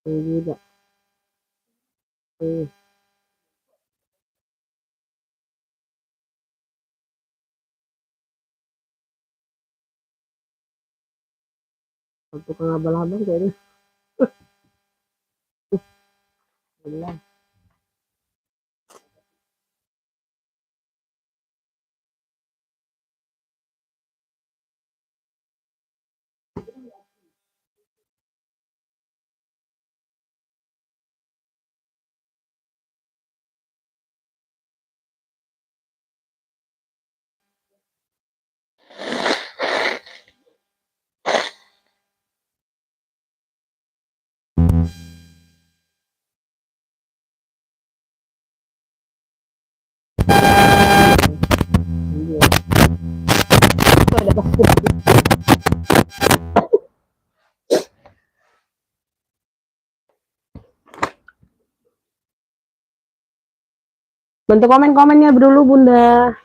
Juga. Tukang abal-abal kayaknya. Gila. Bantu komen-komennya dulu Bunda.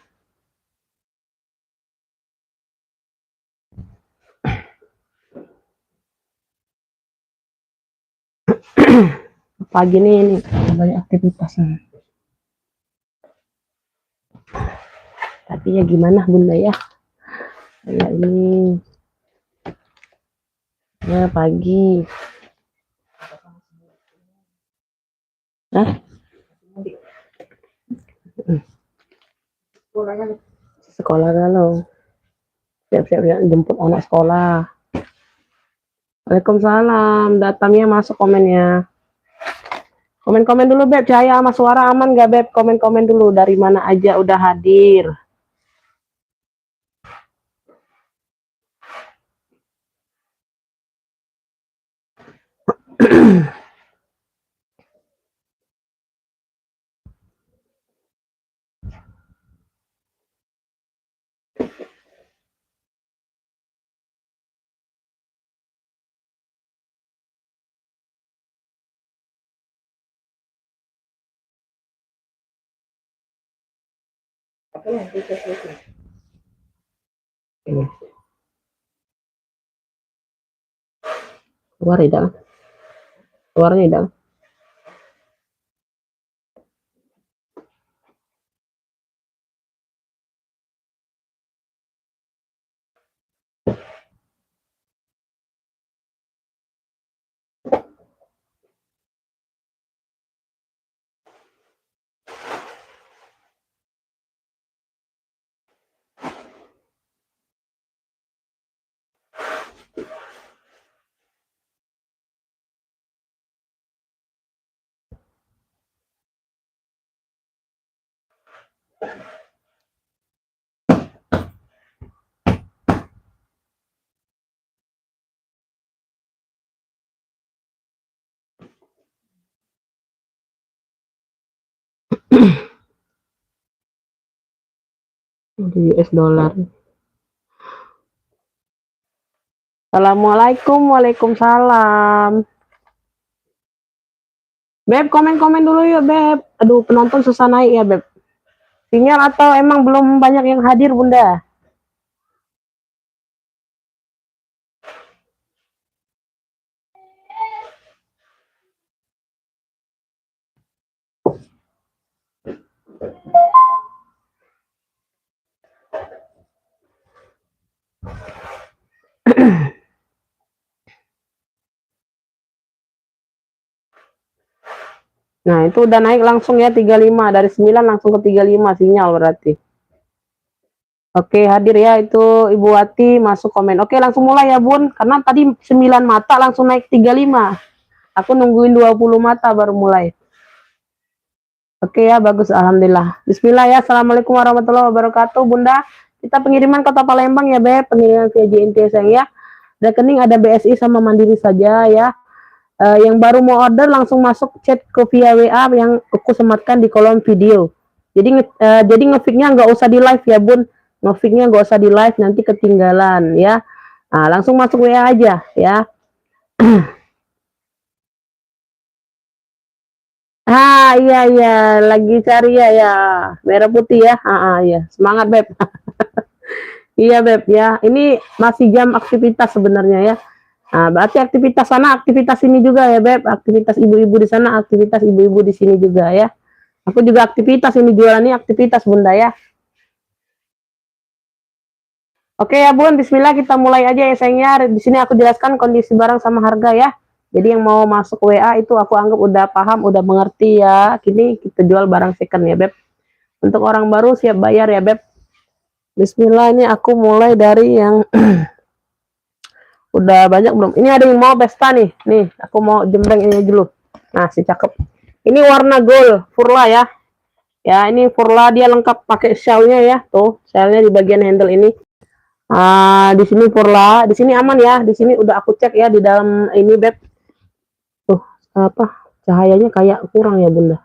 Pagi ini banyak aktivitasnya. Tapi ya gimana Bunda ya? Kayak ini ya pagi. Hah? Sekolah kalau siap-siap ya, jemput anak sekolah. Waalaikumsalam, datangnya masuk komennya. Komen-komen dulu Beb, Cahaya sama Suara aman gak Beb? Komen-komen dulu, dari mana aja udah hadir. Keluar tidak? Keluarnya tidak? Di US dollar. Assalamualaikum, waalaikumsalam. Beb, komen-komen dulu yuk, Beb. Aduh, penonton susah naik ya, Beb. Sinyal atau emang belum banyak yang hadir, Bunda? Nah, itu udah naik langsung ya 35. Dari 9 langsung ke 35 sinyal berarti. Oke, hadir ya itu Ibu Wati masuk komen. Oke, langsung mulai ya, Bun. Karena tadi 9 mata langsung naik 35. Aku nungguin 20 mata baru mulai. Oke ya, bagus. Alhamdulillah. Bismillah ya. Assalamualaikum warahmatullahi wabarakatuh, Bunda. Kita pengiriman Kota Palembang ya, Beb. Pengiriman via JNT sayang ya. Rekening ada BSI sama Mandiri saja ya. Yang baru mau order langsung masuk chat ke via WA yang aku sematkan di kolom video. Jadi ngefiknya nggak usah di live ya, Bun. Ngefiknya nggak usah di live, nanti ketinggalan ya. Nah, langsung masuk WA aja ya. Iya iya, lagi cari ya ya. Merah putih ya. Iya. Semangat, Beb. Iya, Beb ya. Ini masih jam aktivitas sebenarnya ya. Nah, berarti aktivitas sana, aktivitas ini juga ya, Beb. Aktivitas ibu-ibu di sana, aktivitas ibu-ibu di sini juga ya. Aku juga aktivitas ini jualan ini aktivitas, Bunda ya. Oke ya, Bun, bismillah kita mulai aja ya sayangnya. Di sini aku jelaskan kondisi barang sama harga ya. Jadi yang mau masuk WA itu aku anggap udah paham, udah mengerti ya. Kini kita jual barang second ya, Beb. Untuk orang baru siap bayar ya, Beb. Bismillah, ini aku mulai dari yang udah banyak belum? Ini ada yang mau pesta nih. Nih, aku mau jembreng ini dulu. Nah, si cakep. Ini warna gold, Furla ya. Ya, ini Furla dia lengkap pakai shellnya ya. Tuh, shellnya di bagian handle ini. Di sini Furla, di sini aman ya. Di sini udah aku cek ya di dalam ini, Beb. Tuh, apa? Cahayanya kayak kurang ya, Bunda.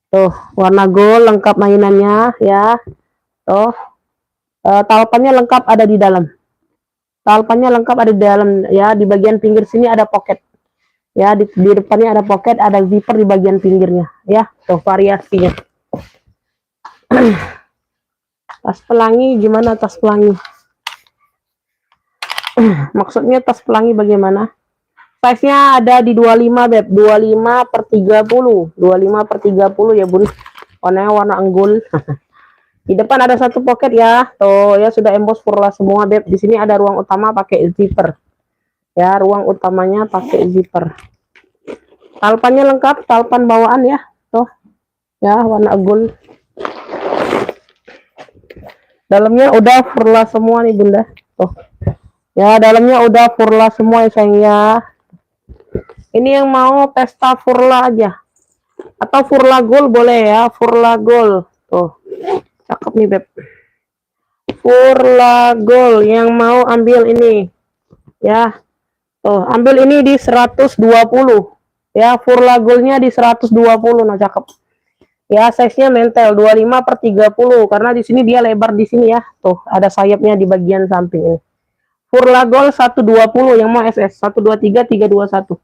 Tuh, warna gold lengkap mainannya ya. Tuh, talpannya lengkap ada di dalam. Talpannya lengkap ada di dalam ya. Di bagian pinggir sini ada pocket. Ya, di depannya ada pocket, ada zipper di bagian pinggirnya ya. Tuh variasinya. Tas pelangi gimana tas pelangi? Maksudnya tas pelangi bagaimana? Size-nya ada di 25, Beb. 25 per 30. 25 per 30 ya, Bun. Warnanya warna anggul. Di depan ada satu pocket ya. Tuh ya sudah emboss Furla semua, Beb. Di sini ada ruang utama pakai zipper. Ya, ruang utamanya pakai zipper. Talpannya lengkap, talpan bawaan ya. Tuh. Ya, warna gold. Dalamnya udah Furla semua nih, Bunda. Tuh. Ya, dalamnya udah Furla semua ya, sayang ya. Ini yang mau pesta Furla aja. Atau Furla Gold boleh ya, Furla Gold. Tuh. Cakep nih, Beb. Furla Gold yang mau ambil ini. Ya. Tuh, ambil ini di 120. Ya, Furla Gold-nya di 120. Nah, cakep. Ya, size-nya mentel 25 per 30 karena di sini dia lebar di sini ya. Tuh, ada sayapnya di bagian samping ini. Furla Gold 120 yang mau SS 123 321.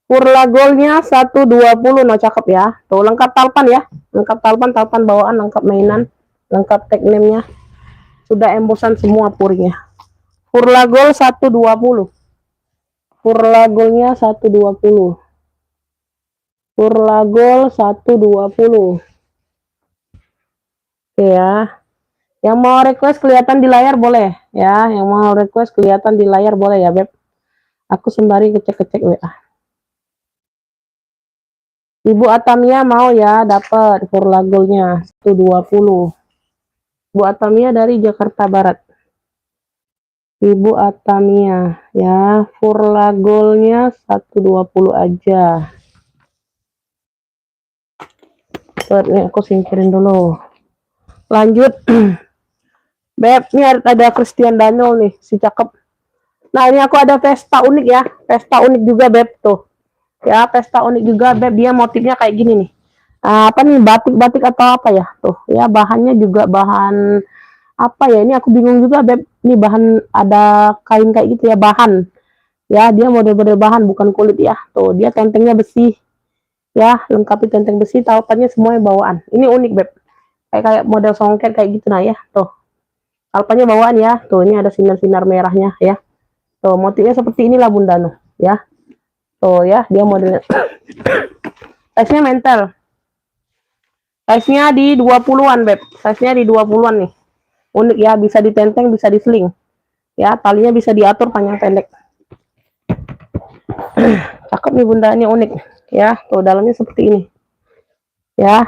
Furla Gold-nya 120. Nah, cakep ya. Tuh, lengkap talpan ya. Lengkap talpan, talpan bawaan, lengkap mainan, lengkap tag name-nya. Sudah embosan semua purnya. Furla Gold 120. Furla Gold-nya 120. Furla Gold 120. Oke ya. Yang mau request kelihatan di layar boleh ya. Yang mau request kelihatan di layar boleh ya, Beb. Aku sembari ngecek-ngecek WA. Ibu Atamia mau ya dapat Furla Gold-nya 120. Ibu Atamia dari Jakarta Barat. Ibu Atamia ya, Furla Gold-nya 120 aja. Ini aku singkirin dulu. Lanjut. Beb, ini ada Christian Daniel nih, si cakep. Nah, ini aku ada pesta unik ya. Pesta unik juga, Beb, tuh. Ya, pesta unik juga, Beb. Dia motifnya kayak gini nih. Apa nih, batik-batik atau apa ya? Tuh, ya bahannya juga bahan apa ya? Ini aku bingung juga, Beb. Ini bahan ada kain kayak gitu ya, bahan. Ya, dia model-model bahan bukan kulit ya. Tuh, dia tentengnya besi. Ya, lengkapi tenteng besi, talpannya semuanya bawaan. Ini unik, Beb. Kayak model songket kayak gitu nah ya. Tuh. Talpannya bawaan ya. Tuh, ini ada sinar-sinar merahnya ya. Tuh, motifnya seperti inilah Bunda noh, ya. Tuh ya, dia modelnya. Size-nya mentel. Size-nya di 20-an, Beb. Size-nya di 20-an nih. Unik ya, bisa ditenteng, bisa diseling. Ya, talinya bisa diatur panjang pendek. Cakep nih Bunda, ini unik. Ya, tuh dalamnya seperti ini. Ya.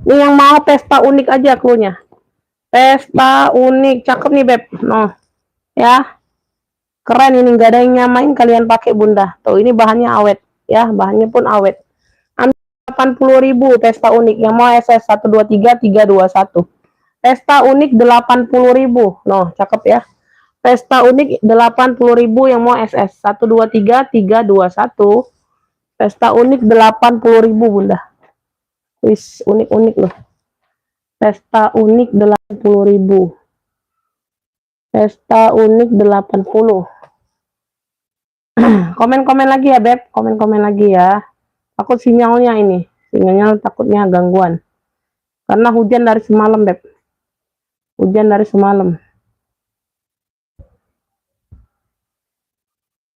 Ini yang mau pesta unik aja cluenya. Pesta unik, cakep nih Beb. Noh. Ya. Keren ini, nggak ada yang nyamain kalian pakai Bunda. Tuh, ini bahannya awet. Ya, bahannya pun awet. 80.000 Pesta unik. Yang mau SS 123 321. Pesta unik 80.000. Noh, cakep ya. Pesta unik 80.000 yang mau SS 123 321. Pesta unik 80.000 Bunda. Wis unik-unik loh. Pesta unik 80.000. Pesta unik 80. Komen-komen lagi ya Beb, komen-komen lagi ya. Takut sinyalnya ini. Sinyalnya takutnya gangguan. Karena hujan dari semalam Beb. Hujan dari semalam.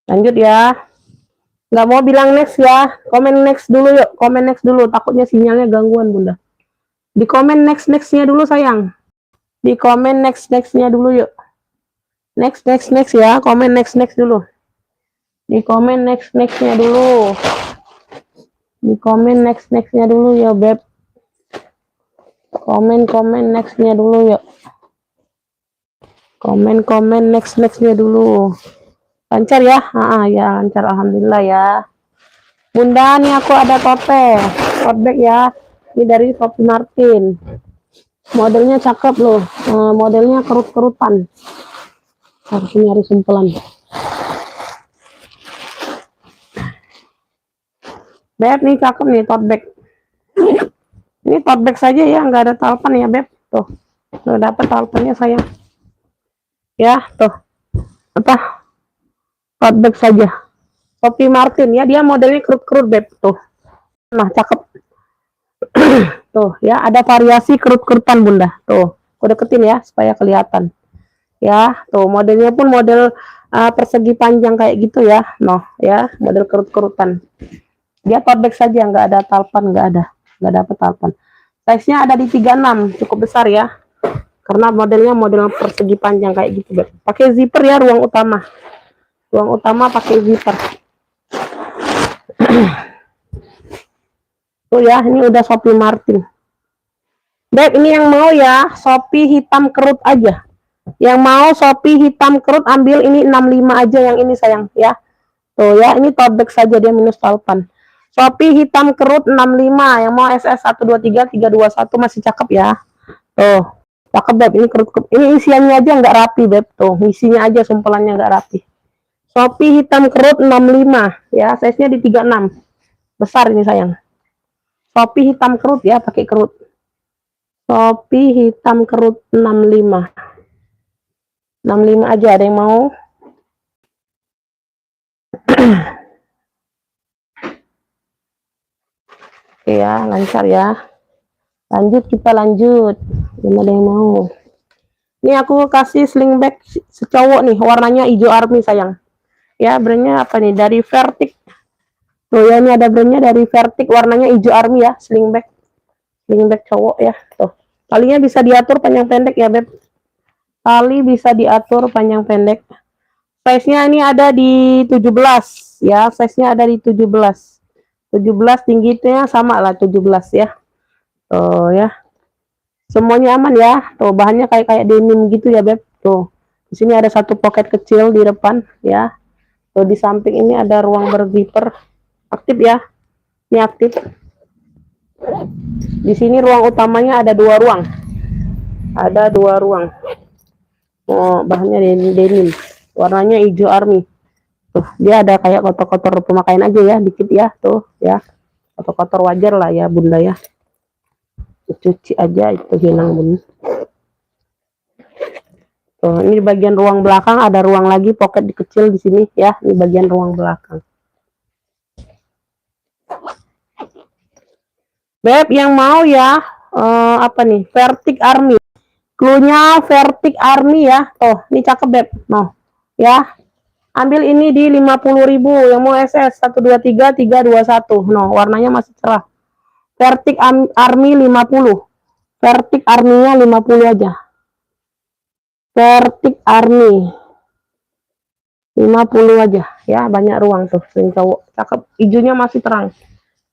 Lanjut ya. Nggak mau bilang next ya. Komen next dulu yuk. Komen next dulu. Takutnya sinyalnya gangguan Bunda. Di komen next-nextnya dulu sayang. Di komen next-nextnya dulu yuk. Next ya. Komen next dulu. Di komen next-nextnya dulu. Di komen next-nextnya dulu ya Beb. Komen next-nya dulu yuk. Komen next-nya dulu. Lancar ya? Ya lancar alhamdulillah ya. Bunda nih aku ada tote bag ya. Ini dari Sophie Martin. Modelnya cakep loh. Modelnya kerut-kerutan. Harus nyari sumpelan. Beb nih cakep nih tote bag. Ini tote bag saja ya, nggak ada talpan ya Beb. Tuh, nggak dapet talpannya sayang. Ya, tuh. Apa? Tote bag saja. Sophie Martin ya, dia modelnya kerut-kerut Beb. Tuh. Nah, cakep. Tuh, ya ada variasi kerut-kerutan Bunda. Tuh, aku deketin ya supaya kelihatan. Ya, tuh modelnya pun model persegi panjang kayak gitu ya. Noh, ya, model kerut-kerutan. Dia tote bag saja, nggak ada talpan, nggak dapet talpan. Size-nya ada di 36, cukup besar ya. Karena modelnya model persegi panjang kayak gitu, Beb. Pakai zipper ya ruang utama. Ruang utama pakai zipper. Tuh ya, ini udah Sophie Martin. Beb, ini yang mau ya, Sophie hitam kerut aja. Yang mau Sophie hitam kerut ambil ini 65 aja yang ini sayang ya. Tuh ya, ini tote bag saja dia minus talpan. Sophie hitam kerut 65, yang mau SS 123 321 masih cakep ya. Tuh, cakep Beb, ini kerut-kerut. Ini isiannya aja nggak rapi Beb, tuh isinya aja sumpelannya nggak rapi. Sophie hitam kerut 65 ya, size-nya di 36. Besar ini sayang. Sophie hitam kerut ya, pakai kerut. Sophie hitam kerut 65. 65 aja, ada yang mau? Oke ya, lancar ya. Lanjut, kita lanjut. Belum ada yang mau. Ini aku kasih sling bag secowok nih, warnanya hijau army sayang. Ya, brandnya apa nih? Dari Vertic. Tuh ya, ini ada brandnya dari Vertic, warnanya hijau army ya, sling bag cowok ya. Tuh, talinya bisa diatur panjang pendek ya Beb. Tali bisa diatur panjang pendek. Size-nya ini ada di 17 ya, size-nya ada di 17. 17 tingginya sama lah 17 ya. Tuh ya. Semuanya aman ya. Tuh bahannya kayak denim gitu ya Beb. Tuh. Di sini ada satu pocket kecil di depan ya. Tuh di samping ini ada ruang berzipper. Aktif ya. Ini aktif. Di sini ruang utamanya ada 2 ruang. Ada 2 ruang. Oh, bahannya denim. Warnanya hijau army. Tuh, dia ada kayak kotor-kotor pemakaian aja ya, dikit ya, tuh ya. Kotor-kotor wajar lah ya, Bunda ya. Cuci aja itu hilang Bun. Tuh, ini di bagian ruang belakang ada ruang lagi pocket kecil di sini ya, di bagian ruang belakang. Beb yang mau ya, apa nih? Vertic Army. Cluenya Vertic Army ya. Tuh, ini cakep Beb. Mau ya. Ambil ini di 50.000 yang mau SS 123 321. No, warnanya masih cerah. Vertic Army 50. Vertic Army-nya 50 aja. Vertic Army 50 aja ya, banyak ruang tuh, yang cowok cakep, hijaunya masih terang,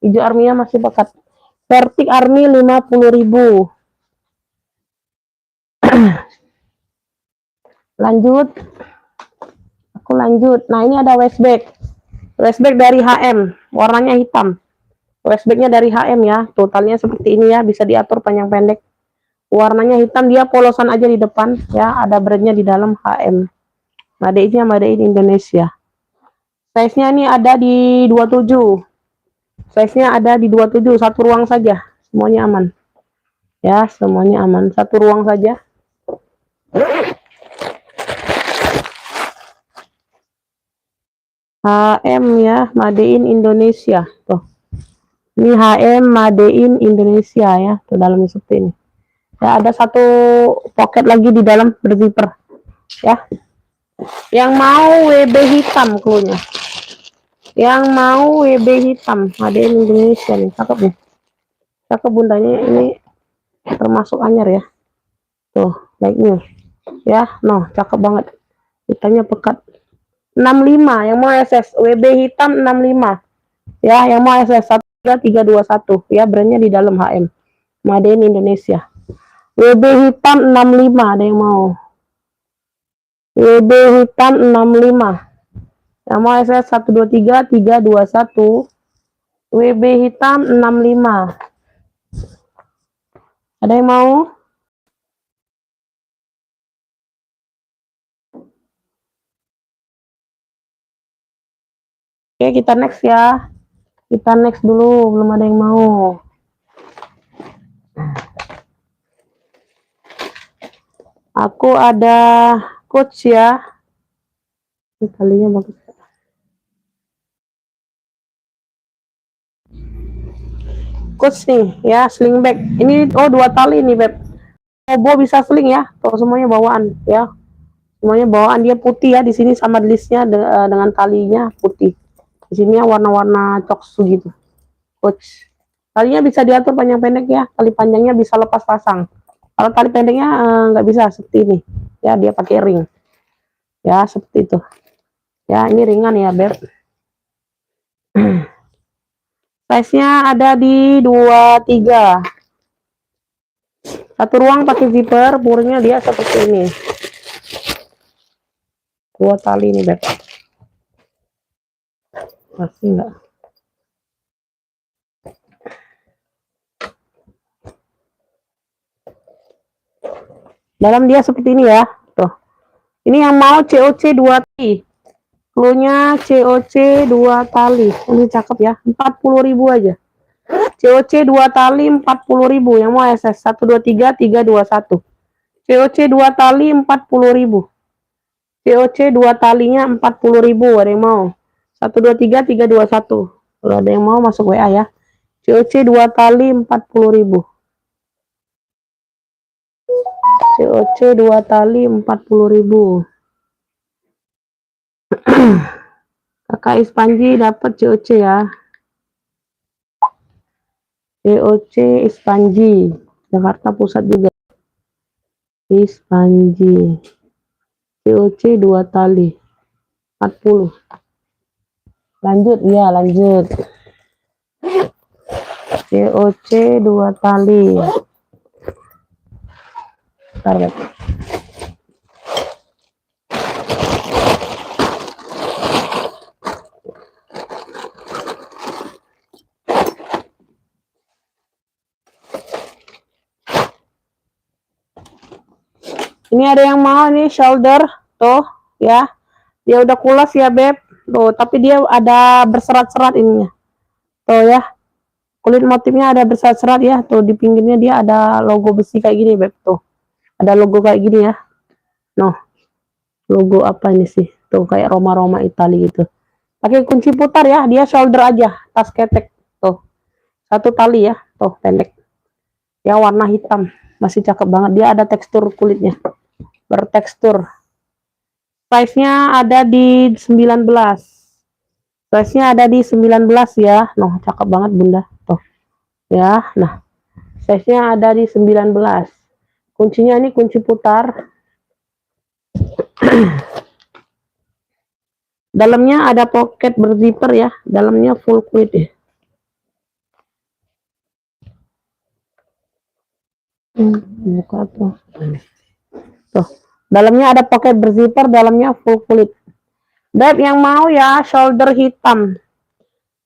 hijau arminya masih pekat. Vertic Army 50.000. Lanjut, aku lanjut. Nah, ini ada waistbag dari HM, warnanya hitam. Waistbagnya dari HM ya, totalnya seperti ini ya, bisa diatur panjang pendek. Warnanya hitam, dia polosan aja di depan ya, ada brandnya di dalam HM. Made in Indonesia. Size-nya ini ada di 27. Size-nya ada di 27, satu ruang saja. Semuanya aman. Ya, semuanya aman. Satu ruang saja. HM ya, Made in Indonesia. Tuh. Ini HM Made in Indonesia ya, tuh dalamnya seperti ini. Ya, ada satu pocket lagi di dalam berzipper. Ya. Yang mau WB hitam cluenya. Yang mau WB hitam, Made in Indonesia nih, cakep nih. Cakep bundanya ini termasuk anyar ya. Tuh, like new. Ya, no, cakep banget. Hitamnya pekat. 65, yang mau SS WB hitam 65. Ya, yang mau SS 13321 ya, brandnya di dalam HM. Made in Indonesia. WB hitam 65, ada yang mau. WB hitam 65. Yang mau SS 123 321. WB hitam 65. Ada yang mau? Oke, kita next ya. Kita next dulu, belum ada yang mau. Aku ada coach ya. Ini kalinya bagus. Coach nih ya, sling bag. Ini 2 tali nih, Beb. Bobo bisa sling ya. Tuh semuanya bawaan ya. Semuanya bawaan, dia putih ya di sini sama listnya dengan talinya putih. Di sini warna-warna coksu gitu. Coach. Talinya bisa diatur panjang pendek ya. Tali panjangnya bisa lepas pasang. Kalau tali pendeknya nggak bisa seperti ini. Ya, dia pakai ring. Ya, seperti itu. Ya, ini ringan ya, Beb. Size-nya ada di 23. Satu ruang pakai zipper, burnya dia seperti ini. 2 tali nih, Beb. Masih enggak? Dalam dia seperti ini ya. Tuh. Ini yang mau COC 2 tali. Cluenya COC 2 tali. Ini cakep ya. 40.000 aja. COC 2 tali 40.000. Yang mau SS 123 321. COC 2 tali 40.000. COC 2 talinya 40.000. Ada yang mau? 123 321. Kalau ada yang mau masuk WA ya. COC 2 tali 40.000. COC 2 tali 40.000. Kakak Ispanji dapat COC ya. COC Ispanji, Jakarta Pusat juga. Ispanji. COC 2 tali 40. Lanjut ya, lanjut. COC 2 tali. Bentar, Beb. Ini ada yang mau nih shoulder tuh ya. Dia udah kulas ya, Beb. Tuh, tapi dia ada berserat-serat ininya. Tuh ya. Kulit motifnya ada berserat-serat ya. Tuh di pinggirnya dia ada logo besi kayak gini, Beb. Tuh. Ada logo kayak gini ya. Noh, logo apa ini sih? Tuh kayak Roma-Roma Italia gitu. Pakai kunci putar ya, dia shoulder aja, tas ketek. Tuh, satu tali ya, tuh pendek. Ya warna hitam, masih cakep banget. Dia ada tekstur kulitnya, bertekstur. Size-nya ada di 19. Size-nya ada di 19 ya. Noh, cakep banget Bunda. Tuh. Ya, nah. Size-nya ada di 19. Kuncinya ini kunci putar. Dalamnya ada pocket berzipper ya. Dalamnya full kulit ya. Buka tuh. Tuh. Dalamnya ada pocket berzipper, dalamnya full kulit. Beb yang mau ya shoulder hitam.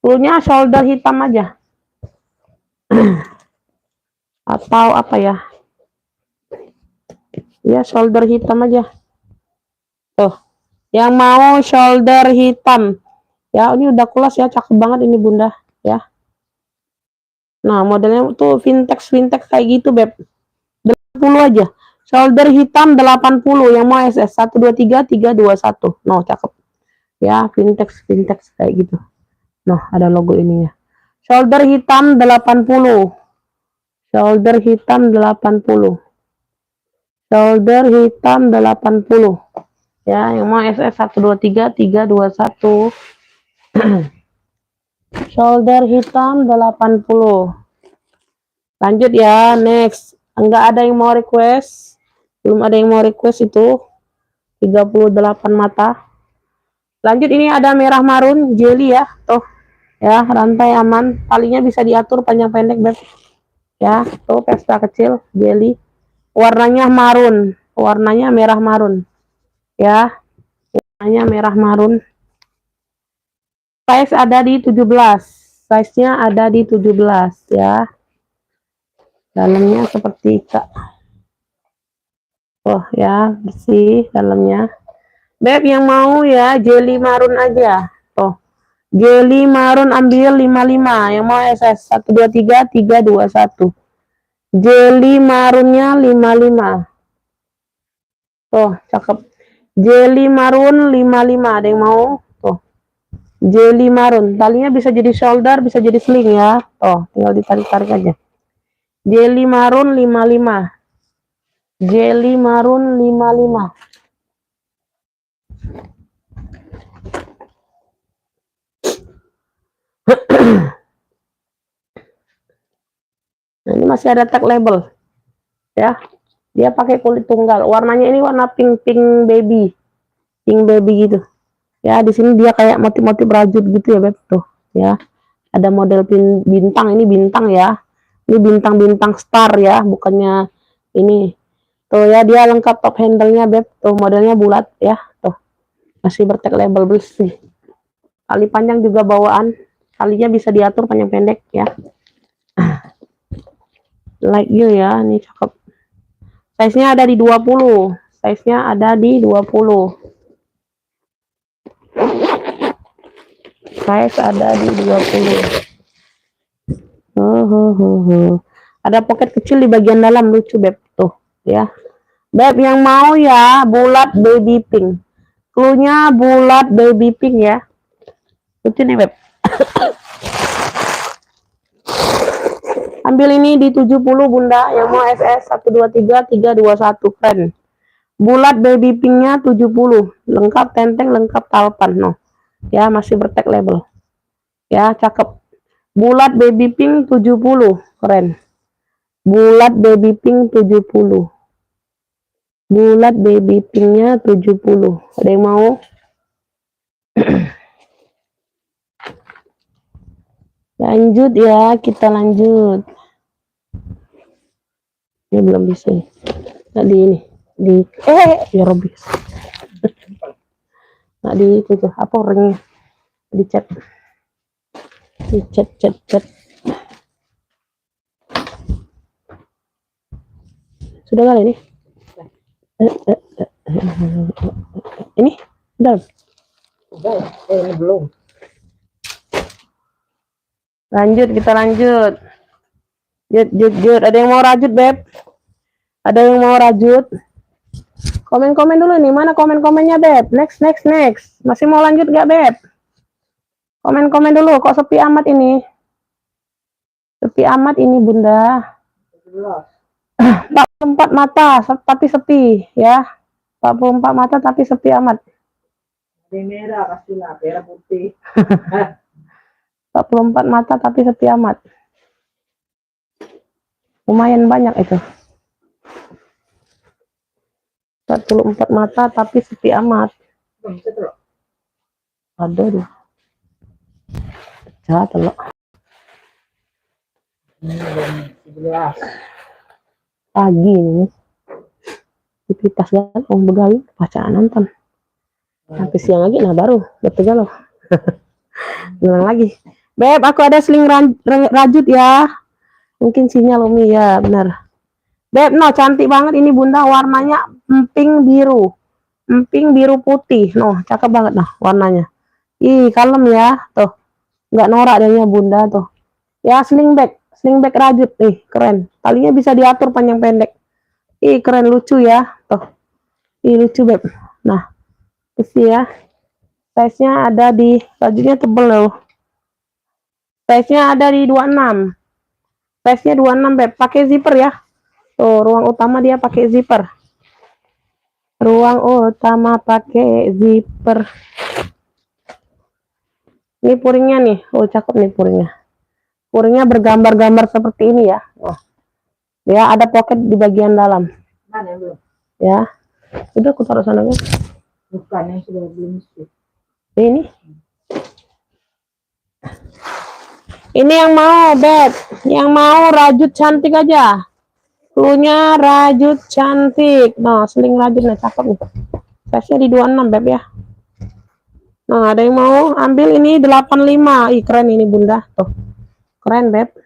Fullnya shoulder hitam aja. Atau apa ya? Ya shoulder hitam aja. Tuh. Yang mau shoulder hitam. Ya ini udah kulas ya, cakep banget ini Bunda ya. Nah modelnya tuh vintage kayak gitu Beb. 80 aja. Shoulder hitam 80. Yang mau SS 123 321. No cakep. Ya vintage kayak gitu. Nah ada logo ininya. Shoulder hitam 80. Shoulder hitam 80. Shoulder hitam 80. Ya, yang mau SS 123 321. Shoulder hitam 80. Lanjut ya, next. Enggak ada yang mau request. Belum ada yang mau request itu. 38 mata. Lanjut ini ada merah marun jelly ya. Tuh. Ya, rantai aman. Talinya bisa diatur panjang pendek, Beb. Ya, tuh pesta kecil jelly. Warnanya marun. Warnanya merah marun. Ya. Warnanya merah marun. Size ada di 17. Size-nya ada di 17 ya. Dalamnya seperti ikat. Oh ya, bersih dalamnya. Beb yang mau ya jelly marun aja. Oh. Jelly marun ambil 55. Yang mau SS 123 321. Jelly marunnya 55. Oh, cakep. Jelly marun 55. Ada yang mau? Tuh. Jelly marun. Talinya bisa jadi shoulder, bisa jadi sling ya. Oh, tinggal ditarik-tarik aja. Jelly marun 55. Jelly marun 55. Nah, ini masih ada tag label. Ya. Dia pakai kulit tunggal. Warnanya ini warna pink baby. Pink baby gitu. Ya, di sini dia kayak motif-motif rajut gitu ya, Beb. Tuh, ya. Ada model bintang, ini bintang ya. Ini bintang-bintang star ya, bukannya ini. Tuh ya, dia lengkap top handle-nya, Beb. Tuh, modelnya bulat ya. Tuh. Masih bertag label bersih. Tali panjang juga bawaan. Talinya bisa diatur panjang pendek ya. Like you ya, ini cakep. Size-nya ada di 20. Size-nya ada di 20. Size ada di 20. Ada pocket kecil di bagian dalam, lucu Beb. Tuh ya. Beb yang mau ya bulat baby pink. Cluenya bulat baby pink ya. Lucu nih Beb. Ambil ini di 70 Bunda. Yang mau SS 123 321. Keren. Bulat baby pinknya 70. Lengkap tenteng, lengkap talpan. No. Ya masih bertag label. Ya cakep. Bulat baby pink 70. Keren. Bulat baby pink 70. Bulat baby pinknya 70. Ada yang mau? Lanjut ya, kita lanjut. Ini belum bisa. Tadi ini di ya robis. Nah di itu tuh apa orangnya? Di chat. Di chat. Sudah kali ini? Ini udah. Ini belum. Lanjut, kita lanjut. Jut. Ada yang mau rajut, Beb? Ada yang mau rajut? Komen-komen dulu nih, mana komen-komennya Beb? Next. Masih mau lanjut gak Beb? Komen-komen dulu, kok sepi amat ini? Sepi amat ini Bunda. 44 mata, tapi sepi ya. 44 mata tapi sepi amat. Ada merah pastilah, merah putih. 44 mata tapi sepi amat. Lumayan banyak itu. 44 mata tapi sepi amat. Aduh. Jahat loh. 11. Pagi ini. Aktivitas kan om begawi bacaan nonton. Sampai siang lagi nah baru betul loh. Bilang lagi. Beb, aku ada seling rajut ya. Mungkin sinyal Umi ya, benar. Beb, no cantik banget ini Bunda, warnanya emping biru. Emping biru putih. No, cakep banget nah warnanya. Ih, kalem ya. Tuh. Nggak norak dehnya Bunda tuh. Ya, sling bag rajut. Ih, keren. Talinya bisa diatur panjang pendek. Ih, keren lucu ya. Tuh. Ih, lucu, Beb. Nah, besi ya. Size-nya ada di rajutnya tebel loh. Size-nya ada di 26. Size-nya 26, Beb. Pakai zipper ya. Tuh, ruang utama dia pakai zipper. Ruang utama pakai zipper. Ini puringnya nih. Oh, cakep nih puringnya. Puringnya bergambar-gambar seperti ini ya. Oh. Ya, ada pocket di bagian dalam. Mana yang belum? Ya. Udah aku taruh sana kan. Bukan yang sudah belum isi. Ini. Ini yang mau, Beb. Yang mau rajut cantik aja. Cluenya rajut cantik. Nah, seling rajut nih, cakep nih. Size-nya di 26, Beb ya. Nah, ada yang mau ambil ini 85. Ih, keren ini Bunda. Tuh. Keren, Beb.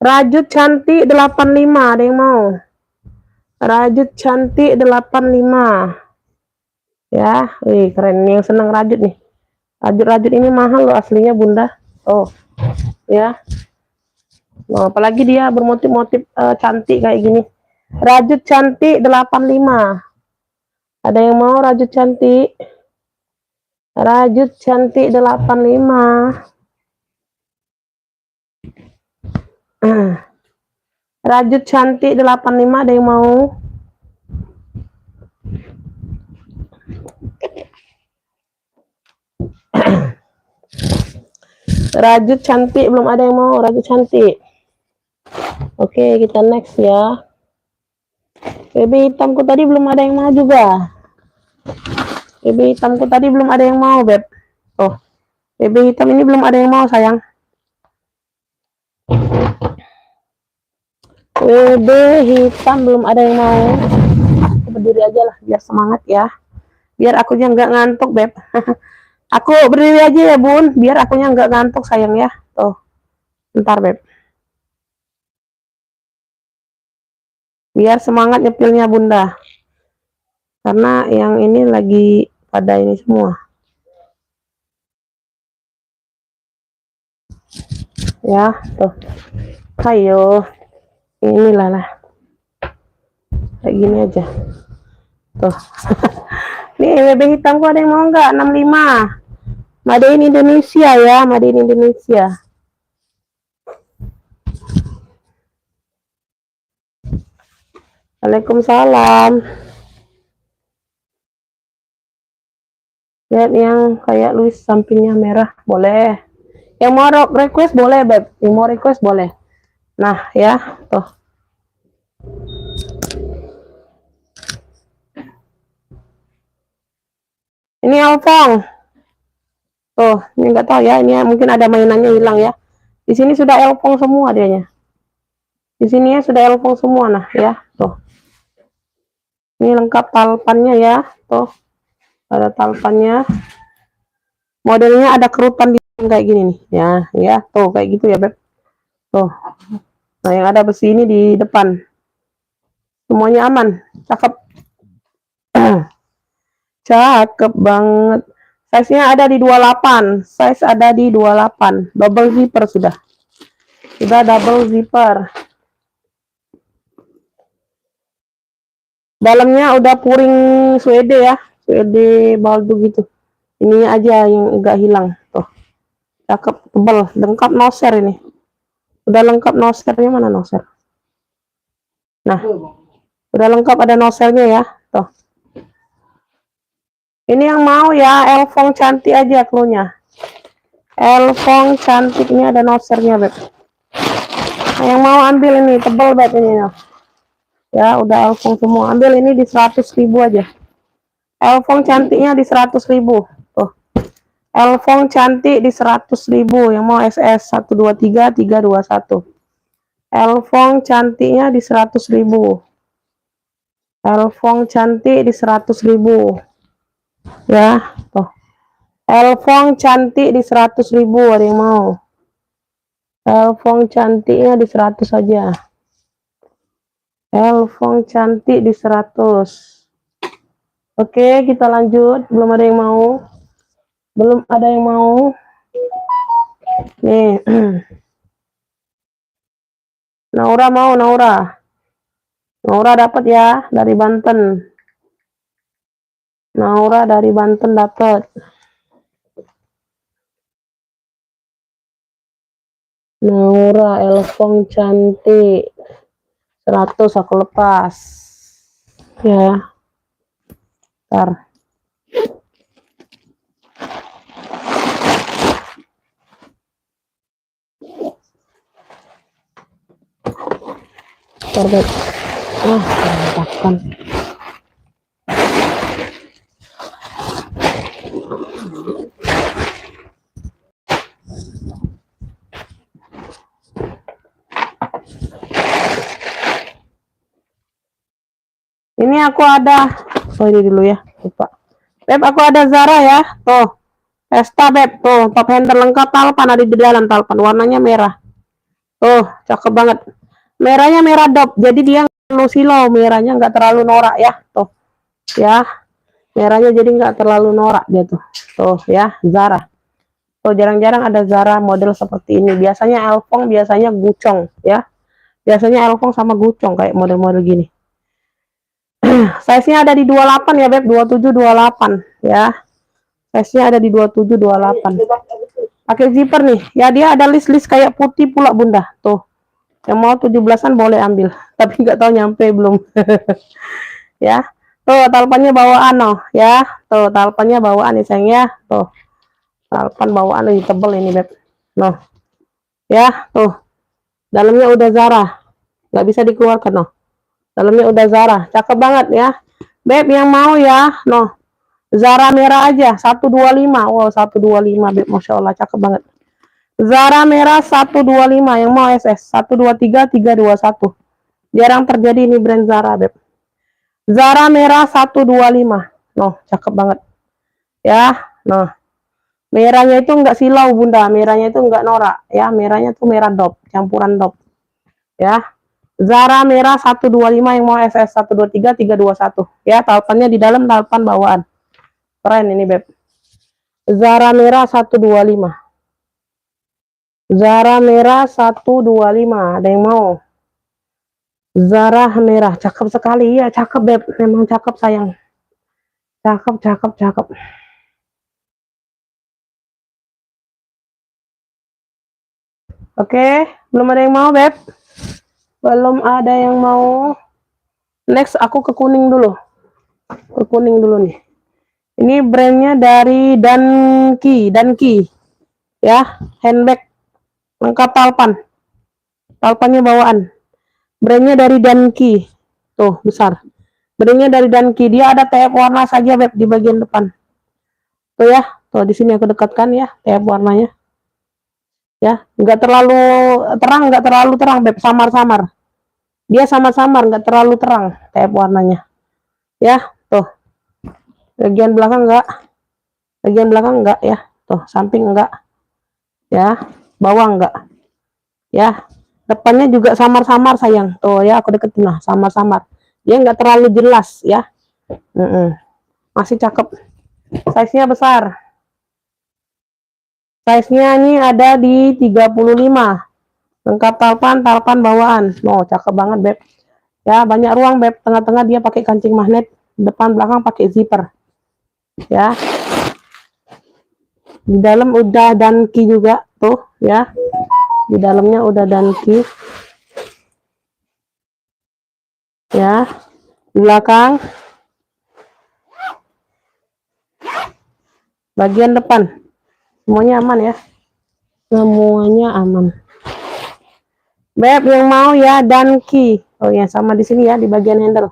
Rajut cantik 85. Ada yang mau? Rajut cantik 85. Ya, wih, keren. Yang senang rajut nih. Rajut-rajut ini mahal loh aslinya Bunda. Oh, ya. Nah, apalagi dia bermotif-motif cantik kayak gini. Rajut cantik 85. Ada yang mau rajut cantik? Rajut cantik 85. Rajut cantik 85, ada yang mau? Rajut cantik belum ada yang mau rajut cantik. Oke, kita next ya. BB hitamku tadi belum ada yang mau juga. BB hitamku tadi belum ada yang mau, Beb. Oh, BB hitam ini belum ada yang mau, sayang. BB hitam belum ada yang mau. Aku berdiri aja lah, biar semangat ya. Biar akunya nggak ngantuk, Beb. Aku berdiri aja ya, Bun. Biar akunya nggak ngantuk, sayang ya. Tuh, bentar, Beb. Biar semangat nyepilnya Bunda. Karena yang ini lagi pada ini semua. Ya, tuh. Ayo. Inilah lah. Kayak gini aja. Tuh. Nih, BB hitamku ada yang mau nggak? 65. Made in Indonesia ya, Made in Indonesia. Waalaikumsalam. Lihat yang kayak Luis sampingnya merah, boleh. Yang mau request boleh, Beb. Yang mau request boleh. Nah, ya, tuh. Ini Alfong. Tuh, ini nggak tahu ya, ini mungkin ada mainannya hilang ya. Di sini sudah Alfong semua dianya. Di sini ya sudah Alfong semua, nah ya, tuh. Ini lengkap talpannya ya, tuh. Ada talpannya. Modelnya ada kerutan di kayak gini nih, ya, tuh kayak gitu ya, Beb. Tuh. Nah, yang ada besi ini di depan. Semuanya aman, cakep. Cakep banget. Size-nya ada di 28. Size ada di 28. Double zipper sudah. Sudah double zipper. Dalamnya udah puring suede ya, suede baldo gitu. Ini aja yang agak hilang tuh. Cakep, tebal, lengkap noser ini. Udah lengkap nosernya, mana noser? Nah, udah lengkap ada nosernya ya. Tuh. Ini yang mau ya, Elfong cantik aja cluenya. Elfong cantik ini ada nosernya, Beb. Nah, yang mau ambil ini, tebal Beb ini ya. Ya, udah Elfong semua. Ambil ini di 100.000 aja. Elfong cantiknya di 100.000. Tuh. Elfong cantik di 100.000. Yang mau SS 123 321. Elfong cantiknya di 100.000. Elfong cantik di 100.000. Ya, tuh. Elfong cantik di 100.000, ada yang mau? Elfong cantiknya di 100 saja. Elfong cantik di 100. Oke, kita lanjut. Belum ada yang mau. Belum ada yang mau. Nih. Naura mau, Naura. Naura dapat ya dari Banten. Naura dari Banten dapat. Naura Elfong cantik. 100 aku lepas. Ya. Ntar. Ntar, berantakan. Ini aku ada. Oh, ini dulu ya. Lupa. Beb, aku ada Zara ya. Tuh. Pesta, Beb. Tuh, top handle lengkap talpan ada di dalam talpan. Warnanya merah. Tuh, cakep banget. Merahnya merah dop. Jadi dia nggak terlalu silau. Merahnya nggak terlalu norak ya. Tuh. Ya. Merahnya jadi nggak terlalu norak dia tuh. Tuh ya, Zara. Tuh, jarang-jarang ada Zara model seperti ini. Biasanya Elfong, biasanya Gucong ya. Biasanya Elfong sama Gucong kayak model-model gini. Size-nya ada di 28 ya, Beb. 27 28 ya. Size-nya ada di 27 28. Pakai zipper nih. Ya, dia ada list-list kayak putih pula, Bunda. Tuh. Yang mau 17-an boleh ambil. Tapi nggak tahu nyampe belum. Ya. Tuh, talpannya bawaan noh, ya. Tuh, talpannya bawaan nih, sayang ya. Tuh. Talpan bawaan lebih tebel ini, Beb. Noh. Ya, tuh. Dalamnya udah Zara. Nggak bisa dikeluarkan, noh. Dalamnya udah Zara. Cakep banget ya. Beb, yang mau ya, noh. Zara merah aja 125. Wow, 125, Beb. Masya Allah, cakep banget. Zara merah 125. Yang mau SS 123 321. Jarang terjadi ini brand Zara, Beb. Zara merah 125. Noh, cakep banget. Ya, noh. Merahnya itu enggak silau, Bunda. Merahnya itu enggak norak. Ya, merahnya tuh merah dop. Campuran dop. Ya. Zara merah 125 yang mau SS 123 321. Ya, talpannya di dalam, talpan bawaan. Keren ini, Beb. Zara merah 125. Zara merah 125. Ada yang mau? Zara merah. Cakep sekali. Ya, cakep, Beb. Memang cakep, sayang. Cakep, cakep, cakep. Oke, belum ada yang mau, Beb. Belum ada yang mau. Next, aku ke kuning dulu. Ke kuning dulu nih. Ini brandnya dari Danki. Ya, handbag. Lengkap talpan. Talpannya bawaan. Brandnya dari Danki. Tuh, besar. Brandnya dari Danki. Dia ada TF warna saja, Beb, di bagian depan. Tuh ya. Tuh, di sini aku dekatkan ya, TF warnanya. Ya, nggak terlalu terang, Beb. Samar-samar. Dia samar-samar, nggak terlalu terang TF warnanya. Ya, tuh. Bagian belakang enggak ya. Tuh, samping enggak. Ya, bawah enggak. Ya, depannya juga samar-samar, sayang. Tuh ya, aku deketin lah, samar-samar. Dia enggak terlalu jelas ya. Masih cakep. Size-nya besar. Size-nya ini ada di 35. Lengkap talpan bawaan. Oh, cakep banget, Beb. Ya, banyak ruang beb, tengah-tengah dia pakai kancing magnet, depan belakang pakai zipper. Ya. Di dalam udah danki juga tuh, ya. Di dalamnya udah danki. Ya. Di belakang bagian depan semuanya aman ya. Semuanya aman. Beb yang mau ya danki. Oh ya, sama di sini ya di bagian handle.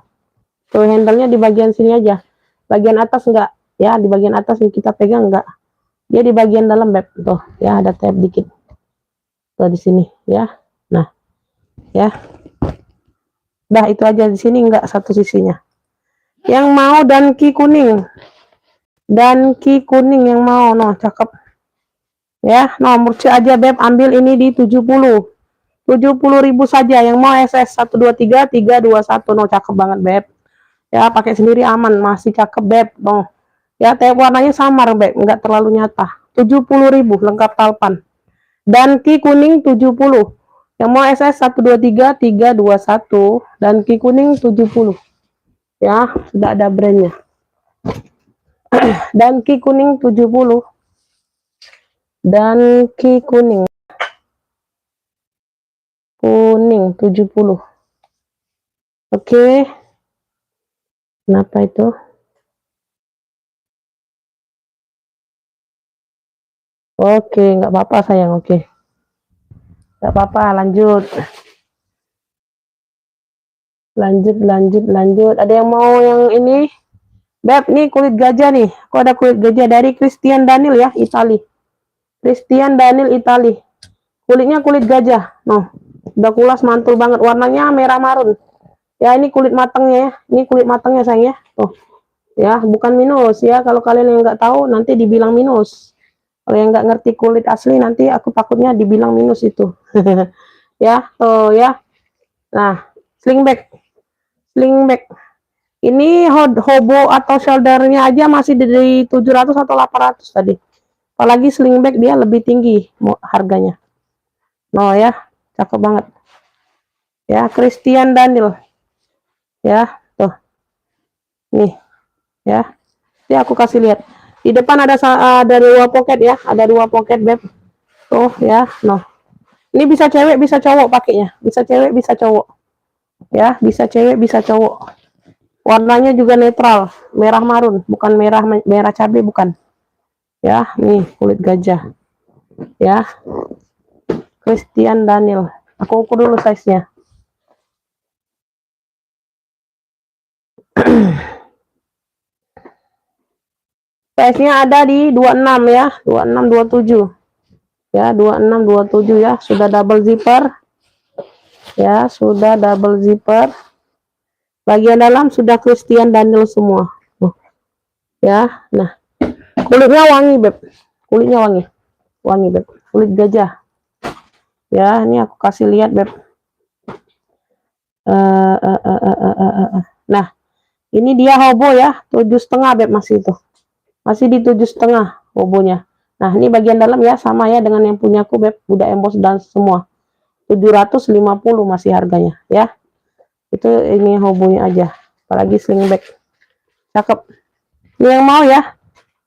Tuh handle-nya di bagian sini aja. Bagian atas enggak. Ya, di bagian atas yang kita pegang enggak. Dia di bagian dalam beb. Tuh, ya ada tab dikit. Tuh di sini ya. Nah, ya. Dah itu aja di sini enggak satu sisinya. Yang mau danki kuning. Danki kuning yang mau, noh cakep. Ya, nomor C aja beb, ambil ini di 70. 70.000 saja yang mau SS 123 321 no cakep banget beb ya, pakai sendiri aman, masih cakep beb no ya, teh warnanya samar beb, enggak terlalu nyata. 70.000 lengkap talpan dan ki kuning 70 yang mau SS 123 321 dan ki kuning 70 ya, sudah ada brandnya. Dan ki kuning 70 dan ki kuning 70. Oke. Kenapa itu? Oke, nggak apa-apa sayang. Oke, nggak apa-apa. Lanjut, lanjut. Ada yang mau yang ini? Beb, nih kulit gajah nih. Kok ada kulit gajah dari Christian Daniel ya, Itali. Christian Daniel Itali. Kulitnya kulit gajah. Noh, udah kulas mantul banget. Warnanya merah marun. Ya ini kulit matangnya ya. Ini kulit matangnya sayang ya. Tuh, ya bukan minus ya. Kalau kalian yang nggak tahu nanti dibilang minus. Kalau yang nggak ngerti kulit asli nanti aku takutnya dibilang minus itu. Ya, tuh ya. Nah, slingback. Ini hobo atau shouldernya aja masih dari 700 atau 800 tadi. Apalagi slingback dia lebih tinggi harganya. No ya, cakep banget. Ya, Christian Daniel. Ya, tuh. Nih, ya. Ini aku kasih lihat. Di depan ada dua pocket ya, ada dua pocket beb. Tuh ya, no. Ini bisa cewek, bisa cowok pakainya. Bisa cewek, bisa cowok. Ya, bisa cewek, bisa cowok. Warnanya juga netral, merah marun, bukan merah cabai, bukan. Ya, nih kulit gajah. Ya, Christian Daniel. Aku ukur dulu size-nya. Size-nya ada di 26 ya, 26 27. Ya, 26 27 ya, sudah double zipper. Ya, sudah double zipper. Bagian dalam sudah Christian Daniel semua. Ya, nah. Kulitnya wangi, beb. Kulitnya wangi. Wangi, beb. Kulit gajah. Ya, ini aku kasih lihat, beb. Nah, ini dia hobo ya, 7,5 beb, masih itu. Masih di 7,5 hobonya. Nah, ini bagian dalam ya, sama ya dengan yang punya aku beb, udah emboss dan semua. 750 masih harganya ya. Itu ini hobonya aja. Apalagi slingback. Cakep. Ini yang mau ya.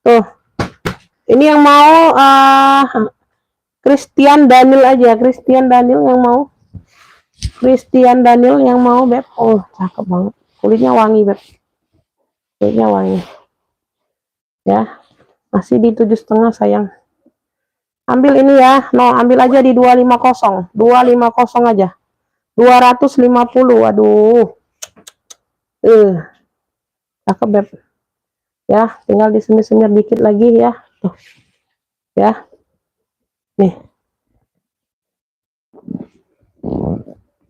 Tuh. Ini yang mau Christian Daniel aja, Christian Daniel yang mau. Christian Daniel yang mau beb. Oh, cakep banget. Kulitnya wangi beb. Kulitnya wangi. Ya. Masih di 7,5 sayang. Ambil ini ya. No, ambil aja di 250. 250 aja. 250. Waduh. Cakep beb. Ya, tinggal disemir-semir dikit lagi ya. Tuh. Ya. Nih.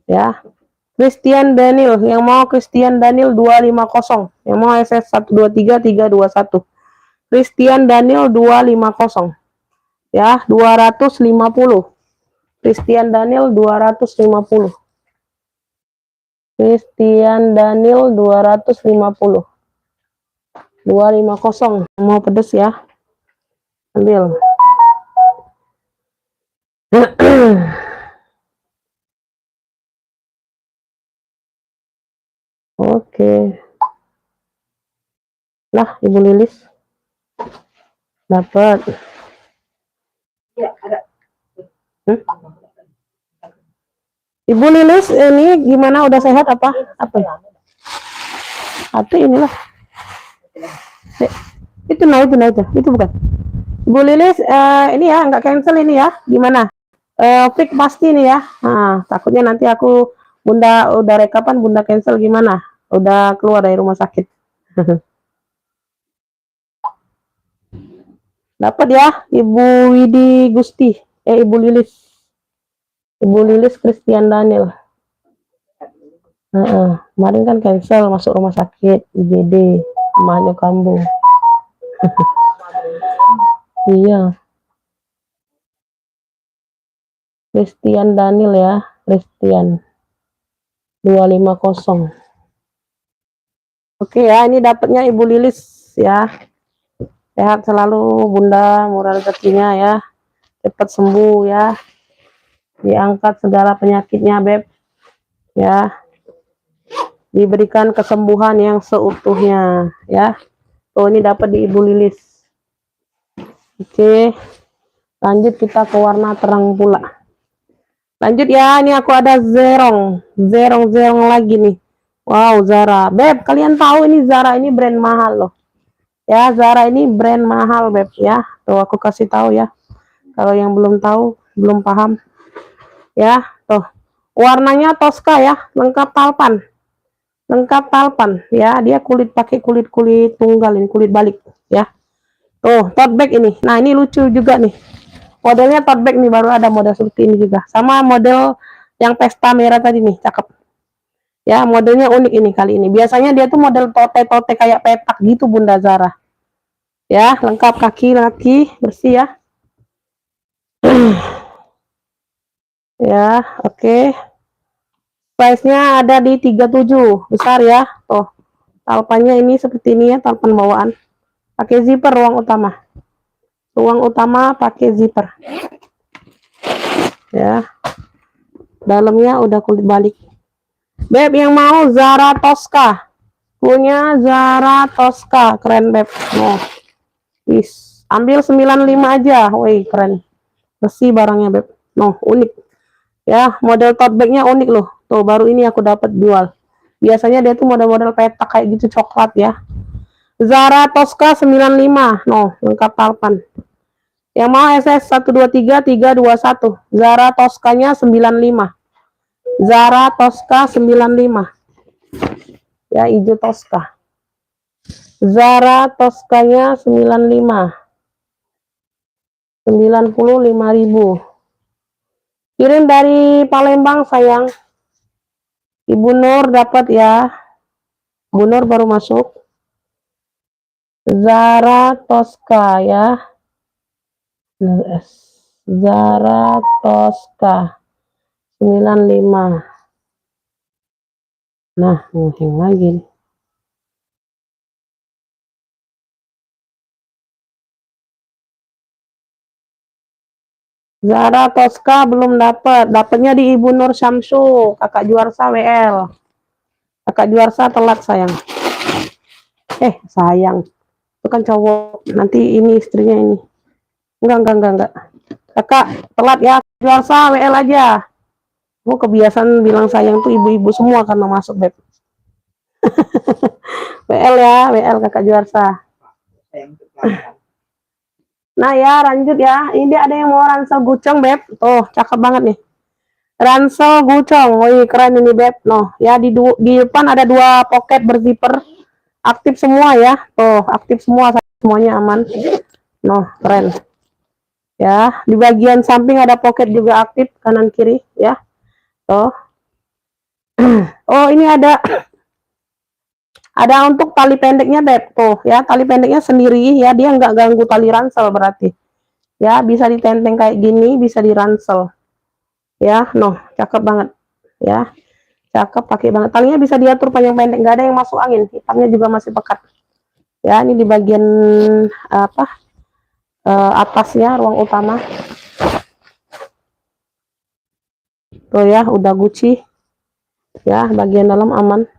Ya. Christian Daniel yang mau Christian Daniel 250. Yang mau SS 123 321. Christian Daniel 250. Ya, 250. Christian Daniel 250. Christian Daniel 250. 250. Mau pedes ya. Ambil. Oke. Lah, Ibu Lilis dapat. Ya, ada. Hmm? Ibu Lilis ini gimana, udah sehat apa? Apa? Atau inilah. Itu itu bukan. Ibu Lilis ini ya nggak cancel ini ya. Gimana? Fix pasti nih ya. Nah, takutnya nanti aku Bunda udah rekapan Bunda cancel gimana? Udah keluar dari rumah sakit. Dapat ya, Ibu Widi Gusti. Ibu Lilis. Ibu Lilis Christian Daniel. Kemarin kan cancel masuk rumah sakit IGD, emaknya kambuh. Iya. Christian Daniel ya, Christian 250. Oke ya, ini dapatnya Ibu Lilis ya. Sehat selalu Bunda, murah rezekinya ya. Cepat sembuh ya. Diangkat segala penyakitnya, Beb. Ya. Diberikan kesembuhan yang seutuhnya ya. Oh, ini dapat di Ibu Lilis. Oke. Lanjut kita ke warna terang pula. Lanjut ya, ini aku ada zerong lagi nih. Wow, Zara. Beb, kalian tahu ini Zara ini brand mahal loh. Ya, Zara ini brand mahal, Beb ya. Tuh aku kasih tahu ya. Kalau yang belum tahu, belum paham. Ya, tuh. Warnanya Tosca ya, lengkap talpan. Lengkap talpan ya, dia pakai kulit tunggal ini, kulit balik ya. Tuh, tote bag ini. Nah, ini lucu juga nih. Modelnya tote bag nih, baru ada model seperti ini juga. Sama model yang pesta merah tadi nih, cakep. Ya, modelnya unik ini kali ini. Biasanya dia tuh model tote kayak petak gitu Bunda Zara. Ya, lengkap kaki bersih ya. Ya, oke. Size-nya ada di 37, besar ya. Tuh, talpannya ini seperti ini ya, talpan bawaan. Pakai zipper ruang utama. Ruang utama pakai zipper. Ya. Dalamnya udah kulit balik. Beb yang mau Zara Tosca. Punya Zara Tosca, keren Beb. Nah. Is, ambil 95 aja. Woi, keren. Bersih barangnya, Beb. No, unik. Ya, model tote bag-nya unik loh. Tuh, baru ini aku dapat jual. Biasanya dia tuh model-model petak kayak gitu, coklat ya. Zara Tosca 95. No, lengkap talpan. Yang mau SS 123 321. Zara Toscanya 95. Zara Tosca 95. Ya, hijau Tosca. Zara Toscanya 95. 95.000. Kirim dari Palembang sayang. Ibu Nur dapat ya. Ibu Nur baru masuk. Zara Tosca ya. Zara Tosca 95. Nah, yang lagi. Zara Tosca belum dapat. Dapatnya di Ibu Nur Syamsu, Kakak Juarsa WL. Kakak Juarsa telat sayang. Sayang. Itu kan cowok. Nanti ini istrinya ini. Enggak. Kakak telat ya. Juarsa WL aja. Aku kebiasaan bilang sayang tuh ibu-ibu semua karena masuk, Beb. WL ya, WL Kakak Juarsa. Nah ya, lanjut ya. Ini ada yang mau ransel gucong, Beb. Tuh, cakep banget nih. Ransel gucong. Wih, keren ini, Beb. Noh, ya di depan ada 2 pocket berzipper. Aktif semua ya. Tuh, aktif semua, semuanya aman. Noh, keren. Ya, di bagian samping ada pocket juga aktif, kanan kiri ya. Tuh. Oh, ini ada untuk tali pendeknya, Beb. Tuh ya, tali pendeknya sendiri ya, dia nggak ganggu tali ransel berarti. Ya, bisa ditenteng kayak gini, bisa diransel. Ya, noh, cakep banget. Ya. Cakep, pakai banget. Talinya bisa diatur panjang pendek, nggak ada yang masuk angin. Hitamnya juga masih pekat. Ya, ini di bagian atasnya ruang utama. Tuh ya, udah Gucci. Ya, bagian dalam aman.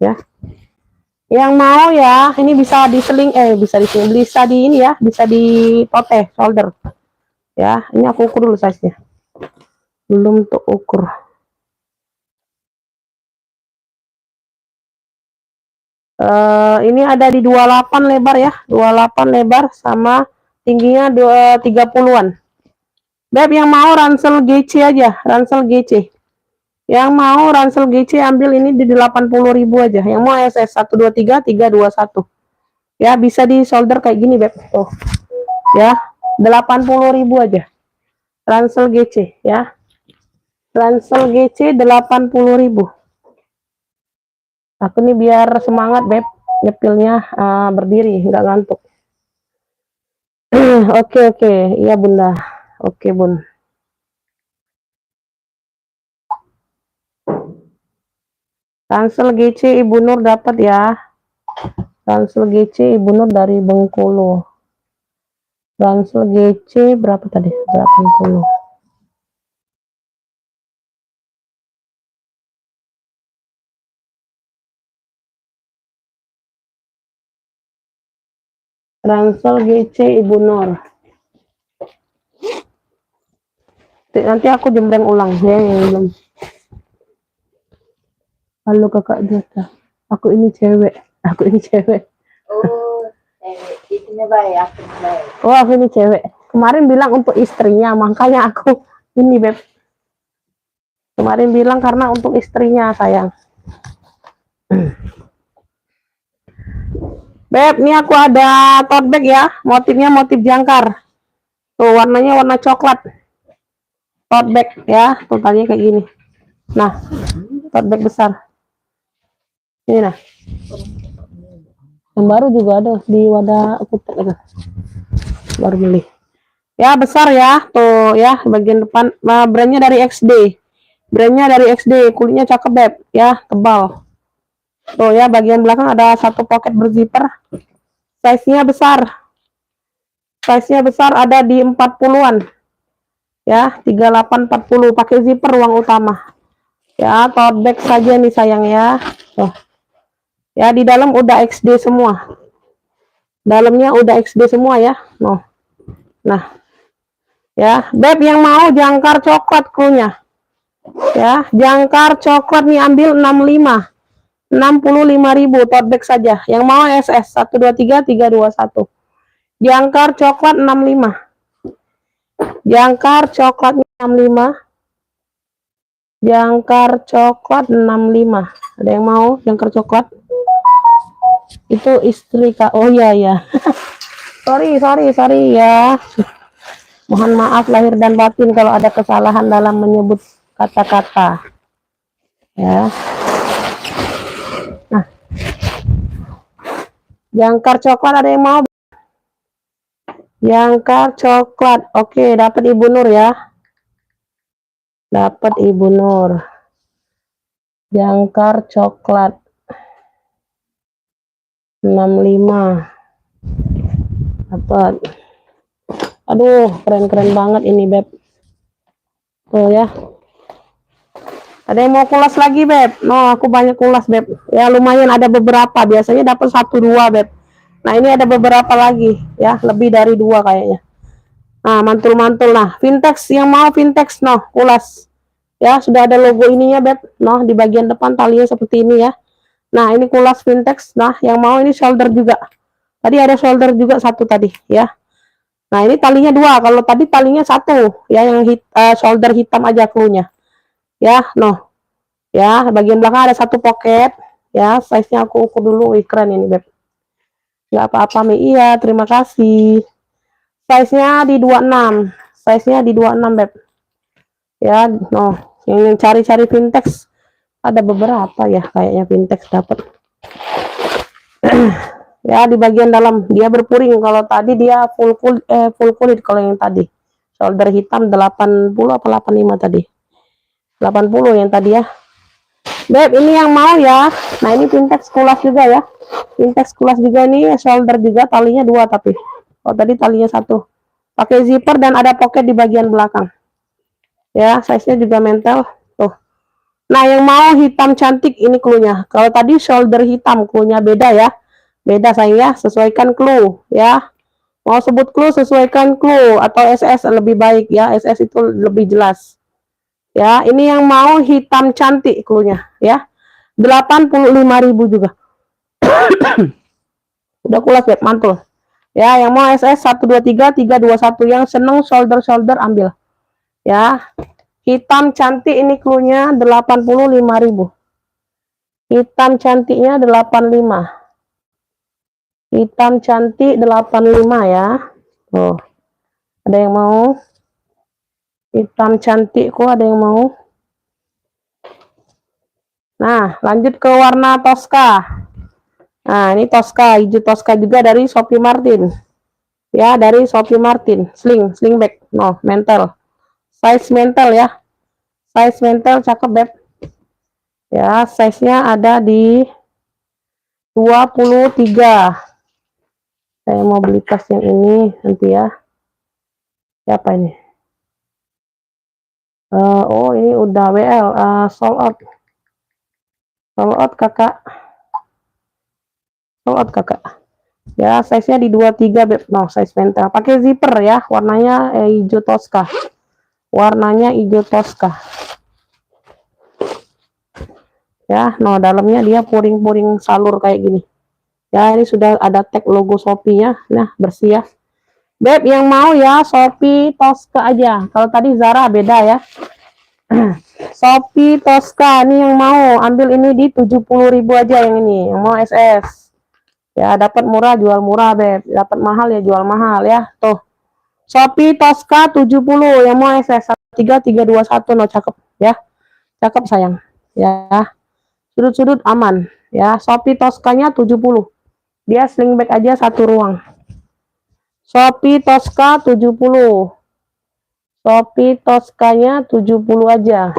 ya. Yang mau ya, ini bisa diseling, bisa di ini ya, bisa dipoteh shoulder. Ya, ini aku ukur dulu size-nya. Belum tuh ukur. Ini ada di 28 lebar ya, 28 lebar sama tingginya 30-an. Beb, yang mau ransel GC aja, ransel GC. Yang mau ransel GC ambil ini di 80.000 aja. Yang mau SS 123 321. Ya, bisa di solder kayak gini, Beb. Tuh. Ya, 80.000 aja. Ransel GC ya. Ransel GC 80.000. Aku nih biar semangat, Beb. Nyepilnya berdiri, nggak ngantuk. Oke. Iya, Bunda. Oke, Bun. Ransel GC Ibu Nur dapat ya. Ransel GC Ibu Nur dari Bengkulu. Ransel GC berapa tadi? 80. Ransel GC Ibu Nur. Nanti aku jembreng ulang ya yang belum. Halo kakak Jota. Aku ini cewek. Aku ini cewek. Oh, itunya baik, aku baik. Oh, aku ini cewek. Kemarin bilang untuk istrinya, makanya aku ini, Beb. Kemarin bilang karena untuk istrinya, sayang. Beb, ini aku ada tote bag ya. Motifnya motif jangkar. Tuh, warnanya warna coklat. Tote bag ya, totalnya kayak gini. Nah, tote bag besar. Ini nah. Yang baru juga ada di wadah kutek itu. Baru beli. Ya, besar ya. Tuh ya, bagian depan. Nah, brandnya dari XD. Brandnya dari XD. Kulitnya cakep, Beb. Ya, tebal. Tuh ya, bagian belakang ada satu pocket berzipper. Size-nya besar. Size-nya besar ada di 40-an. Ya, 38 40 pakai zipper ruang utama. Ya, tote bag saja nih sayang ya. Tuh. Ya, di dalam udah XD semua. Dalamnya udah XD semua ya. Nah. Ya, Beb yang mau jangkar coklat krunya. Ya, jangkar coklat nih ambil 65. 65.000 tote bag saja. Yang mau SS 123 321. Jangkar coklat 65. Jangkar coklat 65. Jangkar coklat 65. Ada yang mau jangkar coklat? Itu istri Kak. Oh iya ya. sorry ya. Mohon maaf lahir dan batin kalau ada kesalahan dalam menyebut kata-kata. Ya. Nah. Jangkar coklat ada yang mau? Jangkar coklat. Oke, dapat Ibu Nur ya. Dapat Ibu Nur. Jangkar coklat 65. Dapat. Aduh, keren-keren banget ini, Beb. Tuh ya. Ada yang mau kulas lagi, Beb? No, aku banyak kulas, Beb. Ya, lumayan ada beberapa. Biasanya dapat 1-2, Beb. Nah, ini ada beberapa lagi. Ya, lebih dari 2 kayaknya. Nah, mantul-mantul. Nah, Vintex. Yang mau Vintex, no, kulas. Ya, sudah ada logo ininya, Beb. No, di bagian depan talinya seperti ini ya. Nah, ini kulas Vintex. Nah, yang mau ini shoulder juga. Tadi ada shoulder juga satu tadi, ya. Nah, ini talinya 2. Kalau tadi talinya 1. Ya, yang shoulder hitam aja krunya. Ya, no. Ya, bagian belakang ada satu pocket. Ya, size-nya aku ukur dulu. Wih, keren ini, Beb. Nggak apa-apa, Mi. Iya, terima kasih. Size-nya di 26. Size-nya di 26, Beb. Ya, no. Yang cari-cari Vintex ada beberapa ya, kayaknya Vintex dapat. Ya, di bagian dalam dia berpuring. Kalau tadi dia full kulit kalau yang tadi. Shoulder hitam 80 apa 85 tadi. 80 yang tadi ya. Beb, ini yang mau ya. Nah, ini Vintex kulas juga ya. Vintex kulas juga ini, shoulder juga, talinya 2 tapi. Oh, tadi talinya 1. Pakai zipper dan ada pocket di bagian belakang. Ya, size-nya juga mentel. Tuh. Nah, yang mau hitam cantik ini clue-nya. Kalau tadi shoulder hitam, clue-nya beda ya. Beda sayang ya, sesuaikan clue ya. Mau sebut clue, sesuaikan clue atau SS lebih baik ya. SS itu lebih jelas. Ya, ini yang mau hitam cantik clue-nya ya. 85.000 juga. Udah kulas ya, mantul. Ya, yang mau SS 123 321 yang seneng shoulder ambil. Ya. Hitam cantik ini clue-nya 85.000. Hitam cantiknya 85. Hitam cantik 85 ya. Oh, ada yang mau? Hitam cantik kok ada yang mau? Nah, lanjut ke warna Tosca. Nah, ini Tosca, hijau Tosca juga dari Sophie Martin. Ya, dari Sophie Martin. Sling bag. No, mental. Size mental ya. Size mental cakep, Beb. Ya, size-nya ada di 23. Saya mau beli tas yang ini nanti ya. Siapa ini? Oh, ini udah WL. Sold out. Sold out, kakak. Sold out, kakak. Ya, size-nya di 23, Beb. No, size mental. Pakai zipper ya. Warnanya hijau Tosca. Warnanya hijau Tosca. Ya, no, dalamnya dia puring-puring salur kayak gini. Ya, ini sudah ada tag logo Shopee-nya. Nah, bersih ya. Beb, yang mau ya Shopee Tosca aja. Kalau tadi Zara beda ya. Shopee Tosca ini yang mau ambil ini di 70.000 aja yang ini. Yang mau SS. Ya, dapat murah jual murah, Beb. Dapat mahal ya jual mahal ya. Tuh. Shopee Tosca 70 yang mau SS 3321 no cakep ya. Cakep sayang. Ya. Sudut-sudut aman ya. Shopee Tosca-nya 70. Dia sling bag aja satu ruang. Shopee Tosca 70. Shopee Tosca-nya 70 aja.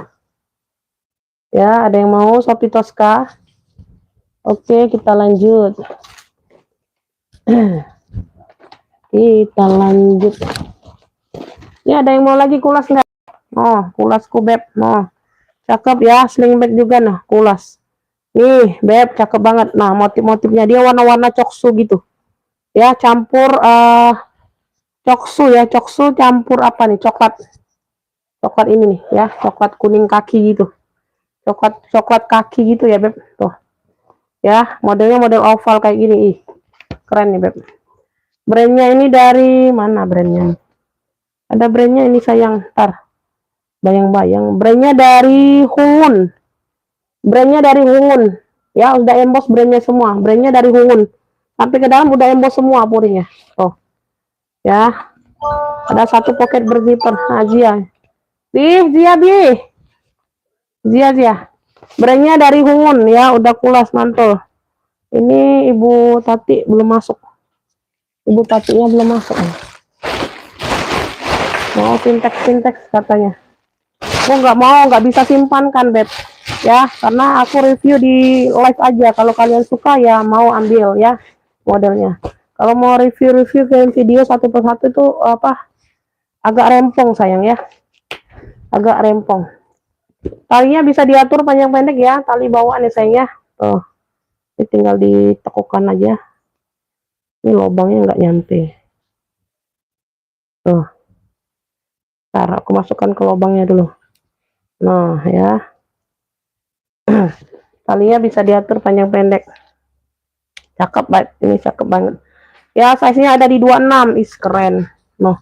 Ya, ada yang mau Shopee Tosca? Oke, kita lanjut. Kita lanjut. Ini ada yang mau lagi kulas nggak? Oh, kulas Beb. Oh, cakep ya, sling bag juga nah, kulas. Nih, Beb, cakep banget. Nah, motif-motifnya dia warna-warna coksu gitu. Ya, campur coksu ya, coksu campur apa nih? Coklat. Coklat ini nih ya, coklat kuning kaki gitu. Coklat kaki gitu ya, Beb. Tuh. Ya, modelnya model oval kayak gini. Ih, keren nih, Beb. Brandnya ini dari mana brandnya? Ada brandnya ini sayang, ntar bayang-bayang. Brandnya dari Hungun. Brandnya dari Hungun. Ya, udah emboss brandnya semua. Brandnya dari Hungun. Sampai ke dalam udah emboss semua puringnya. Tuh. Ya. Ada satu pocket berzipper. Nah, Zia. Zia. Brandnya dari Hungun ya, udah kulas mantul. Ini Ibu Tati belum masuk. Ibu Tatinya belum masuk. Mau fintech katanya. Aku nggak bisa simpan kan, Beb. Ya, karena aku review di live aja. Kalau kalian suka ya mau ambil ya modelnya. Kalau mau review video satu persatu itu apa? Agak rempong sayang ya. Agak rempong. Talinya bisa diatur panjang pendek ya, tali bawaan ya sayang ya. Tuh. Ini tinggal ditekukan aja. Ini lubangnya nggak nyampe. Tuh. Ntar aku masukkan ke lubangnya dulu. Nah, ya. Talinya bisa diatur panjang pendek. Cakep banget. Ini cakep banget. Ya, size-nya ada di 26. Is keren. Noh.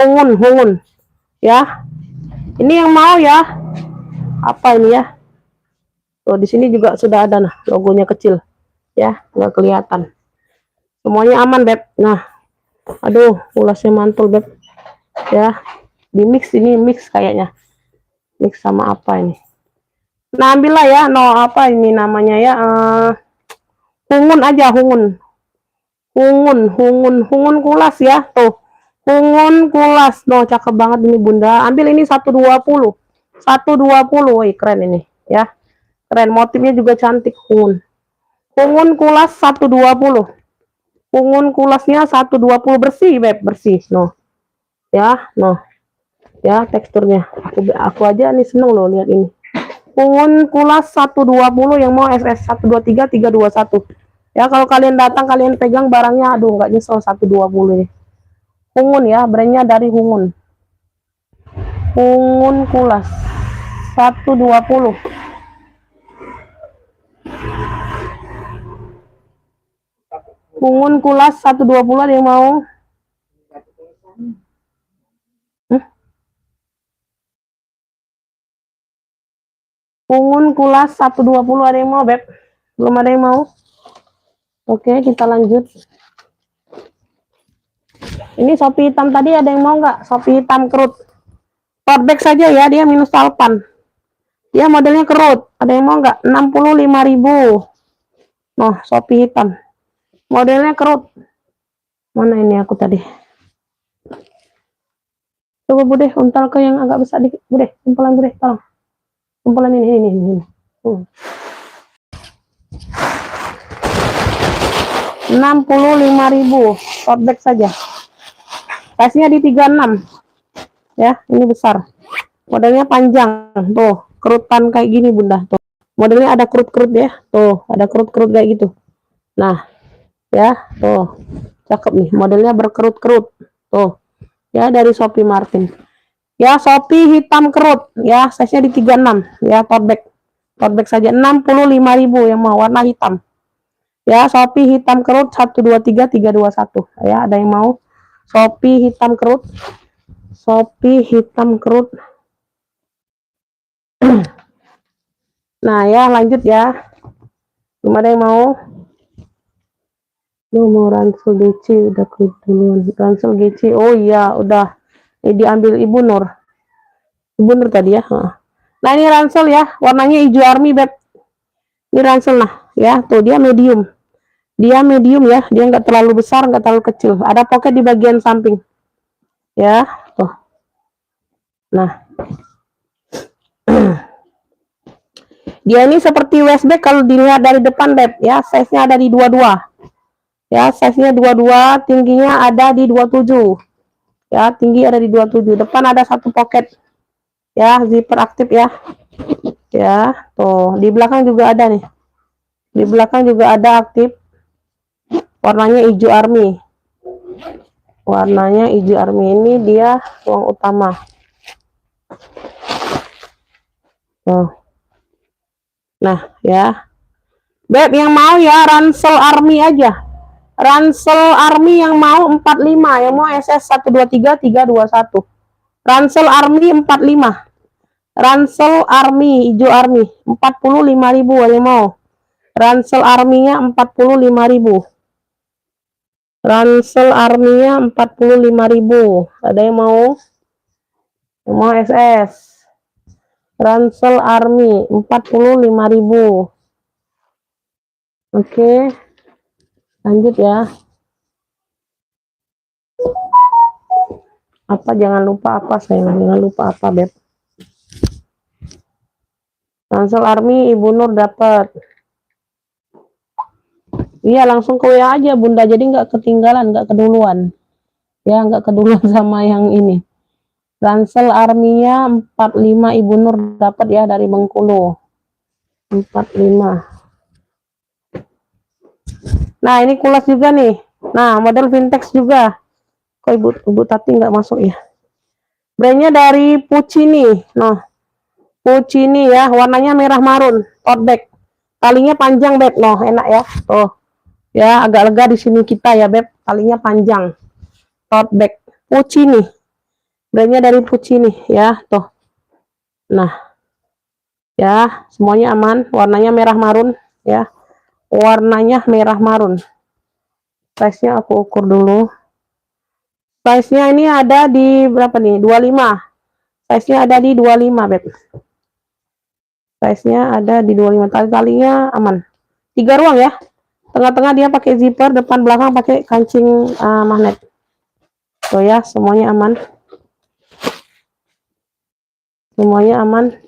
Hungun. Ya. Ini yang mau ya. Apa ini ya? Tuh, di sini juga sudah ada nah, logonya kecil. Ya, nggak kelihatan. Semuanya aman, Beb. Nah. Aduh, ulasnya mantul, Beb. Ya. Di mix kayaknya. Mix sama apa ini? Nah, ambillah ya. No, apa ini namanya ya? Hungun aja, hungun kulas ya. Tuh. Hungun kulas. No, cakep banget ini, Bunda. Ambil ini 120. 120. Wih, keren ini, ya. Keren, motifnya juga cantik, hungun. Hungun kulas 120. Hungun kulasnya 120 bersih, Beb, bersih. No. Ya, no. Ya, teksturnya. Aku aja nih seneng loh lihat ini. Pungun Kulas 120 yang mau SS 123 321. Ya, kalau kalian datang kalian pegang barangnya, aduh nggak nyesel 120 nih. Pungun ya, brandnya dari Hungun. Pungun Kulas 120. Pungun Kulas 120 ada yang mau? Pungun Kulas 120 ada yang mau, Beb? Belum ada yang mau? Oke, kita lanjut. Ini Shopee hitam tadi ada yang mau nggak? Shopee hitam kerut. Tote bag saja ya, dia minus talpan. Dia modelnya kerut. Ada yang mau nggak? 65.000. Nah, Shopee hitam. Modelnya kerut. Mana ini aku tadi? Coba Bude, untal ke yang agak besar dikit. Bude, kumpulan Bude, tolong. Kumpulan ini. 65.000. Tote bag saja. Size-nya di 36. Ya, ini besar. Modelnya panjang. Tuh, kerutan kayak gini Bunda. Tuh. Modelnya ada kerut-kerut ya. Tuh, ada kerut-kerut kayak gitu. Nah, ya, tuh. Cakep nih. Modelnya berkerut-kerut. Tuh. Ya, dari Shopee Martin. Ya, Shopee hitam kerut. Ya, size-nya di 36. Ya, tote bag. Tote bag saja 65.000 yang mau warna hitam. Ya, Shopee hitam kerut 123 321. Ya, ada yang mau? Shopee hitam kerut. Shopee hitam kerut. Nah, ya lanjut ya. Belum ada yang mau? Mau ransel GC udah kerut duluan. Ransel GC. Oh iya, udah. Ini diambil Ibu Nur. Ibu Nur tadi ya. Nah, ini ransel ya. Warnanya hijau army, Beb. Ini ransel nah, ya. Tuh dia medium. Dia medium ya. Dia nggak terlalu besar, nggak terlalu kecil. Ada pocket di bagian samping. Ya, tuh. Nah. Dia ini seperti waistbag kalau dilihat dari depan, Beb. Ya, size-nya ada di 22. Ya, size-nya 22, tingginya ada di 27. Ya, tinggi ada di 27. Depan ada satu pocket. Ya, zipper aktif ya. Ya, tuh. Di belakang juga ada nih. Di belakang juga ada aktif. Warnanya hijau army. Warnanya hijau army. Ini dia ruang utama. Tuh. Nah, ya. Beb, yang mau ya ransel army aja. Ransel army yang mau 45, yang mau SS 123 321. Ransel army 45. Ransel army hijau army 45.000 ada yang mau. Ransel army-nya 45.000. Ransel army-nya 45.000. Ada yang mau? Yang mau SS. Ransel army 45.000. Oke. Lanjut ya. Apa jangan lupa apa sayang? Jangan lupa apa, Beb? Ransel army Ibu Nur dapat. Iya, langsung ke WA aja Bunda, jadi nggak ketinggalan, nggak keduluan. Ya, nggak keduluan sama yang ini. Ransel army-nya 45 Ibu Nur dapat ya dari Bengkulu. 45. Nah, ini Kulas juga nih. Nah, model vintage juga. Kok Ibu Tati nggak masuk ya? Brandnya dari Puccini. Nah, Puccini ya, warnanya merah marun, tote bag. Talinya panjang, Beb. Noh, enak ya. Tuh. Ya, agak lega di sini kita ya, Beb. Talinya panjang. Tote bag. Puccini. Brandnya dari Puccini ya, tuh. Nah, ya, semuanya aman. Warnanya merah marun ya. Warnanya merah marun. Size-nya aku ukur dulu. Size-nya ini ada di berapa nih? 25. Size-nya ada di 25, Beb. Size-nya ada di 25. Tali-talinya aman. 3 ruang ya. Tengah-tengah dia pakai zipper, depan belakang pakai kancing magnet. Tuh ya, semuanya aman. Semuanya aman.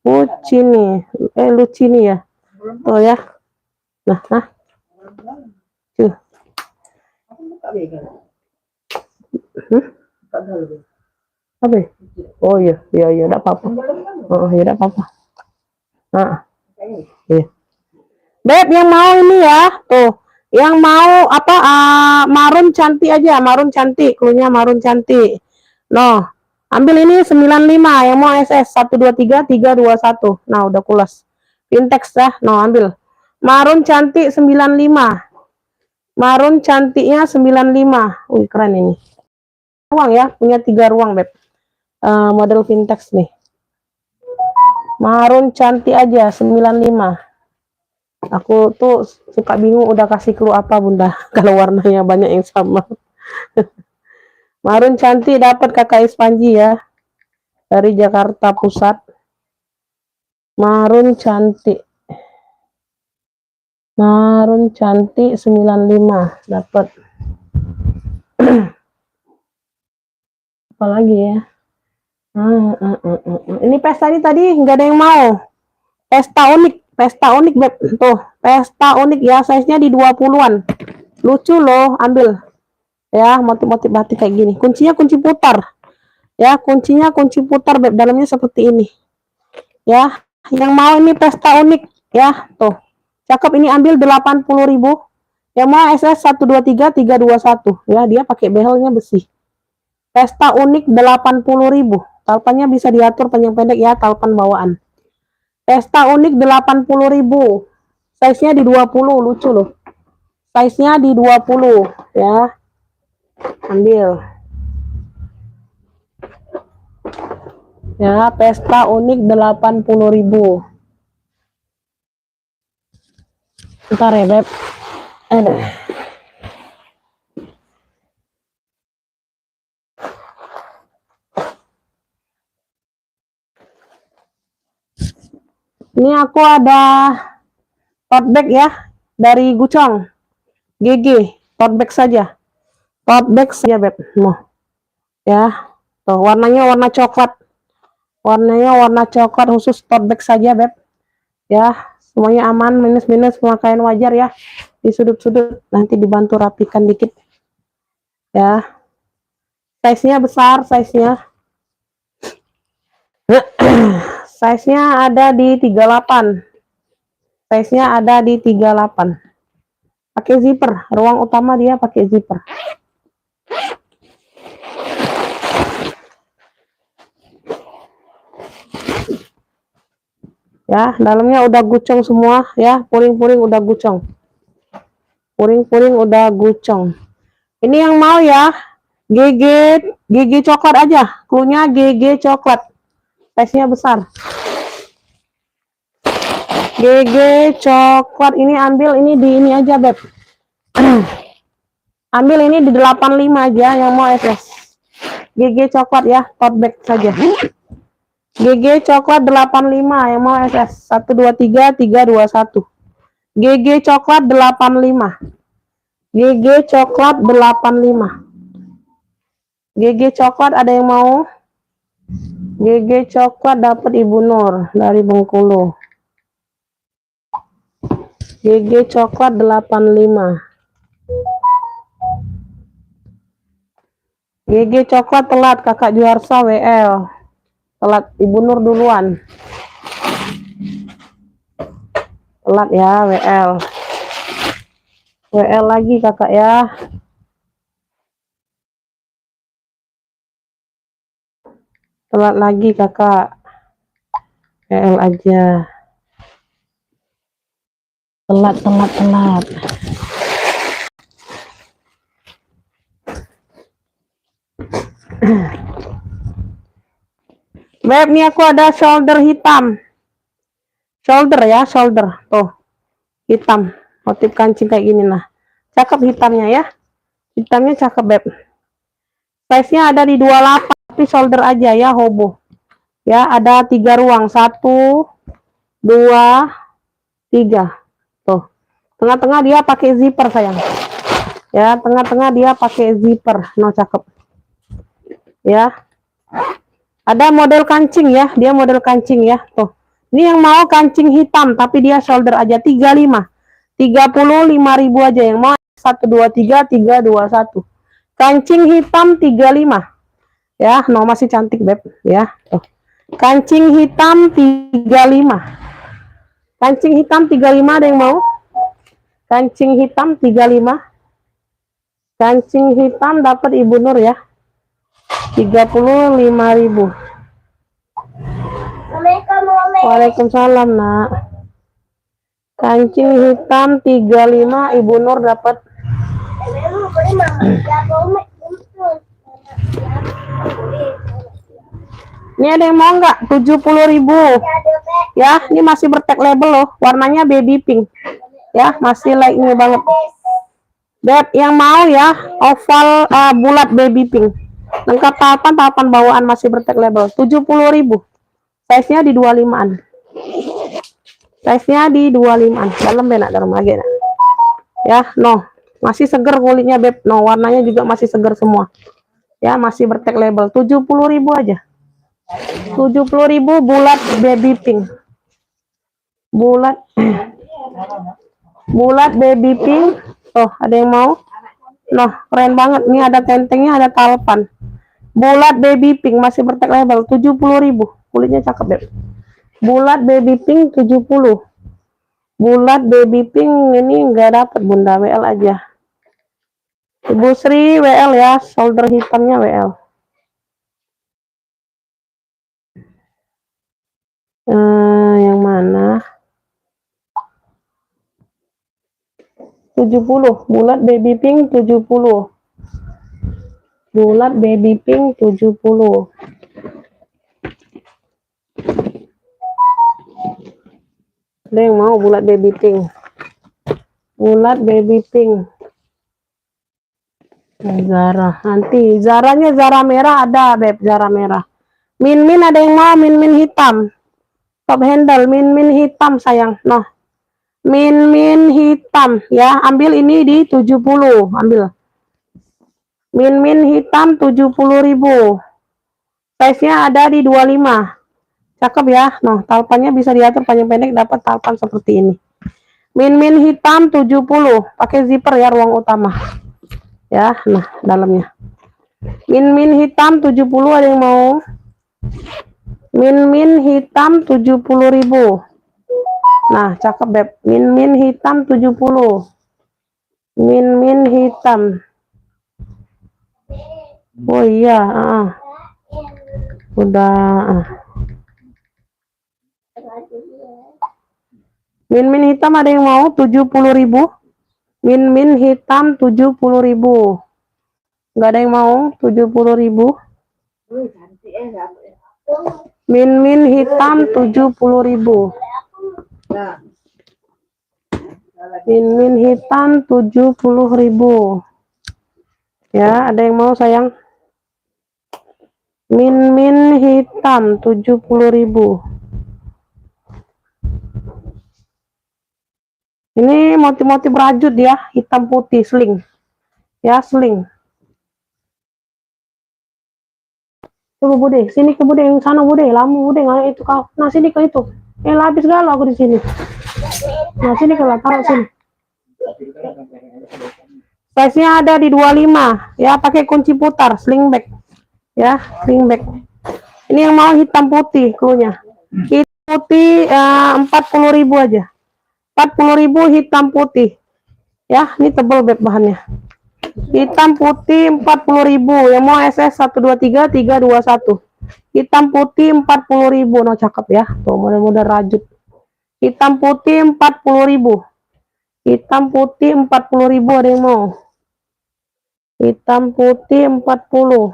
Puccini, Lucini ya. Tuh ya. Nah. Tuh. Apa ya? Oh iya, iya, iya, enggak apa-apa. Oh, iya, enggak apa-apa. Nah, iya. Beb, yang mau ini ya, tuh. Yang mau apa, marun cantik aja, marun cantik, klunya marun cantik. No, ambil ini 95, yang mau SS 123 321. Nah, udah kulas. Pintex dah, no, ambil. Marun cantik 95. Marun cantiknya 95. Wih, keren ini. Ruang ya, punya 3 ruang, Beb. Model Vintex nih. Marun cantik aja 95. Aku tuh suka bingung udah kasih clue apa Bunda kalau warnanya banyak yang sama. Marun cantik dapat kakak Ispanji ya dari Jakarta Pusat. Marun cantik. Marun cantik 95 dapat. Apalagi ya? Ini pesta ini tadi nggak ada yang mau. Pesta unik Beb. Tuh, pesta unik ya, size-nya di 20-an. Lucu loh, ambil. Ya, motif-motif batik kayak gini. Kuncinya kunci putar. Ya, kuncinya kunci putar Beb, dalamnya seperti ini. Ya, yang mau ini pesta unik ya, tuh. Cakep ini ambil 80.000. Yang mau SS 123 321. Ya, dia pakai behelnya besi. Pesta unik 80.000. Talpannya bisa diatur panjang pendek ya, talpan bawaan. Pesta unik 80.000. Size-nya di 20, lucu loh. Size-nya di 20 ya. Ambil. Ya, pesta unik 80.000. Bentar ya, Beb. Ada. Ini aku ada tote bag ya dari Gucong. GG, tote bag saja. Tote bag saja, Beb. Nah, ya. Tuh, warnanya warna coklat. Warnanya warna coklat khusus tote bag saja, Beb. Ya, semuanya aman, minus-minus pemakaian wajar ya. Di sudut-sudut nanti dibantu rapikan dikit. Ya. Size-nya besar, size-nya. Size-nya ada di 38. Size-nya ada di 38. Pakai zipper, ruang utama dia pakai zipper. Ya, dalamnya udah gucong semua ya, puring-puring udah gucong. Puring-puring udah gucong. Ini yang mau ya, GG coklat aja, cluenya GG coklat. Size-nya besar. GG coklat ini ambil ini di ini aja, Beb. Ambil ini di 85 aja yang mau SS. GG coklat ya, tote bag saja. GG coklat 85 yang mau SS 123 321. GG coklat 85. GG coklat 85. GG coklat ada yang mau? GG coklat dapat Ibu Nur dari Bengkulu. GG coklat 85. GG coklat telat Kakak Juarsa WL. Telat Ibu Nur duluan. Telat ya WL. WL lagi Kakak ya. Telat lagi Kakak. WL aja. Telat. Beb, nih aku ada shoulder hitam. Shoulder ya, shoulder. Tuh. Hitam. Motif kancing kayak gini nah. Cakep hitamnya ya. Hitamnya cakep, Beb. Size-nya ada di 28, tapi shoulder aja ya, hobo. Ya, ada 3 ruang. 1 2 3. Tuh. Tengah-tengah dia pakai zipper, sayang. Ya, tengah-tengah dia pakai zipper. No, cakep. Ya. Ada model kancing ya, dia model kancing ya. Tuh. Ini yang mau kancing hitam, tapi dia shoulder aja 35. 35.000 aja yang mau 123 321. Kancing hitam 35. Ya, no masih cantik, Beb. Ya, tuh. Kancing hitam 35. Kancing hitam 35 ada yang mau? Kancing hitam 35. Kancing hitam dapat Ibu Nur ya. 35.000. Waalaikumsalam, Nak. Kancing hitam 35 Ibu Nur dapat. Ini ada yang mau nggak? 70.000. Ya, ini masih bertag label loh. Warnanya baby pink. Ya, masih like ini banget. Beb, yang mau ya, oval bulat baby pink. Lengkap tahapan bawaan masih bertag label. 70.000. Size-nya di 25-an. Size-nya di 25-an. Dalam benak dalam lagi. Ya, no. Masih seger kulitnya, Beb. No, warnanya juga masih seger semua. Ya, masih bertag label. 70.000 aja. 70.000 bulat baby pink. Bulat baby pink. Oh, ada yang mau? Noh, keren banget. Ini ada tentengnya, ada talpan. Bulat baby pink masih bertag label. 70.000. Kulitnya cakep, Beb. Bulat baby pink 70. Bulat baby pink ini enggak dapat, Bunda. WL aja. Ibu Sri WL ya, shoulder hitamnya WL. Yang mana? 70. Bulat baby pink 70. Bulat baby pink 70. Ada yang mau bulat baby pink? Bulat baby pink. Zara. Nanti Zaranya Zara merah ada, Beb. Zara merah. Min ada yang mau? Min hitam. Top handle min hitam sayang. Noh. Min hitam ya. Ambil ini di 70. Ambil. Min hitam 70.000. Size-nya ada di 25. Cakep ya. Nah, talpannya bisa diatur panjang pendek, dapat talpan seperti ini. Min hitam 70. Pakai zipper ya, ruang utama. Ya, nah dalamnya. Min hitam 70 ada yang mau? Min hitam 70.000. Nah, cakep, Beb. Min hitam 70. Min hitam. Oh iya, udah. Min hitam ada yang mau? 70.000. Min hitam 70.000. Nggak ada yang mau? 70.000. Min hitam 70.000. Min hitam 70.000. Ya, ada yang mau sayang? Min hitam 70.000. Ini motif-motif rajut ya, hitam putih sling. Ya, sling. Coba Bude, sini ke Bude yang sana Bude, lama Bude nggak itu kau. Nah, sini ke itu. Lapis galau aku di sini. Nah, sini ke taruh sini. Size-nya ada di 25. Ya, pakai kunci putar, sling bag. Ya, sling bag. Ini yang mau hitam putih cluenya. Hitam putih 40.000 aja. 40.000 hitam putih. Ya, ini tebal, Beb, bahannya. Hitam putih 40.000. Yang mau SS 123 321. Hitam putih 40.000. No, cakep ya. Tuh, mudah-mudahan rajut. Hitam putih 40.000. Hitam putih 40.000 ada yang mau? Hitam putih 40.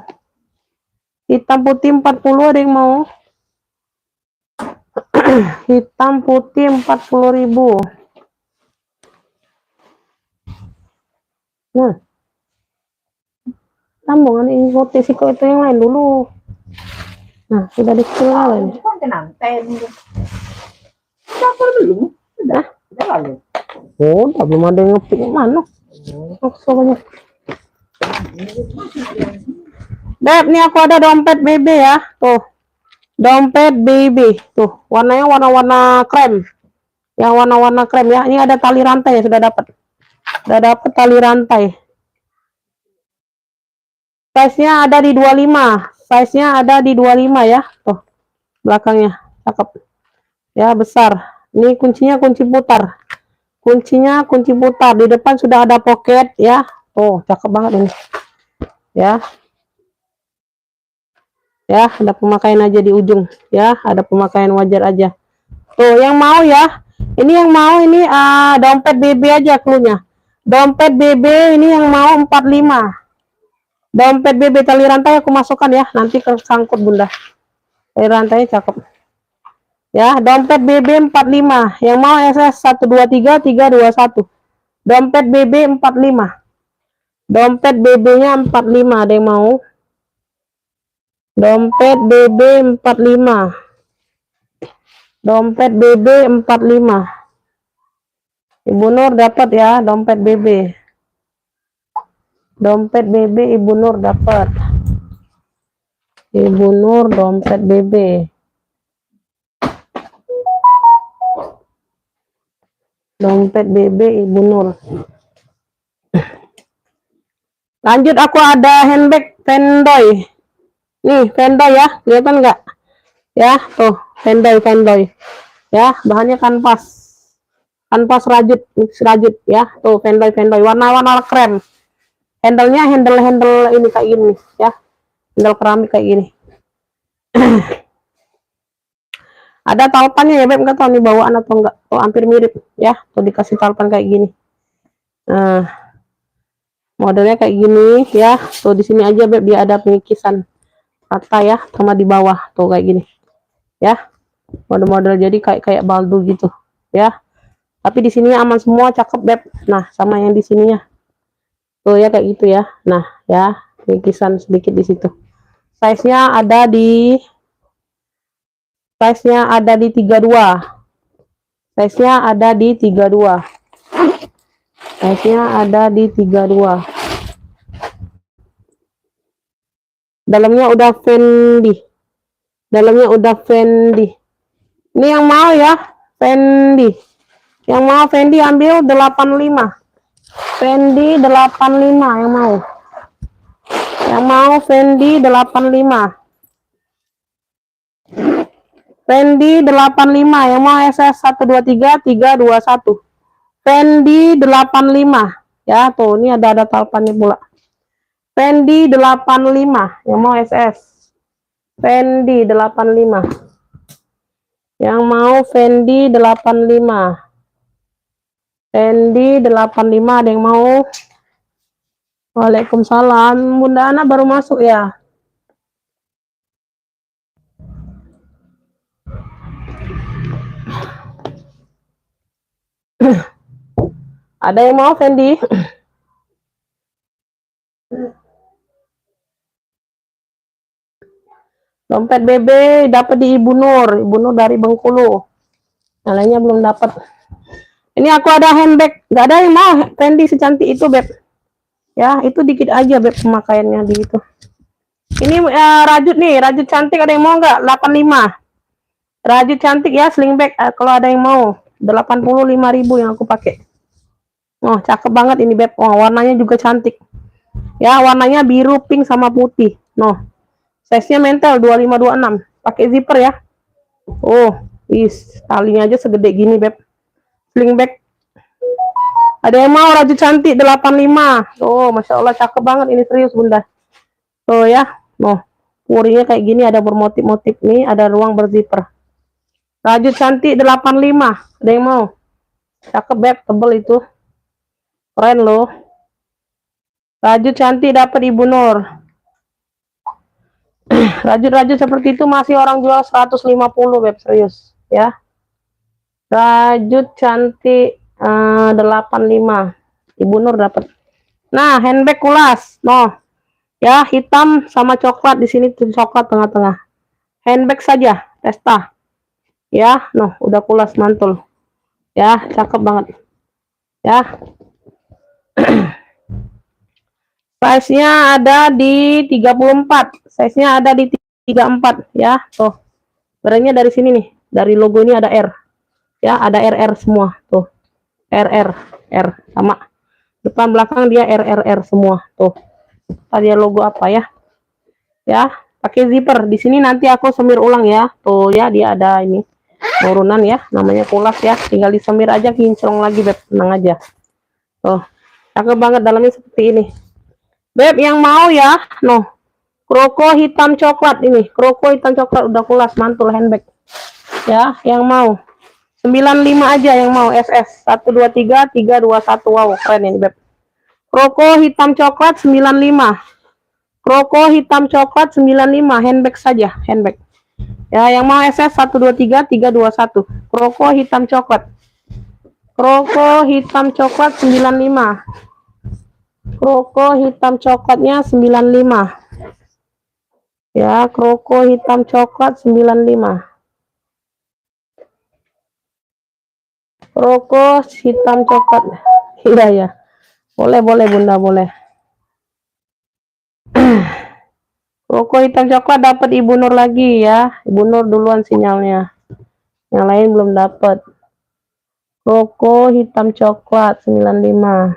Hitam putih 40 ada yang mau? Hitam putih 40.000. Nah, tambungan info tisiko itu yang lain dulu. Nah, sudah dikeluarin. Sudah lalu. Oh, belum ada yang ngepick mana? Maksudnya. Beb, nih aku ada dompet BB ya. Tuh. Dompet BB. Tuh, warnanya warna-warna krem. Yang warna-warna krem ya. Ini ada tali rantai ya, sudah dapat. Sudah dapat tali rantai. Size-nya ada di 25. Size-nya ada di 25 ya. Tuh, belakangnya. Cakep. Ya, besar. Ini kuncinya kunci putar. Kuncinya kunci putar. Di depan sudah ada pocket ya. Oh, cakep banget ini. Ya. Ya, ada pemakaian aja di ujung. Ya, ada pemakaian wajar aja. Tuh, yang mau ya. Ini yang mau ini dompet BB aja cluenya. Dompet BB ini yang mau 45. Dompet BB tali rantai aku masukkan ya. Nanti kesangkut bunda. Tali rantainya cakep. Ya, dompet BB 45. Yang mau SS 123 321. Dompet BB 45. Dompet BB-nya 45. Ada yang mau? Dompet BB 45. Dompet BB 45. Ibu Nur dapat ya, dompet BB. Dompet BB Ibu Nur dapat. Ibu Nur dompet BB. Dompet BB Ibu Nur. Lanjut, aku ada handbag Vendoy. Nih, Vendoy ya, kelihatan nggak? Ya, tuh, Vendoy. Ya, bahannya kanvas. Kanvas rajut, mix rajut ya. Tuh, Vendoy. Warna-warna krem. Handle-nya handle ini kayak gini ya. Handle keramik kayak gini. Ada talpannya ya, Beb, nggak tahu nih bawaan atau enggak. Oh, hampir mirip ya. Tuh dikasih talpan kayak gini. Nah, modelnya kayak gini ya. Tuh di sini aja, Beb, dia ada pengikisan rata ya, sama di bawah tuh kayak gini. Ya. Model-model jadi kayak baldo gitu ya. Tapi di sini aman semua, cakep, Beb. Nah, sama yang di sininya. Tuh ya kayak gitu ya. Nah, ya, pengikisan sedikit di situ. Size-nya ada di 32. Size-nya ada di 32. Size-nya ada di 32. Dalamnya udah Fendi. Ini yang mau ya, Fendi. Yang mau Fendi ambil 85. Fendi 85 yang mau. Yang mau Fendi 85. Fendi 85 yang mau SS 123 321. Fendi 85 ya, tuh ini ada talpannya pula. Fendi 85 yang mau SS. Fendi 85. Yang mau Fendi 85. Fendi 85 ada yang mau? Waalaikumsalam. Bunda Ana baru masuk ya. Ada yang mau Fendi? Dompet BB dapat di Ibu Nur dari Bengkulu. Yang lainnya belum dapat. Ini aku ada handbag, nggak ada yang mau Fendi secantik itu, Beb. Ya, itu dikit aja, Beb, pemakaiannya di itu. Ini rajut nih, rajut cantik, ada yang mau nggak? 85. Rajut cantik ya, sling bag. Kalau ada yang mau, 85.000 yang aku pakai. Oh, cakep banget ini, Beb. Oh, warnanya juga cantik. Ya, warnanya biru, pink sama putih. Noh. Size-nya mentel 25-26. Pakai zipper ya. Oh, talinya aja segede gini, Beb. Sling bag. Ada yang mau rajut cantik 85. Oh, Masya Allah, cakep banget ini, serius, Bunda. Oh ya. Noh. Purinya kayak gini, ada bermotif-motif nih, ada ruang berzipper. Rajut cantik 85. Ada yang mau? Cakep, Beb, tebel itu. Keren loh. Rajut cantik dapat Ibu Nur. Rajut-rajut seperti itu masih orang jual 150, Beb, serius ya. Rajut cantik 85. Ibu Nur dapat. Nah, handbag kulas. Noh. Ya, hitam sama coklat, di sini tuh coklat tengah-tengah. Handbag saja, Testa. Ya, noh, udah kulas mantul. Ya, cakep banget. Ya. Size-nya ada di 34. Size-nya ada di 34 ya. Tuh. Barangnya dari sini nih. Dari logo ini ada R. Ya, ada RR semua. Tuh. RR, R sama. Depan belakang dia RRR semua. Tuh. Tadi logo apa ya? Ya, pakai zipper. Di sini nanti aku semir ulang ya. Tuh ya, dia ada ini turunan ya, namanya kulas ya. Tinggal disemir aja, kinclong lagi, Beb. Tenang aja. Tuh, cakep banget dalamnya seperti ini. Beb, yang mau ya, noh. Kroko hitam coklat ini. Kroko hitam coklat udah kulas, mantul handbag. Ya, yang mau. 95 aja yang mau SS. 123 321. Wow, keren ini, Beb. Kroko hitam coklat 95. Kroko hitam coklat 95, handbag saja, handbag. Ya, yang mau SS 123 321. Kroko hitam coklat. Kroko hitam coklat 95. Kroko hitam coklatnya 95. Ya, kroko hitam coklat 95. Kroko hitam coklat. Iya ya. Boleh, Bunda, boleh. Kroko hitam coklat dapat Ibu Nur lagi ya. Ibu Nur duluan sinyalnya. Yang lain belum dapat. Kroko hitam coklat 95.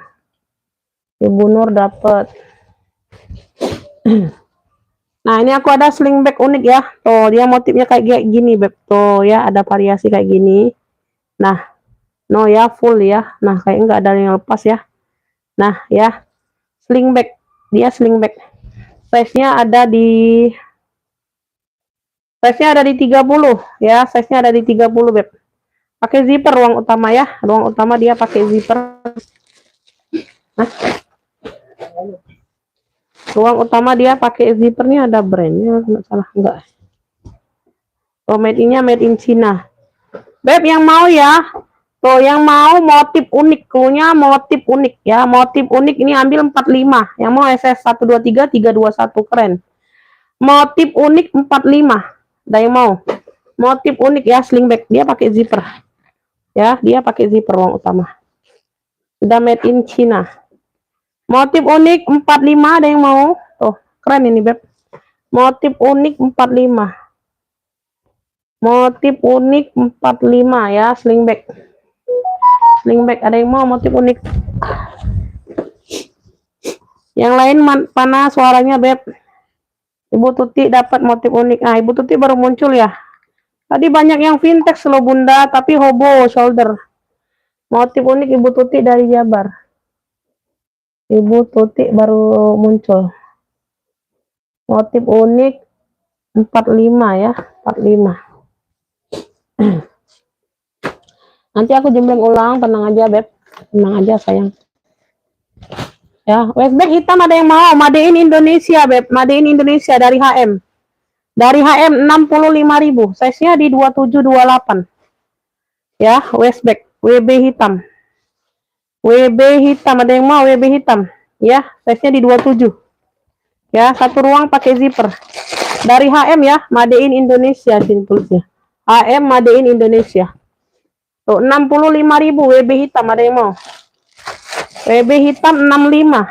Ibu Nur dapat. Nah, ini aku ada sling bag unik ya. Tuh, dia motifnya kayak gini, Beb. Tuh ya, ada variasi kayak gini. Nah, no ya, full ya. Nah, kayak nggak ada yang lepas ya. Nah, ya. Sling bag. Dia sling bag. Size-nya ada di 30 ya. Size-nya ada di 30, Beb. Pakai zipper ruang utama ya. Ruang utama dia pakai zipper. Nah. Ruang utama dia pakai zippernya, ada brandnya, nggak salah enggak. Oh, made in China. Beb, yang mau ya. Tuh, yang mau motif unik, punya motif unik ya. Motif unik ini ambil 45. Yang mau SS 123 321, keren. Motif unik 45. Ada yang mau? Motif unik ya, sling bag. Dia pakai zipper. Ya, dia pakai zipper ruang utama. Udah made in China. Motif unik 45, ada yang mau? Tuh, keren ini, Beb. Motif unik 45. Motif unik 45 ya, sling bag. Sling bag, ada yang mau motif unik? Yang lain mana suaranya, Beb? Ibu Tuti dapat motif unik. Nah, Ibu Tuti baru muncul ya. Tadi banyak yang vintage loh, Bunda, tapi hobo shoulder. Motif unik Ibu Tuti dari Jabar. Ibu Tuti baru muncul. Motif unik 45 ya, 45. Nanti aku jembreng ulang, tenang aja, Beb. Tenang aja, sayang. Ya, waistbag hitam ada yang mau? Made in Indonesia, Beb. Made in Indonesia dari HM. Dari HM 65.000. Size-nya di 2728. Ya, waistbag WB hitam. WB hitam, ada yang mau WB hitam? Ya, size-nya di 27. Ya, satu ruang pakai zipper. Dari HM ya, Made in Indonesia tulisnya. HM Made in Indonesia. Tuh, 65.000 WB hitam, ada yang mau? WB hitam 65.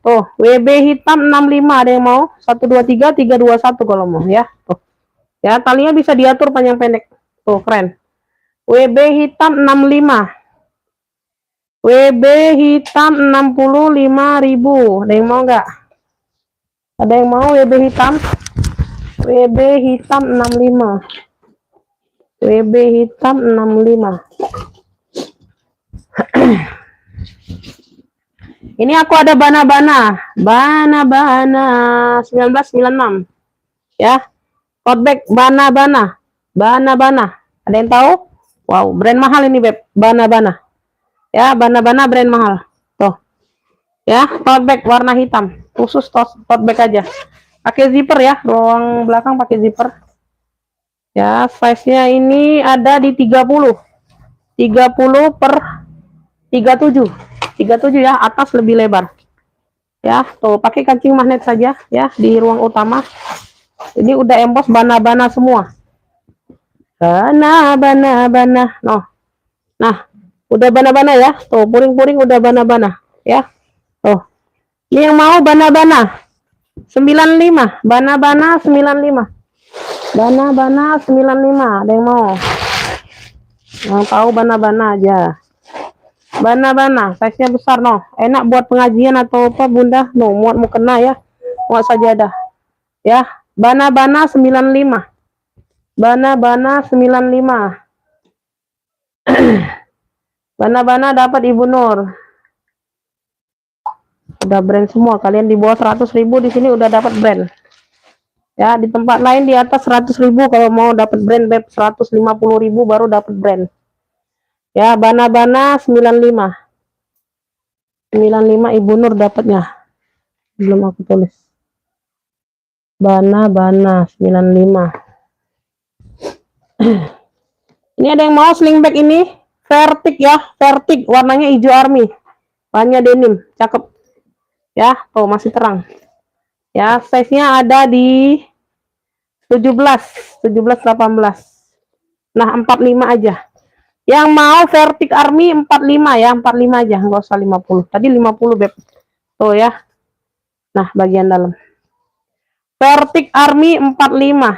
Tuh, WB hitam 65, ada yang mau? 123 321 kalau mau ya. Tuh. Ya, talinya bisa diatur panjang pendek. Tuh, keren. WB hitam 65. WB hitam 65.000. Ada yang mau nggak? Ada yang mau WB hitam? WB hitam 65. WB hitam 65. Ini aku ada bana-bana. Bana-bana 1996. Ya. Tote bag bana-bana. Bana-bana. Ada yang tahu? Wow, brand mahal ini, Beb. Bana-bana. Ya, bana-bana brand mahal. Tuh. Ya, tote bag warna hitam. Khusus tote bag aja. Pakai zipper ya, ruang belakang pakai zipper. Ya, size-nya ini ada di 30. 30 per 37. 37 ya, atas lebih lebar. Ya, tuh pakai kancing magnet saja ya di ruang utama. Ini udah emboss bana-bana semua. Bana-bana. Nah, udah bana-bana ya. Tuh, puring-puring udah bana-bana ya. Tuh. Ini yang mau bana-bana 95. Bana-bana 95. Bana-bana 95. Ada yang mau? Yang tahu bana-bana aja. Bana, size-nya besar no. Enak buat pengajian atau apa Bunda? No, muat mau kena ya. Muat sajadah. Ya, Bana 95. Bana 95. Bana dapat Ibu Nur. Udah brand semua. Kalian di bawah 100.000 di sini udah dapat brand. Ya, di tempat lain di atas 100.000 kalau mau dapat brand beb 150.000 baru dapat brand. Ya, Bana 95. 95 Ibu Nur dapatnya. Belum aku tulis. Bana 95. Ini ada yang mau sling bag ini? Vertic ya, Vertic warnanya hijau army. Bahannya denim, cakep. Ya, tuh masih terang. Ya, size-nya ada di 17, 18. Nah, 45 aja. Yang mau Vertic Army 45 ya, 45 aja, enggak usah 50. Tadi 50 beb. Tuh ya. Nah, bagian dalam. Vertic Army 45.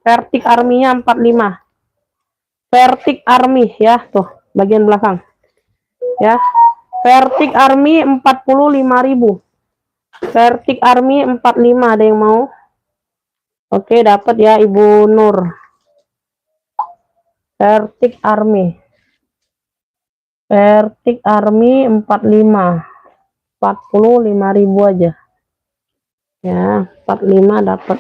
Vertic Army-nya 45. Vertic Army ya, tuh bagian belakang. Ya. Vertic Army 45.000. Vertic Army 45 ada yang mau? Oke, dapat ya Ibu Nur. Vertic Army. Vertic Army 45. 45.000 aja. Ya, 45 dapat.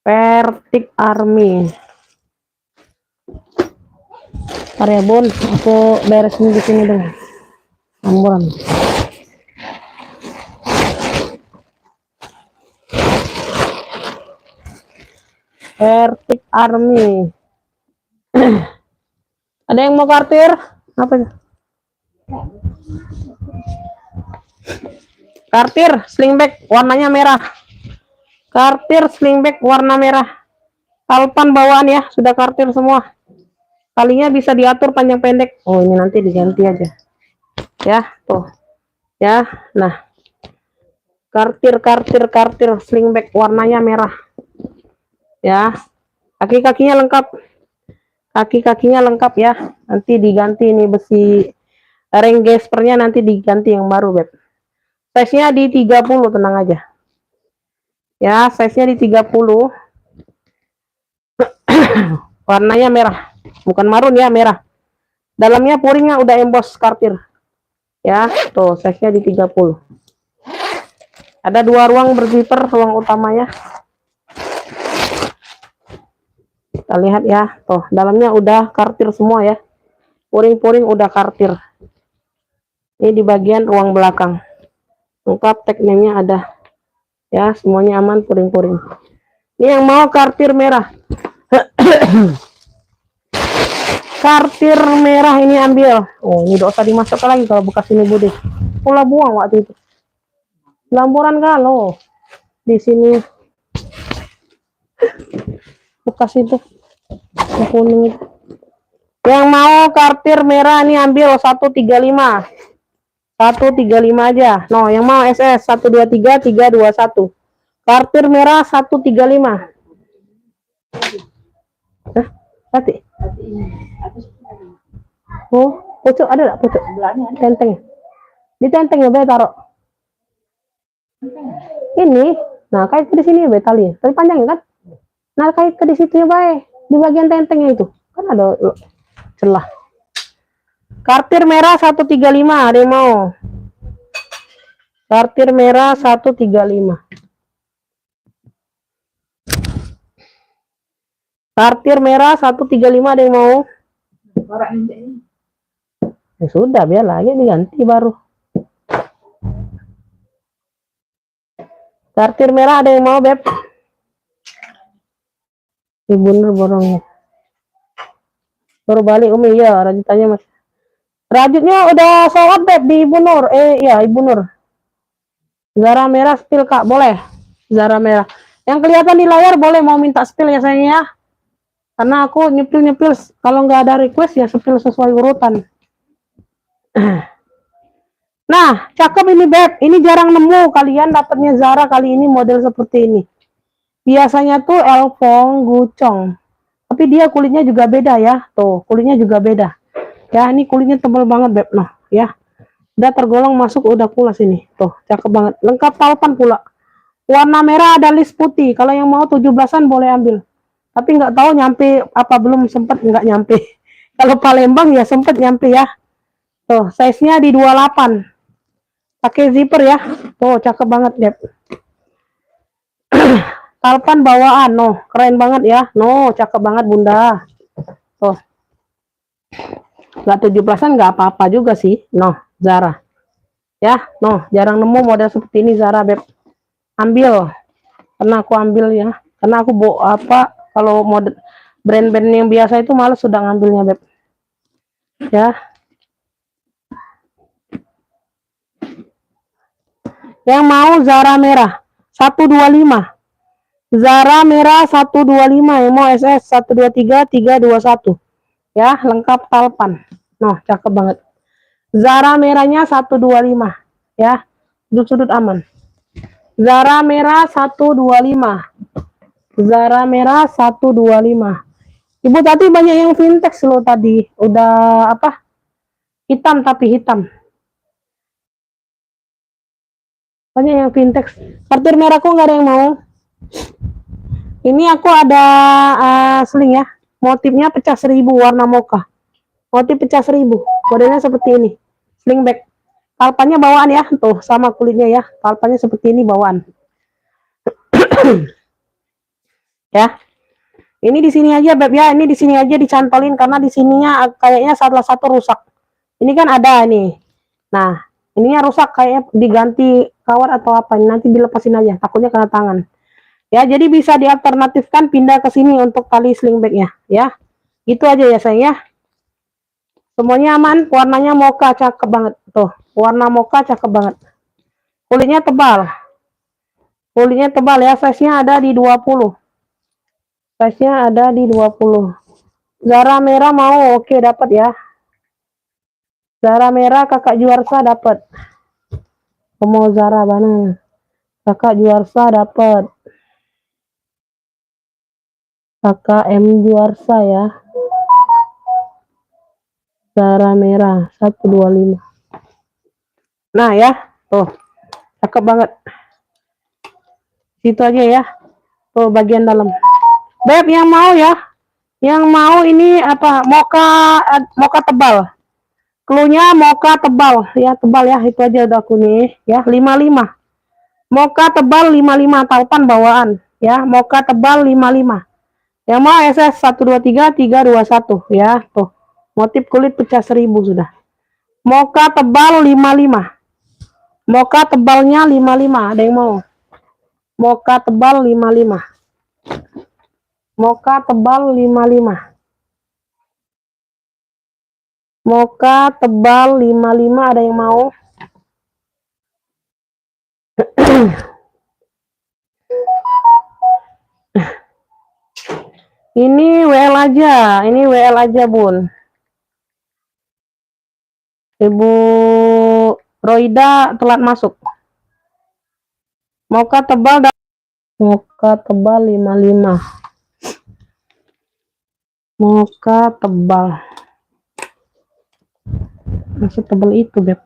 Vertic Army. Ntar ya Bun, aku beresin di sini dulu. Ambulan. Vertic Army. Ada yang mau kartir? Apa? Kartir sling bag warnanya merah. Kartir sling bag warna merah. Alpan bawaan ya, sudah kartir semua. Talinya bisa diatur panjang pendek. Oh, ini nanti diganti aja. Ya, tuh. Ya, nah. Kartir sling bag warnanya merah. Ya. Kaki-kakinya lengkap. Kaki-kakinya lengkap ya. Nanti diganti ini besi ring gespernya nanti diganti yang baru, beb. Size-nya di 30, tenang aja. Ya, size-nya di 30. Warnanya merah. Bukan marun ya, merah. Dalamnya puringnya udah emboss kartir. Ya, tuh size-nya di 30. Ada 2 ruang berzipper, ruang utamanya. Kita lihat ya, tuh dalamnya udah kartir semua ya. Puring-puring udah kartir. Ini di bagian ruang belakang. Lengkap, tag name-nya ada. Ya, semuanya aman, puring-puring. Ini yang mau kartir merah. Kartir merah ini ambil. Oh, ini dosa dimasuk lagi kalau bekas ini Budi. Pula buang waktu itu. Lampuran kalau di sini bekas itu kuning itu. Yang mau kartir merah ini ambil 135. 135 aja. No, yang mau SS 123 321. Kartir merah 135. Hah? Hati. Oh, pucuk ada enggak pucuk? Tenteng. Di tenteng ya, taruh. Ini. Nah, kait ke di sini ya, tali. Tali panjang kan? Nah, kait ke di situ ya, Bay. Di bagian tentengnya itu. Kan ada celah. Kartir merah 135, ada yang mau? Kartir merah 135. Kartir merah 135 ada yang mau? Ya sudah, biar lagi diganti baru. Kartir merah ada yang mau, Beb? Ibu Nur borongnya. Baru balik Umi, ya rajutannya Mas. Rajutnya udah sold Beb di Ibu Nur. Iya, Ibu Nur. Zara merah spill Kak, boleh. Zara merah. Yang kelihatan di layar boleh mau minta spill ya sayang ya. Karena aku nyepil kalau nggak ada request ya spill sesuai urutan. Nah, cakep ini Beb. Ini jarang nemu kalian dapatnya Zara kali ini model seperti ini. Biasanya tuh Elfong Gucong. Tapi dia kulitnya juga beda ya. Tuh, kulitnya juga beda. Ya, ini kulitnya tebal banget, Beb. Nah, ya. Udah tergolong masuk, udah pulas ini. Tuh, cakep banget. Lengkap talpan pula. Warna merah ada list putih. Kalau yang mau 17-an boleh ambil. Tapi nggak tahu nyampe apa belum, sempet nggak nyampe. Kalau Palembang ya sempet nyampe ya. Tuh, size-nya di 28. Pakai zipper ya. Tuh, cakep banget, Beb. Talpan bawaan, no, keren banget ya. No, cakep banget Bunda. Tuh. Nggak 17-an nggak apa-apa juga sih. No, Zara. Ya, no, jarang nemu model seperti ini Zara, Beb. Ambil. Karena aku ambil ya. Karena aku kalau model brand-brand yang biasa itu malas sudah ngambilnya, Beb. Ya. Yang mau Zara merah 125. Zara merah 125, yang mau SS 123 321. Ya, lengkap talpan. Noh, cakep banget. Zara merahnya 125 ya. Sudut-sudut aman. Zara merah 125. Zara merah 125. Ibu tadi banyak yang vintage loh tadi. Udah apa? Hitam tapi hitam. Banyak yang vintage. Partir merahku nggak ada yang mau. Ini aku ada sling ya. Motifnya pecah 1000 warna mocha. Motif pecah 1000. Modelnya seperti ini. Sling bag. Talpannya bawaan ya. Tuh sama kulitnya ya. Talpannya seperti ini bawaan. Ya. Ini di sini aja Beb ya. Ini di sini aja dicantolin karena di sininya kayaknya salah satu rusak. Ini kan ada nih. Nah, ininya rusak kayaknya diganti kawat atau apa. Nanti dilepasin aja. Takutnya kena tangan. Ya, jadi bisa dialternatifkan pindah ke sini untuk tali sling bagnya ya. Itu aja ya sayang ya. Semuanya aman, warnanya mocha cakep banget. Tuh, warna mocha cakep banget. Kulitnya tebal. Kulitnya tebal ya, size-nya ada di 20. Size-nya ada di 20. Zara merah mau, oke dapat ya. Zara merah Kakak Juarsa dapat. Mau Zara mana? Kakak Juarsa dapat. Kakak M Juarsa ya. Zara merah 125. Nah ya, tuh cakep banget. Situ aja ya. Tuh bagian dalam. Beb yang mau ya. Yang mau ini apa? Mocha tebal. Cluenya mocha tebal ya, tebal ya. Itu aja udah aku nih ya, 55. Mocha tebal 55 talpan bawaan ya. Mocha tebal 55. Yang mau SS 123 321 ya. Tuh. Motif kulit pecah 1000 sudah. Mocha tebal 55. Mocha tebalnya 55. Ada yang mau? Mocha tebal 55. Mocha tebal 55. Mocha tebal 55, ada yang mau? Ini WL aja, Bun. Ibu Roida telat masuk. Mocha tebal 55. Mocha tebal. Masih tebal itu, Beb.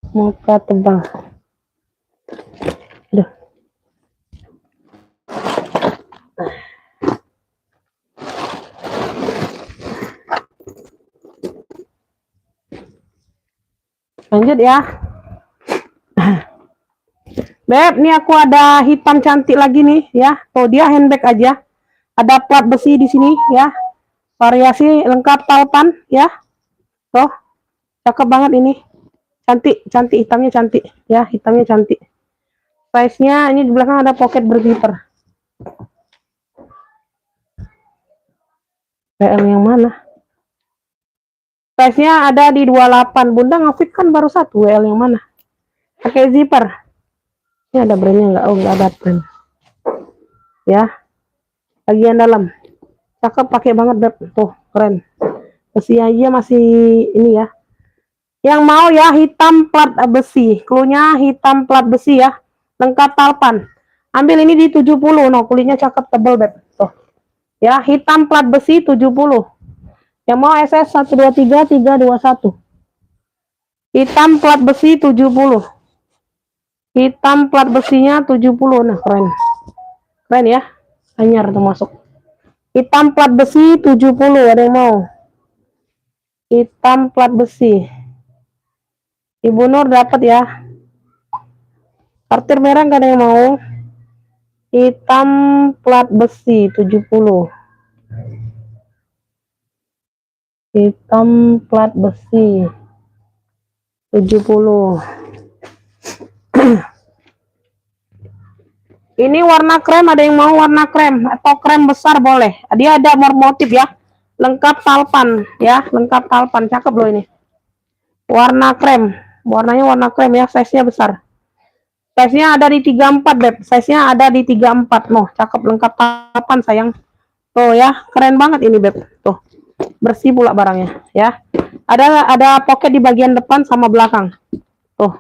Mocha tebal. Udah. Lanjut ya. Beb, nih aku ada hitam cantik lagi nih ya. Tuh dia handbag aja. Ada plat besi di sini ya. Variasi lengkap talpan ya. Tuh. Cakep banget ini. Cantik, hitamnya cantik ya, hitamnya cantik. Size-nya ini di belakang ada pocket berzipper. PL yang mana? Size-nya ada di 28. Bunda ngefit kan baru satu. WL yang mana? Pakai zipper. Ini ada brandnya nggak? Oh, nggak ada brand. Ya. Bagian dalam. Cakep, pakai banget, Beb. Tuh, keren. Besi aja masih ini ya. Yang mau ya hitam plat besi. Cluenya hitam plat besi ya. Lengkap talpan. Ambil ini di 70. Nah, kulitnya cakep tebal, Beb. Tuh. Ya, hitam plat besi 70. Yang mau SS 123 321. Hitam plat besi 70. Hitam plat besinya 70. Nah, keren. Keren ya. Anyar tuh masuk. Hitam plat besi 70, ada yang mau? Hitam plat besi. Ibu Nur dapat ya. Partir merah nggak ada yang mau? Hitam plat besi 70. Hitam plat besi 70. Ini warna krem, ada yang mau warna krem atau krem besar boleh. Dia ada motif ya. Lengkap talpan ya, lengkap talpan. Cakep loh ini. Warna krem. Warnanya warna krem ya, size-nya besar. Size-nya ada di 34, Beb. Size-nya ada di 34. Noh, cakep lengkap talpan sayang. Tuh ya, keren banget ini, Beb. Tuh. Bersih pula barangnya ya. Ada pocket di bagian depan sama belakang. Tuh.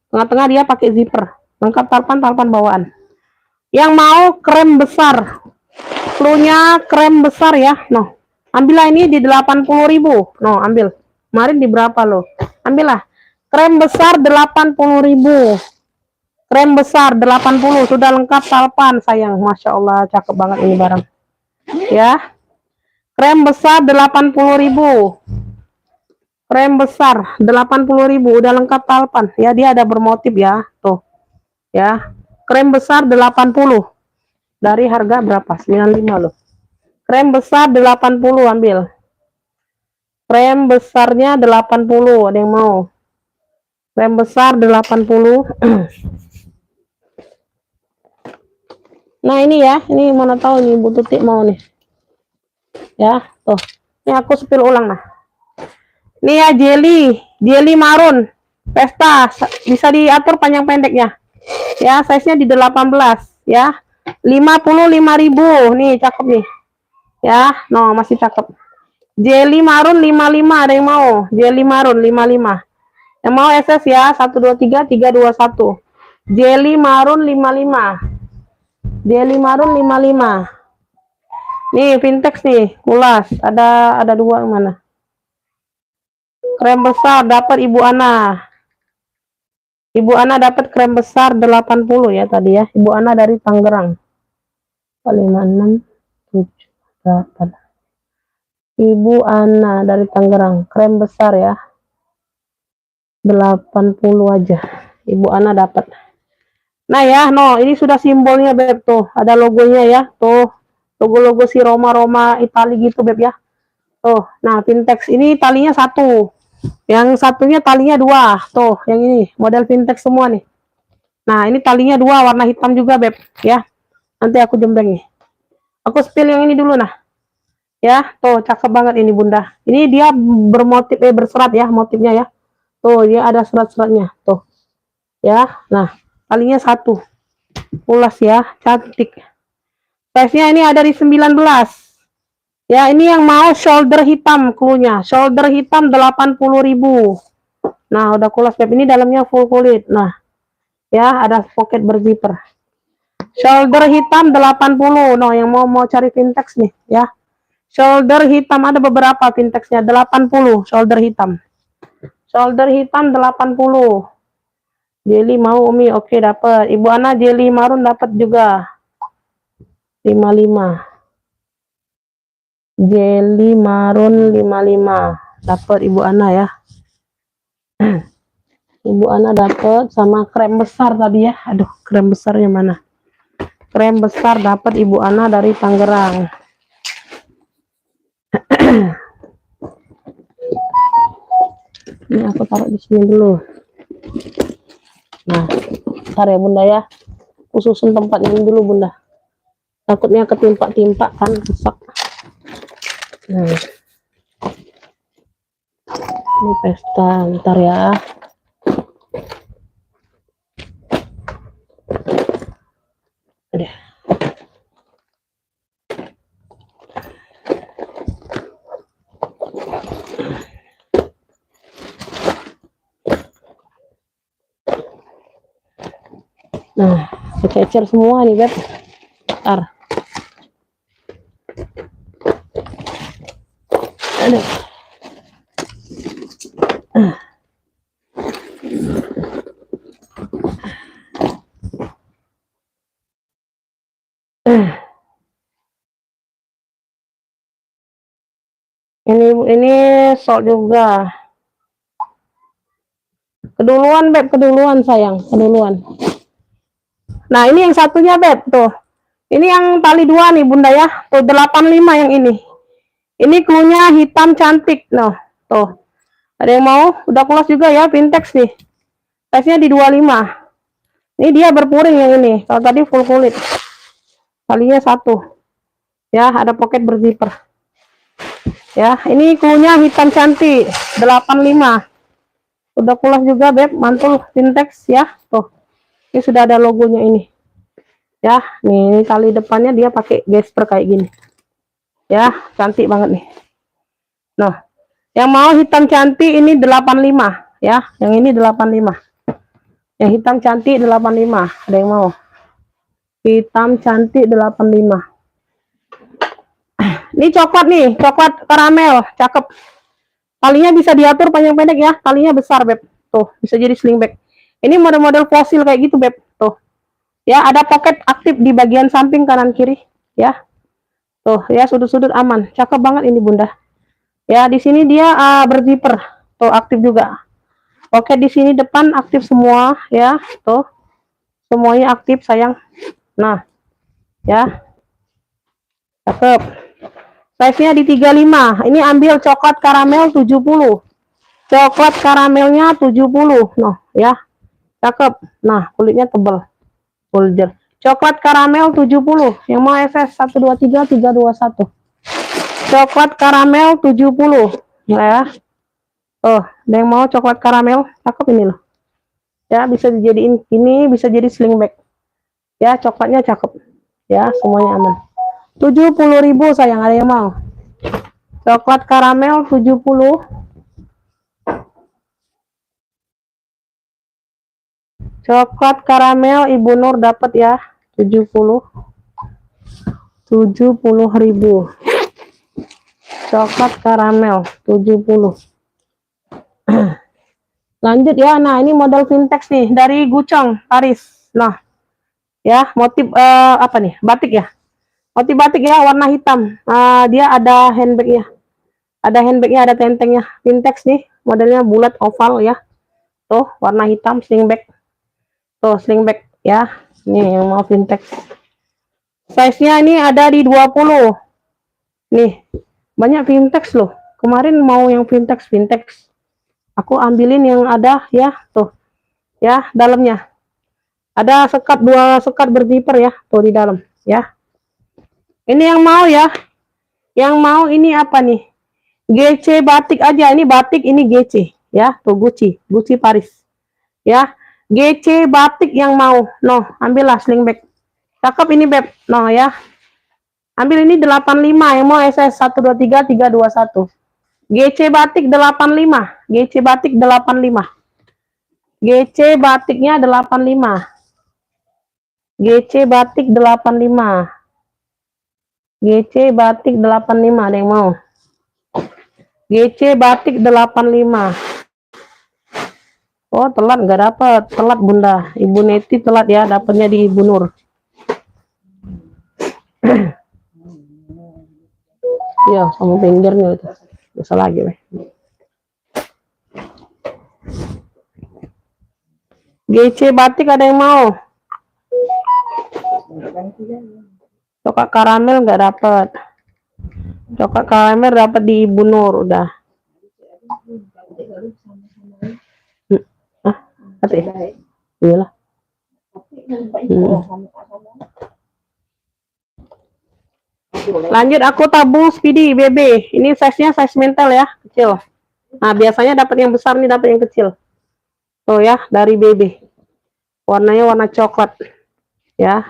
Tengah-tengah dia pakai zipper. Lengkap talpan bawaan. Yang mau krem besar. Cluenya krem besar ya. Noh. Ambillah ini di 80.000. Noh, ambil. Kemarin di berapa loh? Ambillah. Krem besar 80.000. Krem besar 80. Sudah lengkap talpan sayang. Masya Allah, cakep banget ini barang. Ya. Krem besar 80.000. Krem besar 80.000. Udah lengkap talpan. Ya, dia ada bermotif ya. Tuh. Ya. Krem besar 80. Dari harga berapa? 95 loh. Krem besar 80, ambil. Krem besarnya 80, ada yang mau? Krem besar 80. Nah, ini ya, ini mana tahu nih Bu Tuti mau nih. Ya, tuh. Ini aku spill ulang nah. Ini ya jelly marun. Pesta, bisa diatur panjang pendeknya. Ya, size-nya di 18 ya. 55.000. Nih, cakep nih. Ya, no, masih cakep. Jelly marun 55, ada yang mau? Jelly marun 55. Yang mau SS ya, 123 321. Jelly marun 55. Jelly marun 55. Nih, Vintex nih, kulas. Ada dua yang mana? Krem besar dapat Ibu Ana. Ibu Ana dapat krem besar 80 ya tadi ya. Ibu Ana dari Tangerang. 56 7 8. Ibu Ana dari Tangerang, krem besar ya. 80 aja. Ibu Ana dapat. Nah ya, no, ini sudah simbolnya Beb tuh. Ada logonya ya. Tuh. Logo-logo si Roma Itali gitu Beb ya. Tuh. Nah, Vintex ini talinya satu. Yang satunya talinya dua. Tuh, yang ini model Vintex semua nih. Nah, ini talinya dua, warna hitam juga Beb ya. Nanti aku jembreng nih. Aku spill yang ini dulu nah. Ya, tuh cakep banget ini Bunda. Ini dia bermotif berserat ya, motifnya ya. Tuh, dia ada serat-seratnya. Tuh. Ya. Nah, talinya satu. Pulas ya, cantik. Size-nya ini ada di 19. Ya, ini yang mau shoulder hitam cluenya. Shoulder hitam 80.000. Nah, udah kulas Beb. Ini dalamnya full kulit. Nah, ya, ada pocket berzipper. Shoulder hitam 80. No, yang mau cari Vintex nih, ya. Shoulder hitam ada beberapa Vintexnya 80. Shoulder hitam. Shoulder hitam 80. Jelly mau Umi, oke dapat. Ibu Ana jelly marun dapat juga. 55. Jelly marun 55. Dapat Ibu Ana ya. Ibu Ana dapat sama krem besar tadi ya. Aduh, krem besarnya mana? Krem besar dapat Ibu Ana dari Tangerang. Ini aku taruh di sini dulu. Nah, bentar ya Bunda ya. Khususin tempatnya ini dulu Bunda. Takutnya ketimpa-timpa kan rusak. Nah. Ini pesta, bentar ya. Udah. Nah, kececer semua nih, Beb. Bentar. Aduh. Ini sol juga. Keduluan beb, keduluan sayang, keduluan. Nah ini yang satunya beb, tuh. Ini yang tali 2 nih bunda ya, tuh 85 yang ini. Ini cluenya hitam cantik, noh, tuh. Ada yang mau? Udah kelas juga ya, Pintex nih. Size-nya di 25. Ini dia berpuring yang ini. Kalau tadi full kulit. Talinya 1. Ya, ada pocket berzipper. Ya, ini cluenya hitam cantik, 85. Udah pulas juga beb, mantul Pintex ya. Tuh. Ini sudah ada logonya ini. Ya, nih ini tali depannya dia pakai gesper kayak gini. Ya, cantik banget nih. Nah, yang mau hitam cantik ini 85 ya. Yang ini 85. Yang hitam cantik 85. Ada yang mau? Hitam cantik 85. Ini coklat nih, coklat karamel, cakep. Talinya bisa diatur panjang pendek ya. Talinya besar beb. Tuh, bisa jadi sling bag. Ini model-model fosil kayak gitu beb. Tuh. Ya, ada pocket aktif di bagian samping kanan kiri ya. Tuh, ya sudut-sudut aman. Cakep banget ini bunda. Ya, di sini dia berzipper. Tuh, aktif juga. Oke, di sini depan aktif semua ya. Tuh. Semuanya aktif sayang. Nah, ya. Cakep. Size-nya di 35. Ini ambil coklat karamel 70. Coklat karamelnya 70. Noh, ya. Cakep. Nah, kulitnya tebal. Folder. Coklat karamel 70. Yang mau SS 123 321. Coklat karamel 70. Ya. Oh, ada yang mau coklat karamel? Cakep ini loh. Ya, bisa dijadiin ini, bisa jadi sling bag. Ya, coklatnya cakep. Ya, semuanya aman. 70.000 sayang, ada yang mau? Coklat karamel 70. Coklat karamel Ibu Nur dapat ya. 70.000. Coklat karamel 70. Lanjut ya. Nah, ini model Pintex nih dari Gucong Paris. Nah, ya, motif apa nih? Batik ya. Motif batik ya, warna hitam. Dia ada handbagnya. Ada handbagnya, ada tentengnya. Pintex nih, modelnya bulat oval ya. Tuh, warna hitam, sling bag. Tuh, sling bag ya. Nih yang mau Pintex. Size-nya ini ada di 20. Nih, banyak Pintex loh. Kemarin mau yang Pintex. Aku ambilin yang ada ya, tuh. Ya, dalamnya. Ada sekat, 2 sekat berzipper ya, tuh di dalam ya. Ini yang mau ya. Yang mau ini apa nih? GC batik aja, ini batik, ini GC ya, tuh Gucci Paris ya. GC batik yang mau, no, ambillah sling bag. Cakep ini beb, no ya. Ambil ini 85, yang mau SS 123 321. GC batik 85, GC batik 85. GC batiknya 85. GC batik 85. GC batik 85, ada yang mau? GC batik 85. Oh, telat nggak dapat. Telat bunda. Ibu Neti telat ya, dapatnya di Ibu Nur. Ya, sama pinggirnya itu. Bisa lagi, weh. GC batik ada yang mau? Coklat karamel nggak dapat. Coklat karamel dapat di Ibu Nur udah. Hati. Iyalah. Lanjut aku tabung Speedy BB. Ini size-nya size mental ya, kecil. Nah, biasanya dapat yang besar nih, dapat yang kecil. Tuh ya, dari BB. Warnanya warna coklat. Ya.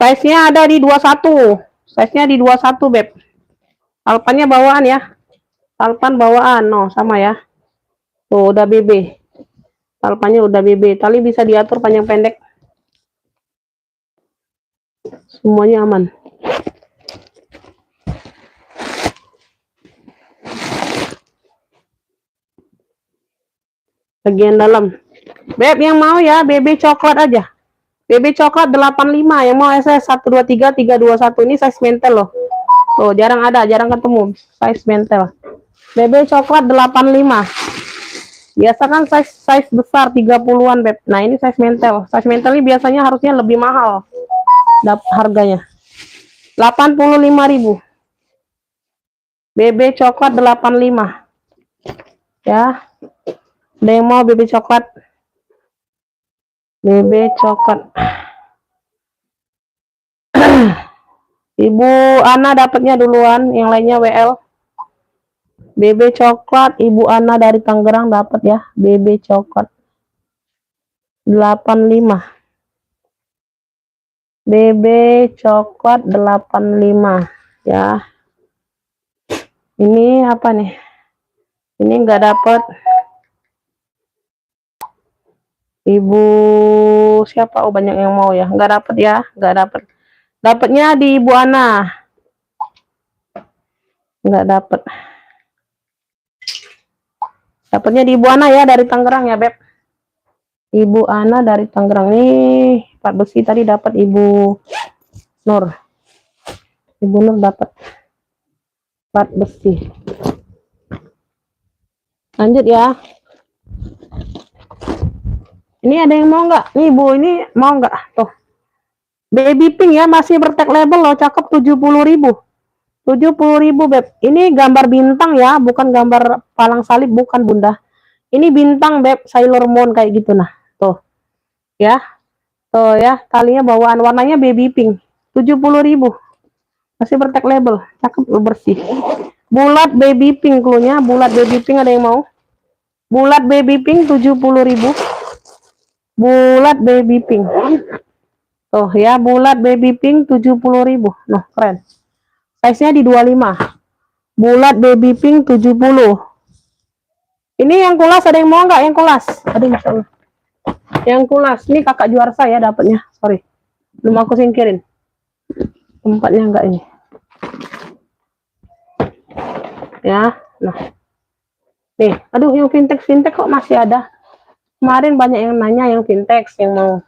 Size-nya ada di 21. Size-nya di 21, beb. Alpannya bawaan ya. Alpan bawaan, no, sama ya. Tuh, udah BB. Alpannya udah BB. Tali bisa diatur panjang pendek. Semuanya aman. Bagian dalam. Beb yang mau ya, BB coklat aja. BB coklat 85, yang mau SS 123 321 ini size mentel loh. Tuh, jarang ada, jarang ketemu size mentel. BB coklat 85. Biasa kan size besar 30-an, Beb. Nah, ini size mentel. Size mentel ini biasanya harusnya lebih mahal harganya. 85.000. BB coklat 85. Ya. Ada yang mau BB coklat? BB coklat. Ibu Ana dapatnya duluan, yang lainnya WL. BB coklat Ibu Ana dari Tangerang dapat ya, BB coklat 85. BB coklat 85 ya. Ini apa nih? Ini enggak dapat. Ibu siapa? Oh, banyak yang mau ya. Enggak dapat ya, enggak dapat. Dapatnya di Ibu Ana. Enggak dapat. Dapatnya di Ibu Ana ya, dari Tangerang ya, Beb. Ibu Ana dari Tangerang nih. Pak besi tadi dapat Ibu Nur. Ibu Nur dapat plat besi. Lanjut ya. Ini ada yang mau nggak? Nih Bu, ini mau nggak? Tuh. Baby pink ya, masih bertag label loh, cakep 70.000. 70.000 Beb. Ini gambar bintang ya, bukan gambar palang salib, bukan Bunda. Ini bintang Beb, Sailor Moon kayak gitu nah. Tuh. Ya. Tuh ya, talinya bawaan warnanya baby pink. 70.000. Masih bertag label, cakep bersih. Bulat baby pink klunya, bulat baby pink ada yang mau? Bulat baby pink 70.000. Bulat baby pink. Tuh ya, bulat baby pink 70.000. Nah, keren. Size-nya di 25. Bulat baby pink 70. Ini yang kulas ada yang mau nggak? Yang kulas? Aduh, Masya Allah. Yang kulas. Ini kakak juara saya dapatnya. Sorry. Belum aku singkirin. Tempatnya enggak ini. Ya, nah. Nih, aduh yang vintage kok masih ada. Kemarin banyak yang nanya yang vintage yang mau.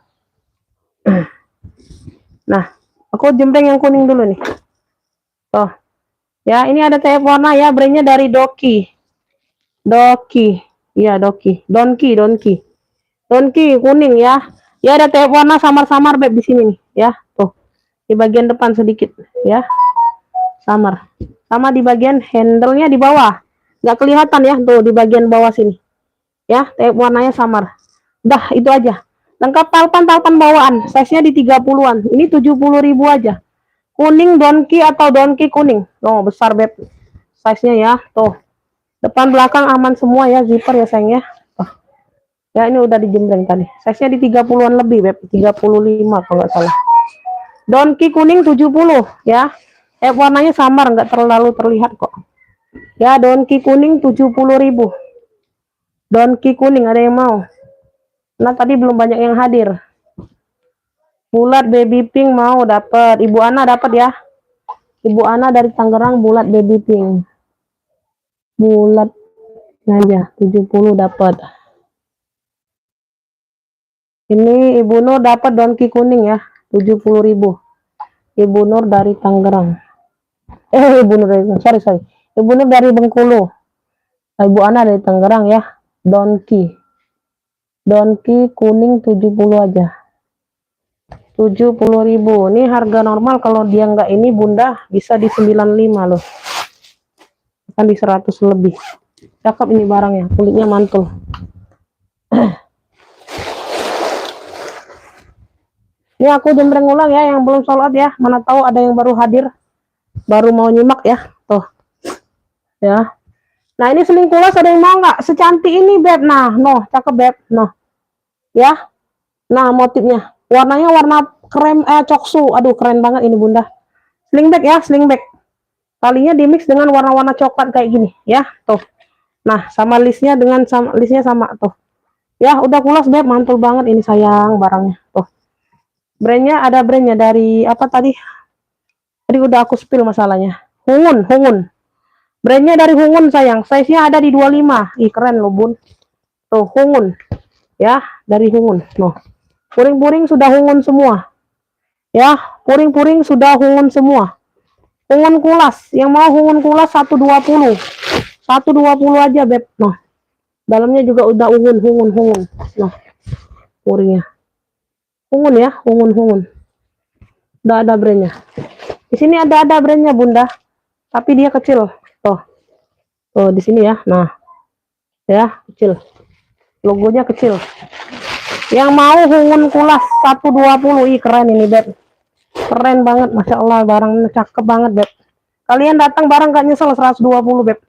Nah, aku jembreng yang kuning dulu nih. Tuh. Ya, ini ada TF warna ya, brandnya dari Doki. Doki. Iya, Doki. Donki kuning ya. Ya, ada TF warna samar-samar Beb di sini nih, ya. Tuh. Di bagian depan sedikit, ya. Samar. Sama di bagian handle-nya di bawah. Nggak kelihatan ya, tuh di bagian bawah sini. Ya, TF warnanya samar. Dah, itu aja. Lengkap talpan bawaan, size-nya di 30-an. Ini 70.000 aja. Kuning Donki atau Donki kuning. Oh, besar Beb. Size-nya ya, tuh. Depan belakang aman semua ya, zipper ya sayang ya. Oh. Ya, ini udah dijembreng tadi. Size-nya di 30-an lebih Beb, 35 kalau nggak salah. Donki kuning 70 ya. Warnanya samar, nggak terlalu terlihat kok. Ya, Donki kuning 70.000. Donki kuning ada yang mau? Nah, tadi belum banyak yang hadir. Bulat baby pink mau dapat. Ibu Ana dapat ya. Ibu Ana dari Tangerang bulat baby pink. Bulat aja 70 dapat. Ini Ibu Nur dapat Donki kuning ya, 70.000. Ibu Nur dari Tangerang. Ibu Nur dari sorry. Ibu Nur dari Bengkulu. Ibu Ana dari Tangerang ya. Donki kuning 70 aja. 70.000. Ini harga normal, kalau dia nggak ini Bunda bisa di 95 loh. Kan di 100 lebih. Cakep ini barangnya, kulitnya mantul. Ini aku jembreng ulang ya, yang belum sold out ya. Mana tahu ada yang baru hadir, baru mau nyimak ya. Tuh. Ya. Nah, ini seling kulas ada yang mau nggak? Secantik ini Beb. Nah, cakep Beb. Ya. Nah, motifnya. Warnanya warna krem coksu. Aduh, keren banget ini Bunda. Slingback ya, slingback. Talinya dimix dengan warna-warna coklat kayak gini ya. Tuh. Nah, sama listnya sama tuh. Ya, udah kulas Beb, mantul banget ini sayang barangnya. Tuh. Brandnya ada brandnya dari apa tadi? Tadi udah aku spill masalahnya. Hungun. Brandnya dari Hungun sayang. Size-nya ada di 25. Ih keren loh bun. Tuh Hungun. Ya dari Hungun. Noh. Puring-puring sudah Hungun semua. Ya puring-puring sudah Hungun semua. Hungun kulas. Yang mau Hungun kulas 120. 120 aja beb. Noh. Dalamnya juga udah Hungun. Noh. Puringnya. Hungun ya. Hungun. Udah ada brandnya. Di sini ada brandnya bunda. Tapi dia kecil. Tuh di sini ya. Nah, ya kecil. Logonya kecil. Yang mau Hungun kulas 120. Ih keren ini beb. Keren banget, masya Allah, barangnya cakep banget beb. Kalian datang barang gak nyesel 120 beb.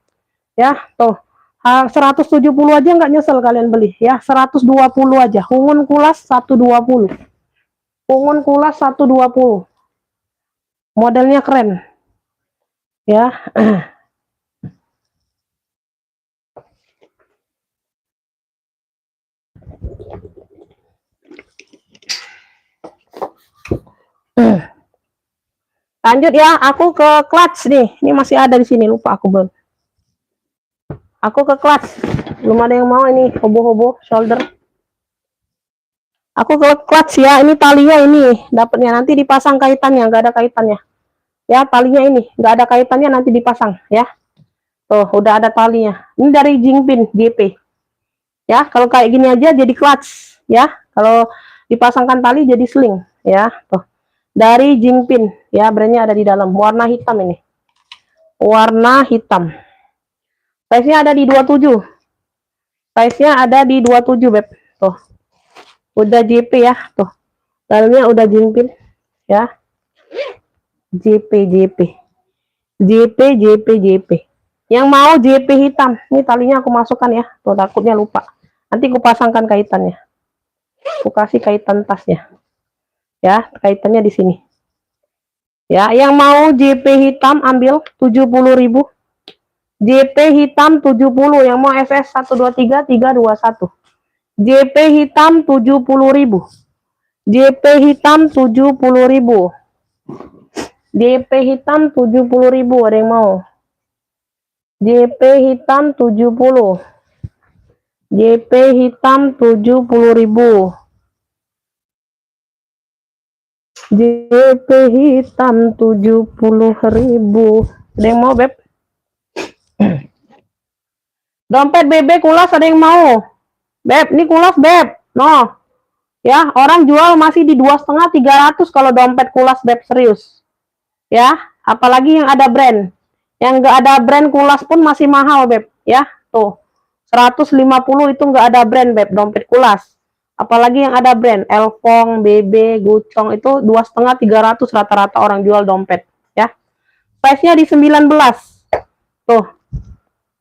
Ya, tuh. 170 aja nggak nyesel kalian beli ya. 120 aja. Hungun kulas 120. Hungun kulas 120. Modelnya keren. Ya. Lanjut ya, aku ke clutch nih. Ini masih ada di sini, lupa aku belum. Aku ke clutch. Belum ada yang mau ini hobo-hobo shoulder. Aku ke clutch ya. Ini talinya ini dapatnya nanti dipasang kaitannya, nggak ada kaitannya. Ya, talinya ini nggak ada kaitannya nanti dipasang ya. Tuh, udah ada talinya. Ini dari Jingpin GP. Ya, kalau kayak gini aja jadi clutch ya. Kalau dipasangkan tali jadi sling ya. Tuh. Dari Jingpin ya, brandnya ada di dalam. Warna hitam ini. Warna hitam. Size-nya ada di 27. Size-nya ada di 27 beb. Tuh. Udah JP ya, tuh. Dalamnya udah Jingpin ya. JP. Yang mau JP hitam. Ini talinya aku masukkan ya. Tuh takutnya lupa. Nanti aku pasangkan kaitannya. Aku kasih kaitan tasnya. Ya, kaitannya di sini. Ya, yang mau JP hitam ambil 70.000. JP hitam 70, yang mau SS 123 321. JP hitam 70.000. JP hitam 70.000. JP hitam 70.000, ada yang mau? JP hitam 70. JP hitam 70.000. JP hitam 70.000. Ada yang mau beb? Dompet BB kulas ada yang mau? Beb, ini kulas beb. No. Ya, orang jual masih di 2,5 300 kalau dompet kulas beb, serius. Ya, apalagi yang ada brand. Yang enggak ada brand kulas pun masih mahal beb, ya. Tuh. 150 itu enggak ada brand beb, dompet kulas. Apalagi yang ada brand, Elfong, BB, Gucong itu 2,5 300 rata-rata orang jual dompet, ya. Size-nya di 19. Tuh.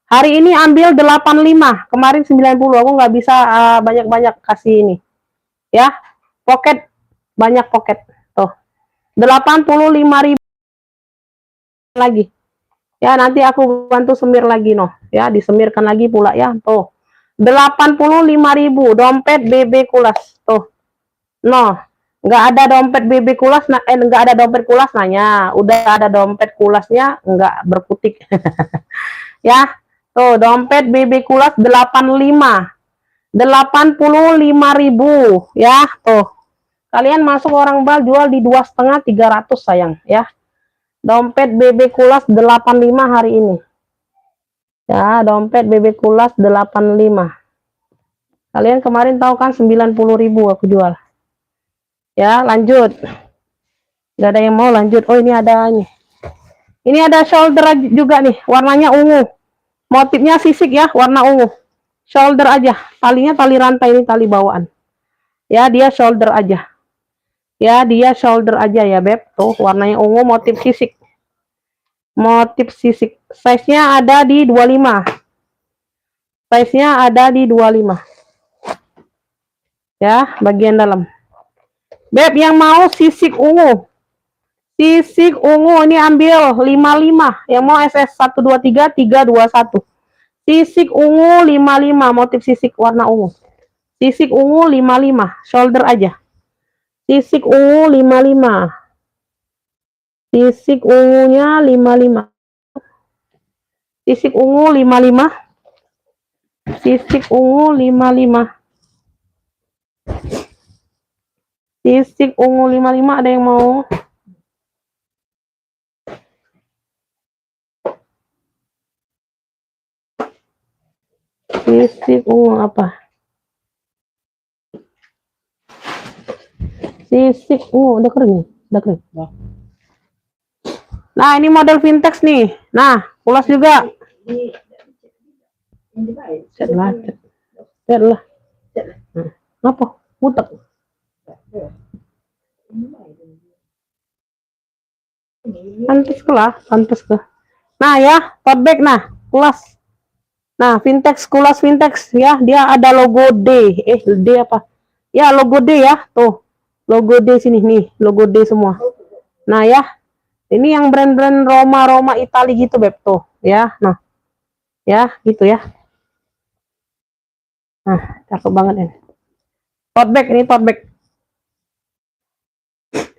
Hari ini ambil 85, kemarin 90. Aku nggak bisa banyak-banyak kasih ini. Ya, pocket banyak pocket. Tuh. 85.000 lagi. Ya, nanti aku bantu semir lagi noh. Ya, disemirkan lagi pula ya. Tuh. 85.000 dompet BB kulas. Tuh. No. Nggak ada dompet BB kulas, nggak ada dompet kulas nanya. Udah ada dompet kulasnya, nggak berkutik. Ya. Tuh, dompet BB kulas 85. 85.000 ya. Tuh. Kalian masuk orang bal jual di 2,5 300 sayang ya. Dompet BB kulas 85 hari ini. Ya, dompet BB kulas 85. Kalian kemarin tahu kan 90.000 aku jual. Ya, lanjut. Gak ada yang mau lanjut. Oh, ini ada nih. Ini ada shoulder juga nih, warnanya ungu. Motifnya sisik ya, warna ungu. Shoulder aja. Talinya tali rantai, ini tali bawaan. Ya, dia shoulder aja. Ya, dia shoulder aja ya, beb. Tuh, warnanya ungu, motif sisik. Motif sisik. Size-nya ada di 25. Size-nya ada di 25. Ya, bagian dalam. Beb, yang mau sisik ungu. Sisik ungu ini ambil 55. Yang mau SS 123 321. Sisik ungu 55, motif sisik warna ungu. Sisik ungu 55, shoulder aja. Sisik ungu 55. Sisik ungunya 55. Sisik ungu 55. Sisik ungu 55. Sisik ungu 55 ada yang mau? Sisik ungu apa? Sisik ungu udah kering, udah kering. Nah, ini model vintage nih. Nah, ulas juga. Cet lah. Apa? Mutek. Pantes ke. Nah ya, tote bag nah, kulas. Nah, vintage, kulas vintage ya, dia ada logo D. D apa? Ya, logo D ya, tuh. Logo D sini nih, logo D semua. Nah ya, ini yang brand-brand Roma Itali gitu, Beb, tuh, ya. Nah, ya, gitu ya. Nah, cakep banget ini. Tote bag, ini tote bag.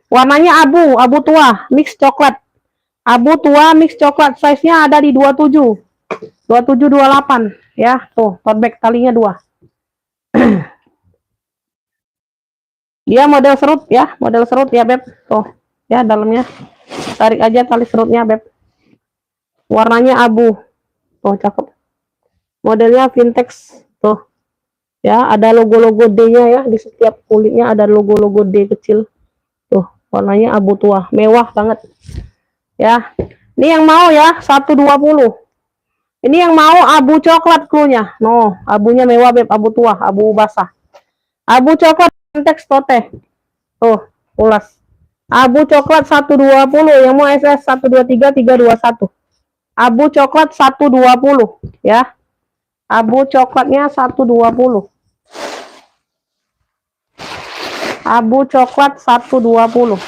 Warnanya abu tua, mix coklat. Abu tua, mix coklat. Size-nya ada di 27. 27, 28. Ya, tuh, tote bag talinya 2. Dia model serut ya, Beb. Tuh, ya, dalamnya. Tarik aja tali serutnya, Beb. Warnanya abu. Tuh, cakep. Modelnya vintage. Tuh. Ya, ada logo-logo D-nya ya. Di setiap kulitnya ada logo-logo D kecil. Tuh, warnanya abu tua. Mewah banget. Ya. Ini yang mau ya, 120. Ini yang mau abu coklat cluenya. No, abunya mewah, Beb. Abu tua, abu basah. Abu coklat vintage tote. Tuh, ulas. Abu coklat 120. Yang mau SS 123 321. Abu coklat 120 ya. Abu coklatnya 120. Abu coklat 120.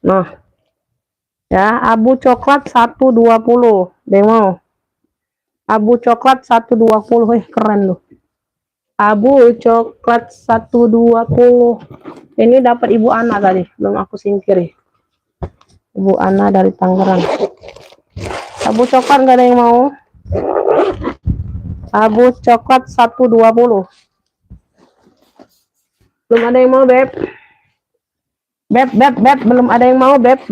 Nah. Ya, abu coklat 120. Demo. Abu coklat 120. Keren loh. Abu coklat 120. Ini dapat Ibu Ana tadi, belum aku singkiri. Ibu Ana dari Tangerang. Abu coklat nggak ada yang mau? Abu coklat 120. Belum ada yang mau, Beb. Beb, belum ada yang mau, Beb.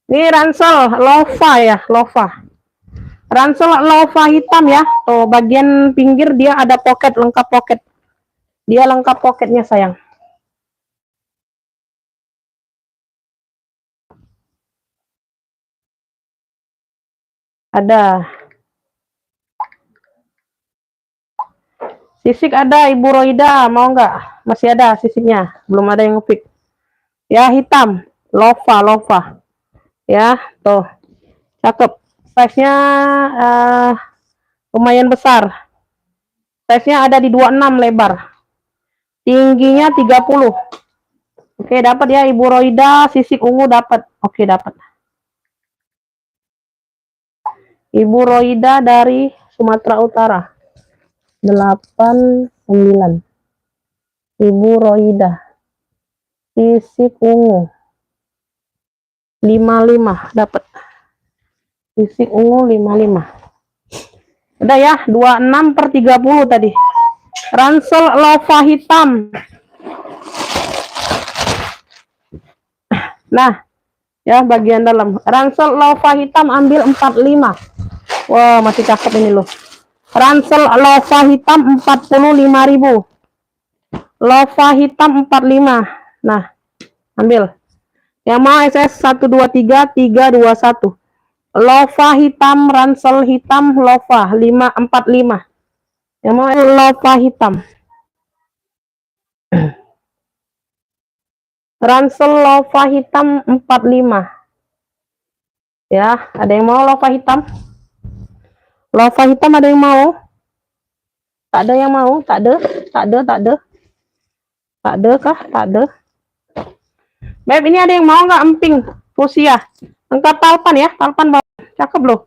Ini ransel lova ya, lova. Ransel lova hitam ya. Tuh, bagian pinggir dia ada pocket, lengkap pocket. Dia lengkap pocketnya, sayang. Ada. Sisik ada, Ibu Roida, mau nggak? Masih ada sisiknya, belum ada yang ngepick. Ya, hitam, lova. Ya, tuh, cakep. Size-nya lumayan besar. Size-nya ada di 26 lebar. Tingginya 30. Oke, dapat ya Ibu Roida, sisik ungu dapat. Oke, dapat. Ibu Roida dari Sumatera Utara. 89. Ibu Roida. Sisik ungu. 55 dapat. Sisik ungu 55. Udah ya, 26/30 tadi. Ransel lova hitam. Nah, ya bagian dalam. Ransel lova hitam ambil 45. Wah, masih cakep ini loh. Ransel lova hitam 45.000. Lova hitam 45. Nah, ambil. Yang mau SS 123 321. Lova hitam, ransel hitam, lova 545. Yang mau lova hitam. Ransel lova hitam 45. Ya, ada yang mau lova hitam? Lova hitam ada yang mau? Tak ada yang mau? Tak ada kah? Tak ada. Beb, ini ada yang mau nggak emping fusia? Lengkap talpan ya, talpan bawah. Cakep loh.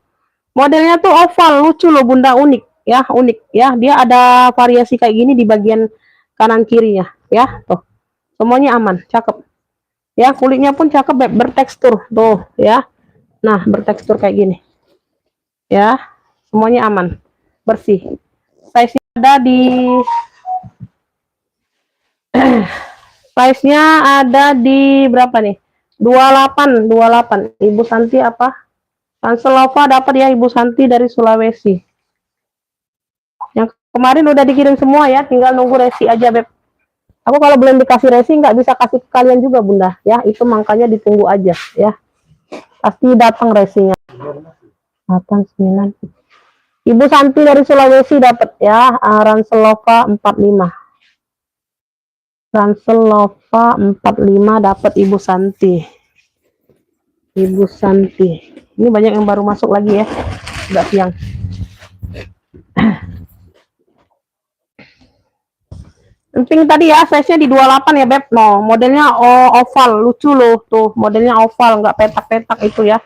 Modelnya tuh oval, lucu loh Bunda, unik ya, unik ya. Dia ada variasi kayak gini di bagian kanan kirinya ya. Tuh. Semuanya aman, cakep. Ya, kulitnya pun cakep, bertekstur tuh ya. Nah, bertekstur kayak gini. Ya, semuanya aman, bersih. Size-nya ada di size-nya ada di berapa nih? 28, 28. Ibu Santi apa? Ranselova dapat ya Ibu Santi dari Sulawesi. Yang kemarin udah dikirim semua ya, tinggal nunggu resi aja, Beb. Aku kalau belum dikasih resi nggak bisa kasih ke kalian juga, Bunda. Ya, itu makanya ditunggu aja ya. Pasti datang resinya. 8, 9. Ibu Santi dari Sulawesi dapat ya, Ranselova 45. Ranselova 45 dapat Ibu Santi. Ibu Santi. Ini banyak yang baru masuk lagi ya. Udah siang. Penting tadi ya, size-nya di 28 ya, Beb. No, modelnya oval, lucu loh tuh. Modelnya oval, nggak petak-petak itu ya.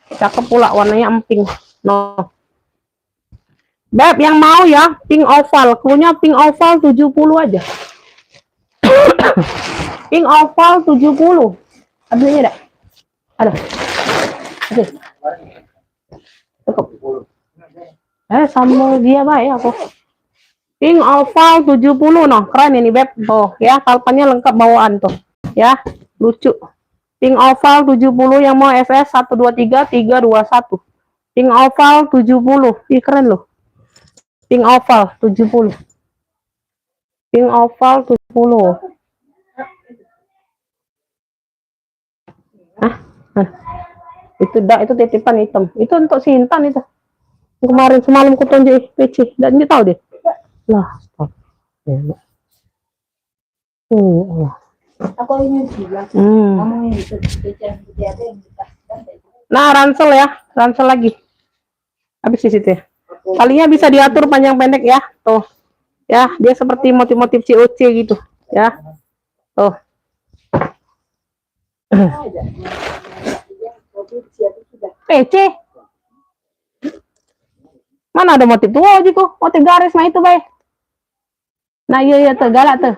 Cakep pula, warnanya emping. No. Beb, yang mau ya, pink oval. Cluenya pink oval 70 aja. Pink oval 70. Ambilnya dah. Ada. Oke. Cukup. Sama dia baik aku. Pink oval 70 noh, keren ini Beb. Tuh ya, kalpannya lengkap bawaan tuh. Ya, lucu. Pink oval 70 yang mau SS 123 321. Pink oval 70. Ih, keren loh. Pink oval 70. Pink oval 70. Hah? Hah. Itu dah, itu titipan hitam. Itu untuk si Intan itu. Kemarin semalam kutonjok PC dan dia tahu deh. Lah, stop. Ya, Aku ini bilang, kamu ini nah, ransel ya, ransel lagi. Habis di situ ya. Talinya bisa diatur panjang pendek ya. Tuh. Ya, dia seperti motif-motif COC gitu, ya. Tuh. PC. Mana ada motif tuh? Oh, gitu. Motif garis nah itu, Bay. Nah, iya tuh, galak tuh.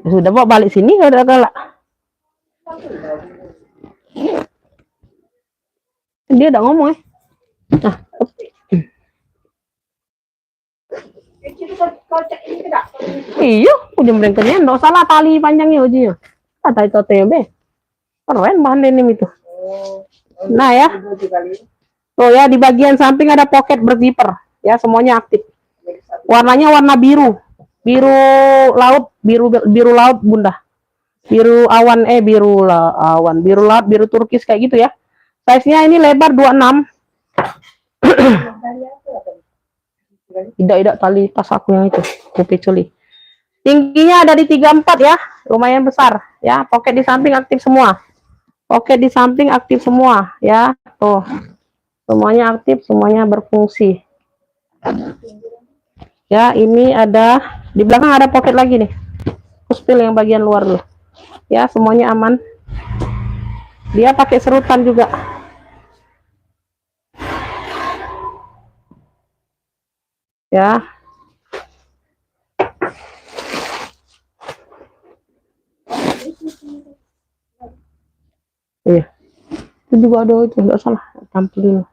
Sudah bawa balik sini udah galak. Dia udah ngomong ya. Nah. Iya, udah merengkenya enggak salah tali panjangnya uji. Kata itu TB. Keren bahan denim itu. Nah ya. Tuh ya, di bagian samping ada pocket berzipper. Ya, semuanya aktif. Warnanya warna biru. Biru laut, biru laut Bunda. Biru awan biru awan, biru laut, biru turkis kayak gitu ya. Size-nya ini lebar 26. Tidak tali tas aku yang itu, kopi culi. Tingginya ada di 34 ya, lumayan besar ya. Pocket di samping aktif semua. Pocket di samping aktif semua ya. Tuh. Semuanya aktif, semuanya berfungsi. Ya, ini ada di belakang ada pocket lagi nih. Kuspil yang bagian luar dulu. Ya, semuanya aman. Dia pakai serutan juga. Ya. Iya. Itu juga ada itu, enggak salah. Tampilin.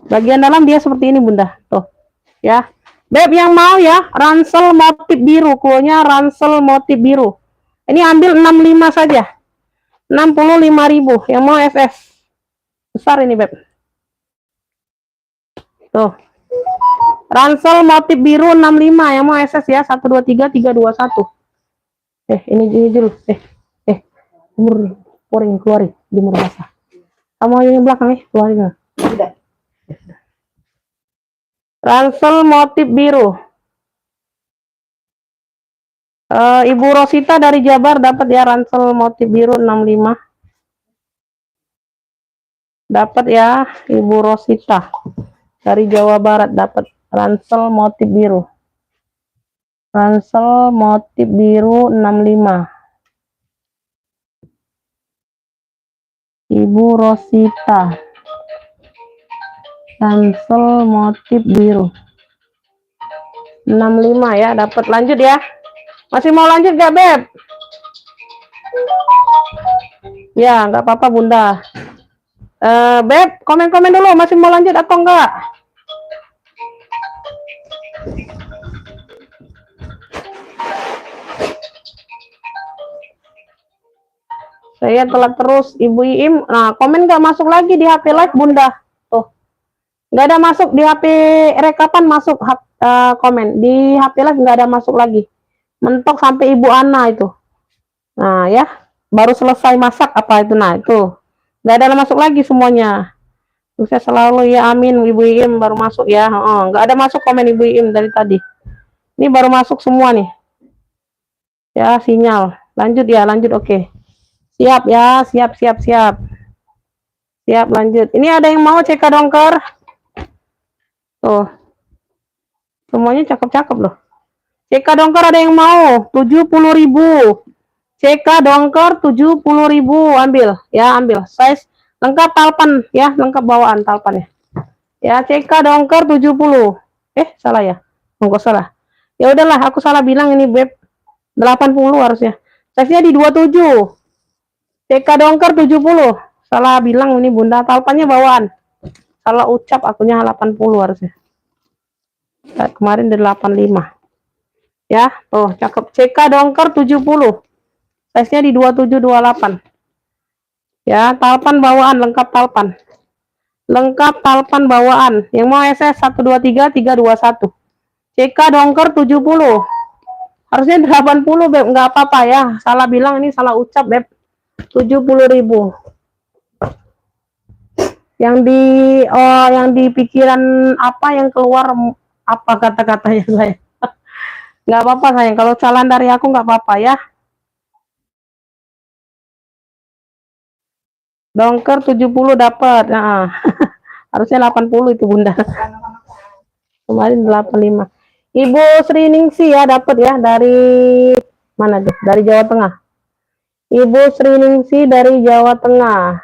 Bagian dalam dia seperti ini Bunda. Tuh. Ya. Beb yang mau ya, ransel motif biru. Klonya ransel motif biru. Ini ambil 65 saja. 65.000. Yang mau FS. Besar ini Beb. Tuh. Ransel motif biru 65. Yang mau SS ya. 123 321. Ini dulu. Jemur, keluarin. Jemur basah. Kamu yang belakang nih, keluarin. Sudah. Ransel motif biru. Ibu Rosita dari Jabar dapat ya ransel motif biru 65. Dapat ya Ibu Rosita dari Jawa Barat dapat ransel motif biru. Ransel motif biru 65. Ibu Rosita. Cancel motif biru. 65 ya, dapat. Lanjut ya. Masih mau lanjut gak, Beb? Ya, nggak apa-apa, Bunda. Beb, komen-komen dulu. Masih mau lanjut atau enggak? Saya telat terus, Ibu Iim. Nah, komen nggak masuk lagi di HP live, Bunda. Tuh, nggak ada masuk di HP rekapan, masuk komen. Di HP live nggak ada masuk lagi. Mentok sampai Ibu Ana itu. Nah, ya. Baru selesai masak apa itu. Nah, itu. Nggak ada masuk lagi semuanya. Sukses selalu ya, amin. Ibu Iim baru masuk ya. Nggak ada masuk komen Ibu Iim dari tadi. Ini baru masuk semua nih. Ya, sinyal. Lanjut ya, lanjut, oke. Siap ya, siap. Siap, lanjut. Ini ada yang mau CK Dongker? Tuh. Semuanya cakep-cakep loh. CK Dongker ada yang mau? 70.000. CK Dongker 70.000. Ambil, ya, ambil. Size lengkap talpan, ya, lengkap bawaan talpannya. Ya, CK Dongker 70. Salah ya? Enggak salah. Ya udahlah, aku salah bilang ini, Beb. 80 harusnya. Size-nya di 27. CK Dongker 70. Salah bilang ini, Bunda. Talpannya bawaan. Salah ucap, akunya 80 harusnya. Kemarin dari 85. Ya, tuh cakep. CK Dongker 70. Size-nya di 27-28. Ya, talpan bawaan, lengkap talpan. Lengkap talpan bawaan. Yang mau SS 123 321. CK Dongker 70. Harusnya 80, Beb. Nggak apa-apa ya. Salah bilang ini, salah ucap, Beb. 70.000. Yang di pikiran apa yang keluar apa kata-katanya saya. Nggak apa-apa sayang. Kalau salah dari aku nggak apa-apa ya. Dongker 70 dapat. Nah, harusnya 80 itu, Bunda. Kemarin 85. Ibu Sri Ningsi ya dapat ya, dari mana tuh? Dari Jawa Tengah. Ibu Sri Ningsi dari Jawa Tengah.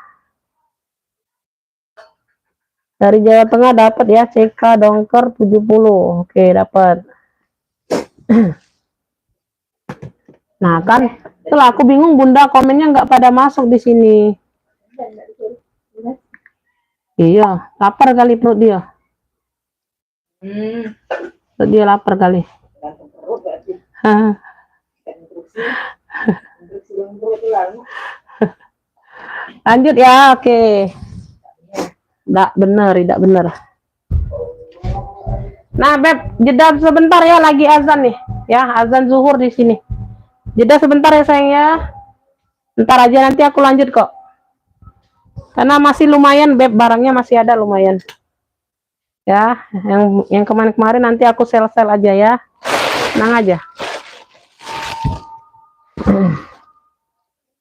Dari Jawa Tengah dapat ya, CK Dongker 70. Oke, dapat. Nah, kan itulah aku bingung, Bunda, komennya nggak pada masuk di sini. Iya, lapar kali perut dia. Perut dia lapar kali. Lanjut ya, oke. Tidak benar, tidak benar. Nah, Beb, jeda sebentar ya, lagi azan nih. Ya, azan zuhur di sini. Jeda sebentar ya, sayang ya. Ntar aja, nanti aku lanjut kok. Karena masih lumayan, Beb, barangnya masih ada lumayan. Ya, yang kemarin-kemarin nanti aku sel-sel aja ya. Tenang aja.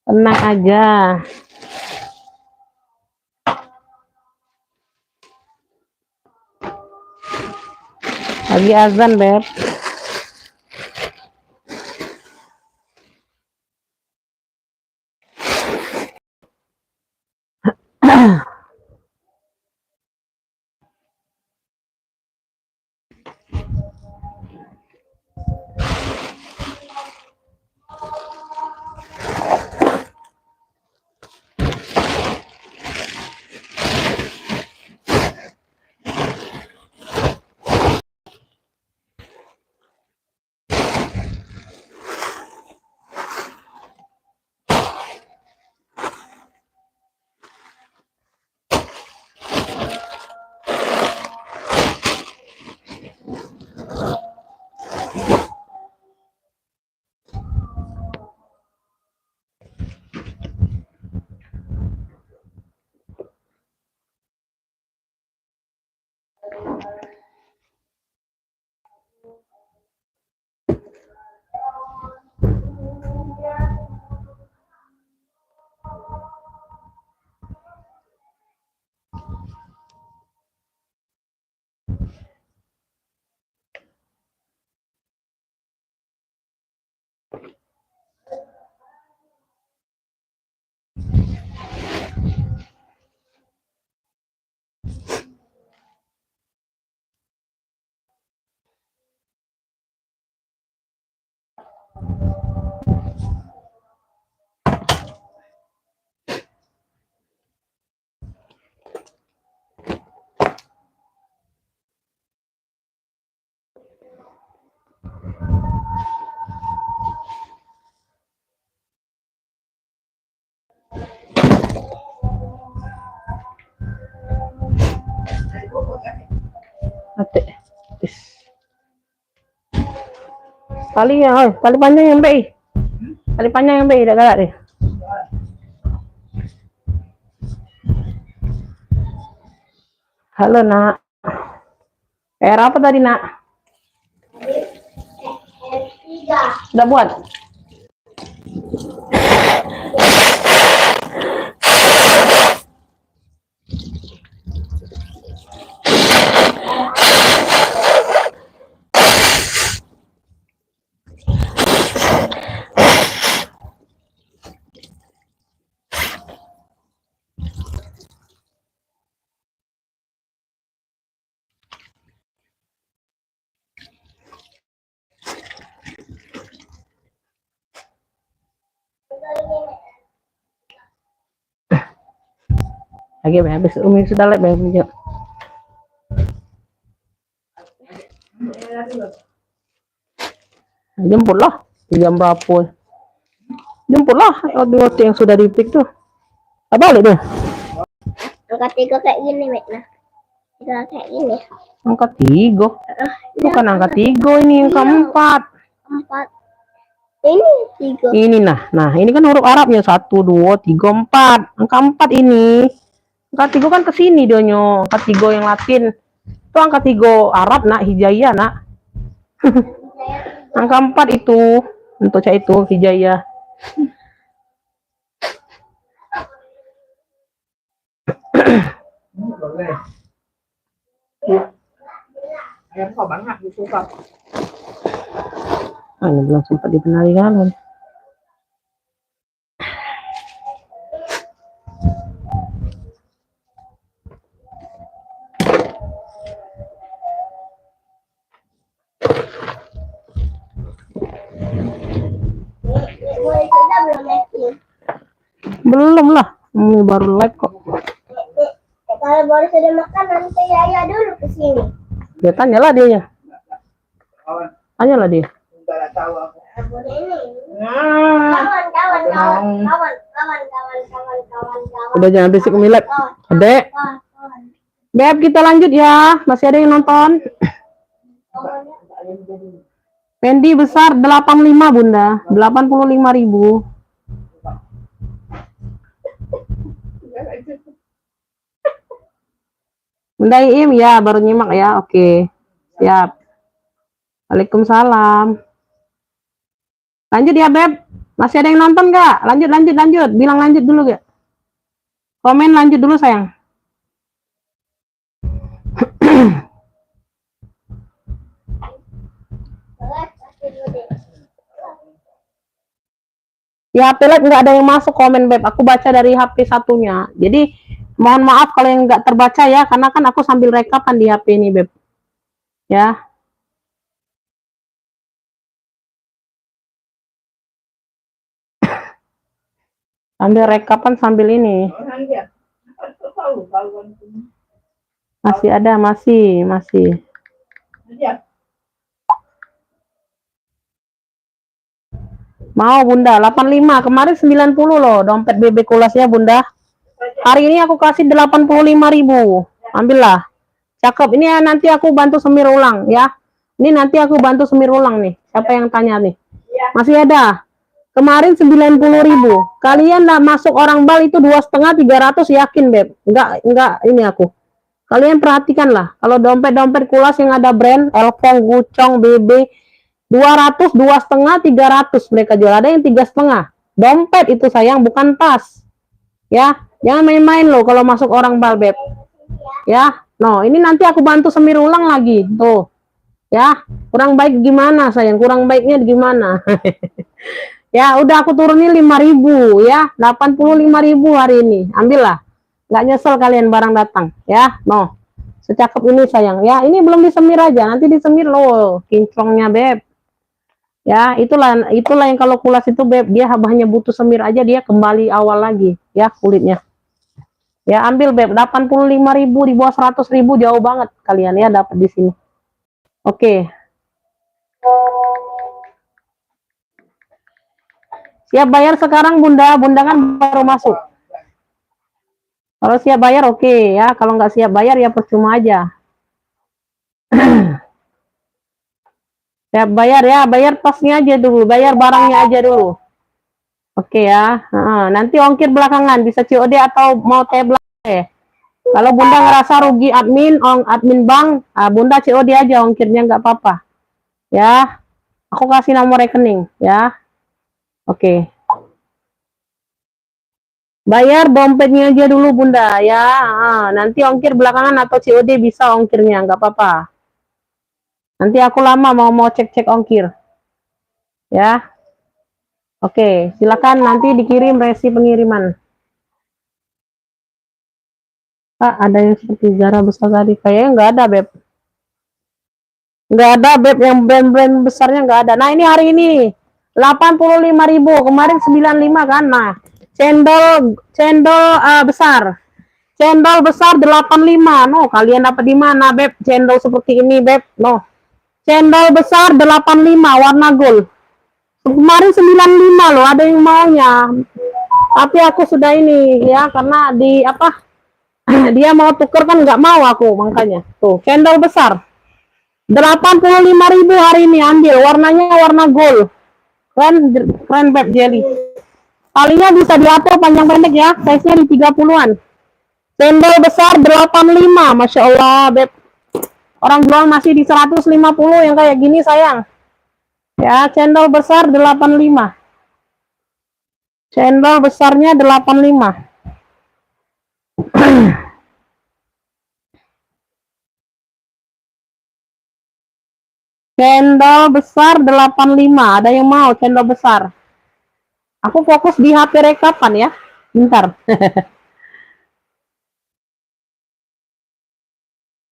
Tenang aja. Lagi azan, Beb. Ate. Tali ya, tali panjang yang baik. Tali panjang yang baik, galak deh. Halo nak. Apa tadi nak? Udah buat? Lagi habis Umi sudah lihat banyak. Jemput lah jam berapa? Jemput lah roti yang sudah dipik tuh. Apa balik deh? Angka 3 kayak gini, Mek. Nah, kayak gini. Angka 3. Bukan angka 3 ini, angka 4. 4. Ini 3. Ini nah ini kan huruf Arabnya 1, 2, 3, 4. Angka 4 ini. Angka 3 kan ke sini donyo. Angka 3 yang Latin. Itu angka 3 Arab nak, hijaiyah nak. Angka 4 itu untuk saya itu hijaiyah. Boleh. Ayam kau banyak disuka. Ini belum sempat dikenali kan. Belum lah, ini baru live kok. Kalau baru sudah makan nanti ayah dulu ke sini. Ya tanyalah dia. Tanyalah dia. Enggak tahu aku. Kawan. Udah jangan berisik Umi live. Adek. Beb, kita lanjut ya. Masih ada yang nonton. Pendi besar 85 Bunda, 85.000. Bunda Iim ya, baru nyimak ya. Oke. Siap. Waalaikumsalam. Lanjut ya, Beb. Masih ada yang nonton nggak? Lanjut. Bilang lanjut dulu gak? Komen lanjut dulu sayang. Di HP live nggak ada yang masuk komen Beb. Aku baca dari HP satunya. Jadi mohon maaf kalau yang nggak terbaca ya, karena kan aku sambil rekapan di HP ini Beb. Ya. Sambil rekapan sambil ini. Masih ada, masih. Mau Bunda, 85. Kemarin 90 loh dompet BB Kulasnya Bunda. Hari ini aku kasih 85.000. Ambillah. Cakep. Ini ya, nanti aku bantu semir ulang ya. Ini nanti aku bantu semir ulang nih. Siapa yang tanya nih? Masih ada. Kemarin 90.000. Kalian lah masuk orang bal itu 2,5 300 yakin Beb. Enggak ini aku. Kalian perhatikan lah. Kalau dompet-dompet Kulas yang ada brand Elfong, Gucong, BB 200, 2,5, 300 mereka jual. Ada yang 3,5. Dompet itu sayang, bukan tas. Ya, jangan main-main loh kalau masuk orang bal Beb. Ya, no, ini nanti aku bantu semir ulang lagi. Tuh. Ya, kurang baik gimana sayang? Kurang baiknya gimana? Ya, udah aku turunin 5.000 ya. 85.000 hari ini. Ambillah. Nggak nyesel kalian barang datang, ya. No. Secakep ini sayang. Ya, ini belum disemir aja. Nanti disemir loh kinclongnya Beb. Ya, itulah yang kalau kulas itu Beb, dia hanya butuh semir aja dia kembali awal lagi ya kulitnya. Ya, ambil Beb 85.000 di bawah 100.000 jauh banget kalian ya dapat di sini. Oke. Siap bayar sekarang Bunda, Bunda kan baru masuk. Kalau siap bayar oke ya, kalau nggak siap bayar ya percuma aja. Siap bayar ya, bayar tasnya aja dulu, bayar barangnya aja dulu. Oke ya, nanti ongkir belakangan bisa COD atau mau tebel. Kalau Bunda ngerasa rugi admin bank, Bunda COD aja ongkirnya nggak apa-apa. Ya, aku kasih nomor rekening ya. Oke. Bayar dompetnya aja dulu Bunda ya. Nanti ongkir belakangan atau COD bisa ongkirnya nggak apa-apa. Nanti aku lama mau cek-cek ongkir. Ya. Oke, silakan nanti dikirim resi pengiriman. Ada yang seperti Zara besar tadi. Kayaknya nggak ada, Beb. Nggak ada, Beb. Yang brand-brand besarnya nggak ada. Nah, ini hari ini 85.000. Kemarin 95 kan. Nah, cendol besar. Cendol besar 85. No, kalian dapat di mana, Beb? Cendol seperti ini, Beb. No. Cendol besar 85 warna gold. Kemarin 95 loh, ada yang maunya. Tapi aku sudah ini ya karena di apa? Dia mau tuker kan nggak mau aku makanya. Tuh, cendol besar. 85.000 hari ini ambil. Warnanya warna gold. Keren Beb jelly. Talinya bisa diatur panjang pendek ya. Size-nya di 30-an. Cendol besar 85. Masya Allah Beb. Orang jual masih di 150 yang kayak gini sayang. Ya, cendol besar 85. Cendol besarnya 85. Cendol besar 85. Ada yang mau cendol besar? Aku fokus di HP rekapan ya. Bentar.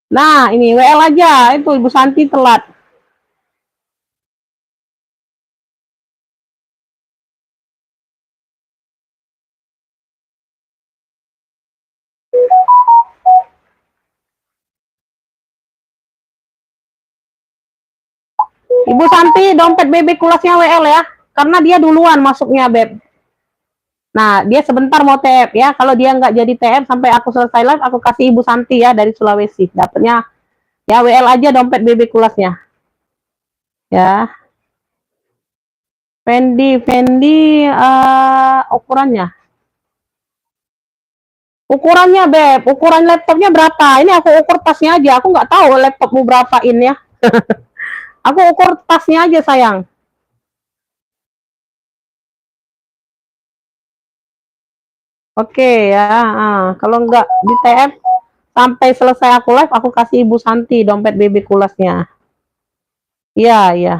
Nah, ini WL aja. Itu Ibu Santi telat. Ibu Santi, dompet bebek kulasnya WL ya. Karena dia duluan masuknya, Beb. Nah, dia sebentar mau TF ya. Kalau dia nggak jadi TF sampai aku selesai live, aku kasih Ibu Santi ya dari Sulawesi. Dapatnya ya WL aja dompet bebek kulasnya. Ya. Fendi ukurannya. Ukurannya, Beb. Ukuran laptopnya berapa? Ini aku ukur tasnya aja. Aku nggak tahu laptopmu berapaan ya. Aku ukur tasnya aja, sayang. Oke ya. Kalau nggak di TF sampai selesai aku live, aku kasih Ibu Santi dompet bebek kulasnya. Iya, iya.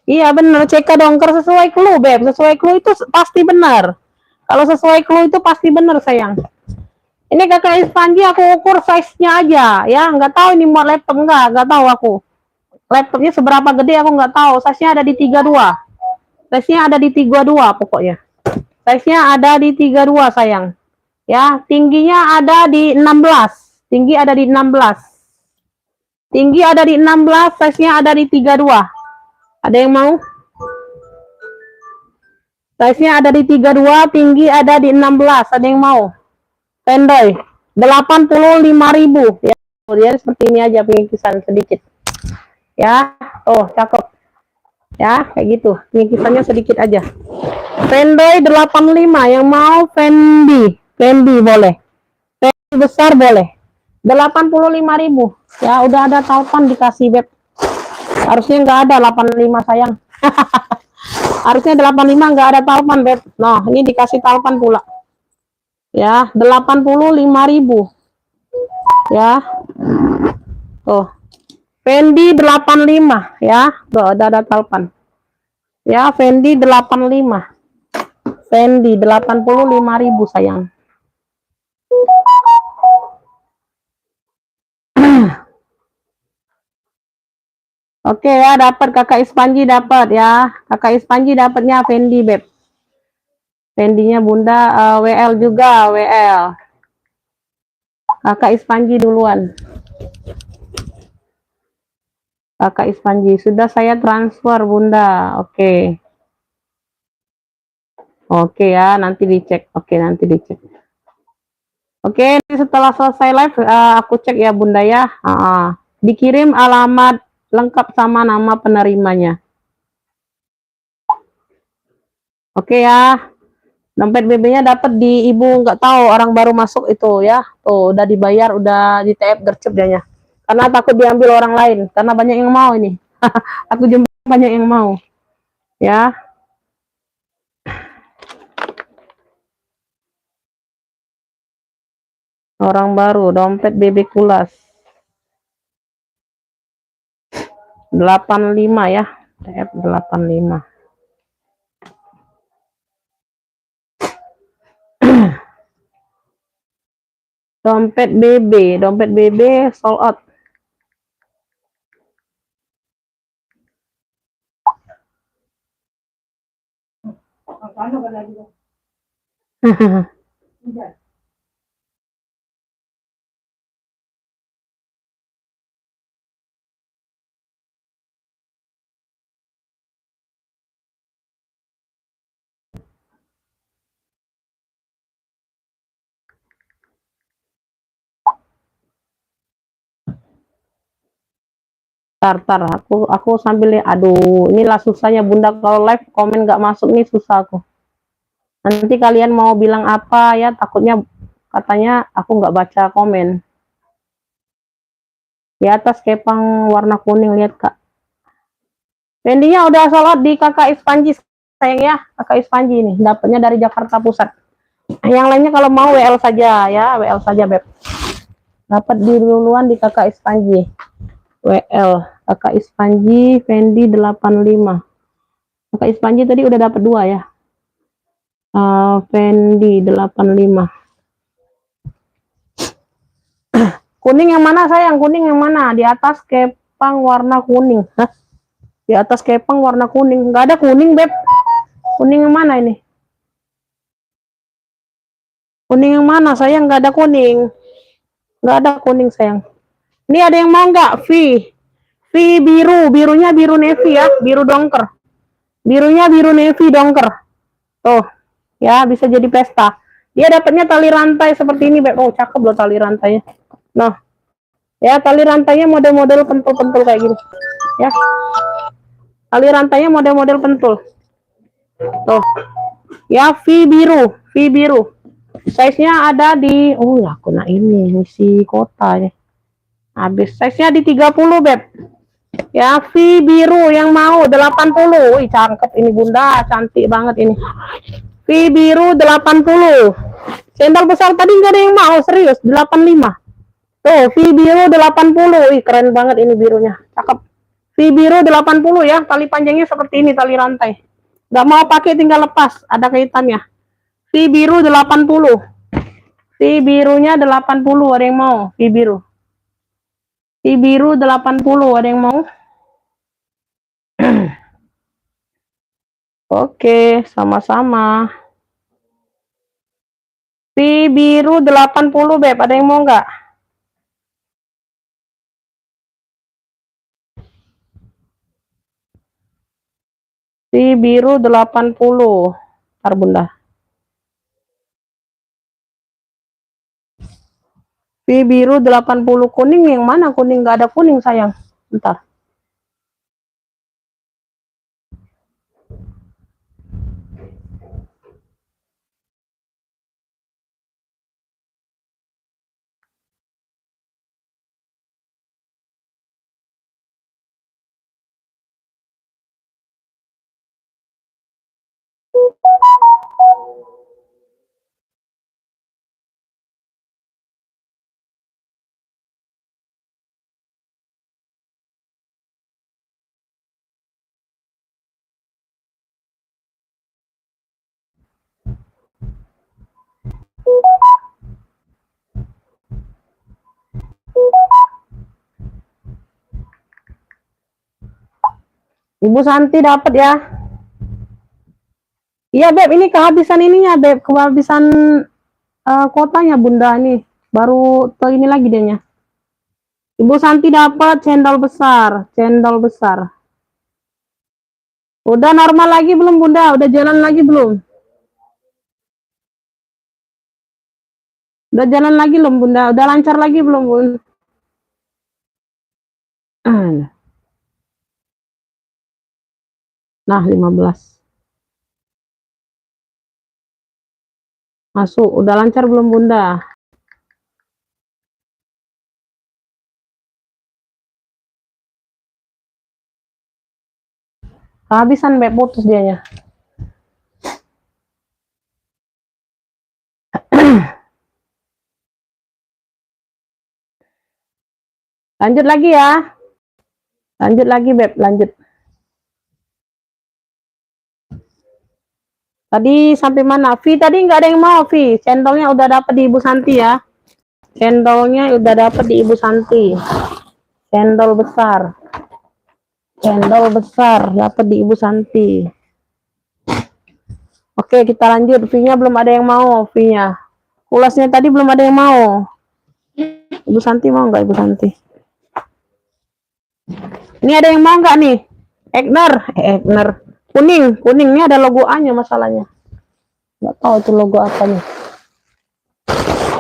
Iya bener, CK dongker sesuai clue, Beb. Sesuai clue itu pasti benar. Kalau sesuai clue itu pasti benar, sayang. Ini kakak Ispanji aku ukur size-nya aja, ya. Nggak tahu ini mau laptop nggak tahu aku. Laptopnya seberapa gede aku nggak tahu. Size-nya ada di 32. Size-nya ada di 32 pokoknya. Size-nya ada di 32, sayang. Ya, tingginya ada di 16. Tinggi ada di 16. Tinggi ada di 16, size-nya ada di 32. Ada yang mau? Size-nya ada di 32, tinggi ada di 16. Ada yang mau? Pendoy. 85.000 ya. Kemudian seperti ini aja pengkisan sedikit. Ya, oh cakep. Ya, kayak gitu. Pengkisannya sedikit aja. Pendoy 85 yang mau Fendi. Fendi boleh. Fendi besar boleh. 85.000. Ya, udah ada tautan dikasih, Beb. Harusnya nggak ada 85 sayang. Harusnya 85 nggak ada tautan, Beb. Nah, ini dikasih tautan pula. Ya, 85.000. Ya. Tuh. Fendi 85 ya. Tuh, ada tautan. Ya, Fendi 85. Fendi 85.000 sayang. Oke ya, dapat kakak Ispanji dapat ya. Kakak Ispanji dapatnya Fendi, Beb. Fendinya Bunda WL juga, WL. Kakak Ispanji duluan. Kakak Ispanji, sudah saya transfer Bunda. Oke. Oke ya, nanti dicek. Oke, nanti dicek. Oke, setelah selesai live, aku cek ya Bunda ya. Dikirim alamat lengkap sama nama penerimanya. Oke ya. Dompet BB-nya dapat di Ibu, nggak tahu orang baru masuk itu ya. Tuh, udah dibayar, udah di TF gercep dianya. Karena takut diambil orang lain, karena banyak yang mau ini. Aku jumpa banyak yang mau. Ya. Orang baru, dompet BB Kulas. 85 ya. TF 85. Dompet BB sold out. Apa kan lagi? Udah. Tar, aku sambil lihat. Aduh, inilah susahnya Bunda kalau live komen nggak masuk nih, susah aku. Nanti kalian mau bilang apa ya, takutnya katanya aku nggak baca komen. Di atas kepang warna kuning, lihat Kak. Vendinya udah sholat di kakak Ispanji sayang ya, kakak Ispanji ini dapatnya dari Jakarta Pusat. Yang lainnya kalau mau WL saja ya, WL saja Beb. Dapat di duluan di kakak Ispanji. WL kakak Ispanji Fendi 85. Kakak Ispanji tadi udah dapat 2 ya. Fendi 85. Kuning yang mana sayang? Kuning yang mana? Di atas kepang warna kuning. Hah? Di atas kepang warna kuning. Nggak ada kuning, Beb. Kuning yang mana ini? Kuning yang mana sayang? Nggak ada kuning. Nggak ada kuning sayang. Ini ada yang mau nggak? V biru. Birunya biru navy ya. Biru dongker. Birunya biru navy dongker. Tuh. Ya, bisa jadi pesta. Dia dapatnya tali rantai seperti ini, Beb. Oh, cakep loh tali rantainya. Nah, ya tali rantainya model-model pentul-pentul kayak gini. Ya. Tali rantainya model-model pentul. Tuh. Ya, V biru. Size-nya ada di ya aku ini misi kota ya. Habis size-nya di 30, Beb. Ya, V biru yang mau 80. Wih, cakep ini Bunda, cantik banget ini. V biru 80. Sendal besar tadi nggak ada yang mau, serius 85. Tuh, V biru 80. Wih, keren banget ini birunya. Cakep. V biru 80 ya, tali panjangnya seperti ini tali rantai. Nggak mau pakai tinggal lepas, ada kaitannya. V biru 80. V birunya 80, ada yang mau? V biru. V biru 80, ada yang mau? Oke, sama-sama. V biru 80, Beb, ada yang mau nggak? V biru 80. Ntar Bunda. V biru 80. Kuning yang mana? Kuning nggak ada kuning sayang. Bentar. Ibu Santi dapat ya. Iya Beb, ini kehabisan ininya Beb, kehabisan kuotanya Bunda nih. Baru ini lagi dianya. Ibu Santi dapat cendol besar, cendol besar. Udah normal lagi belum Bunda? Udah jalan lagi belum? Udah jalan lagi belum Bunda? Udah lancar lagi belum Bun? Nah, 15. Masuk. Udah lancar belum Bunda? Kehabisan Beb, putus dianya. Lanjut lagi ya. Lanjut lagi Beb, lanjut. Tadi sampai mana? Vi tadi nggak ada yang mau, Vi. Cendolnya udah dapet di Ibu Santi ya. Cendolnya udah dapet di Ibu Santi. Cendol besar. Cendol besar dapet di Ibu Santi. Oke, kita lanjut. V-nya belum ada yang mau, V-nya. Kulasnya tadi belum ada yang mau. Ibu Santi mau nggak Ibu Santi? Ini ada yang mau nggak nih? Egner. Kuning. Ini ada logo A-nya masalahnya. Nggak tahu itu logo apanya.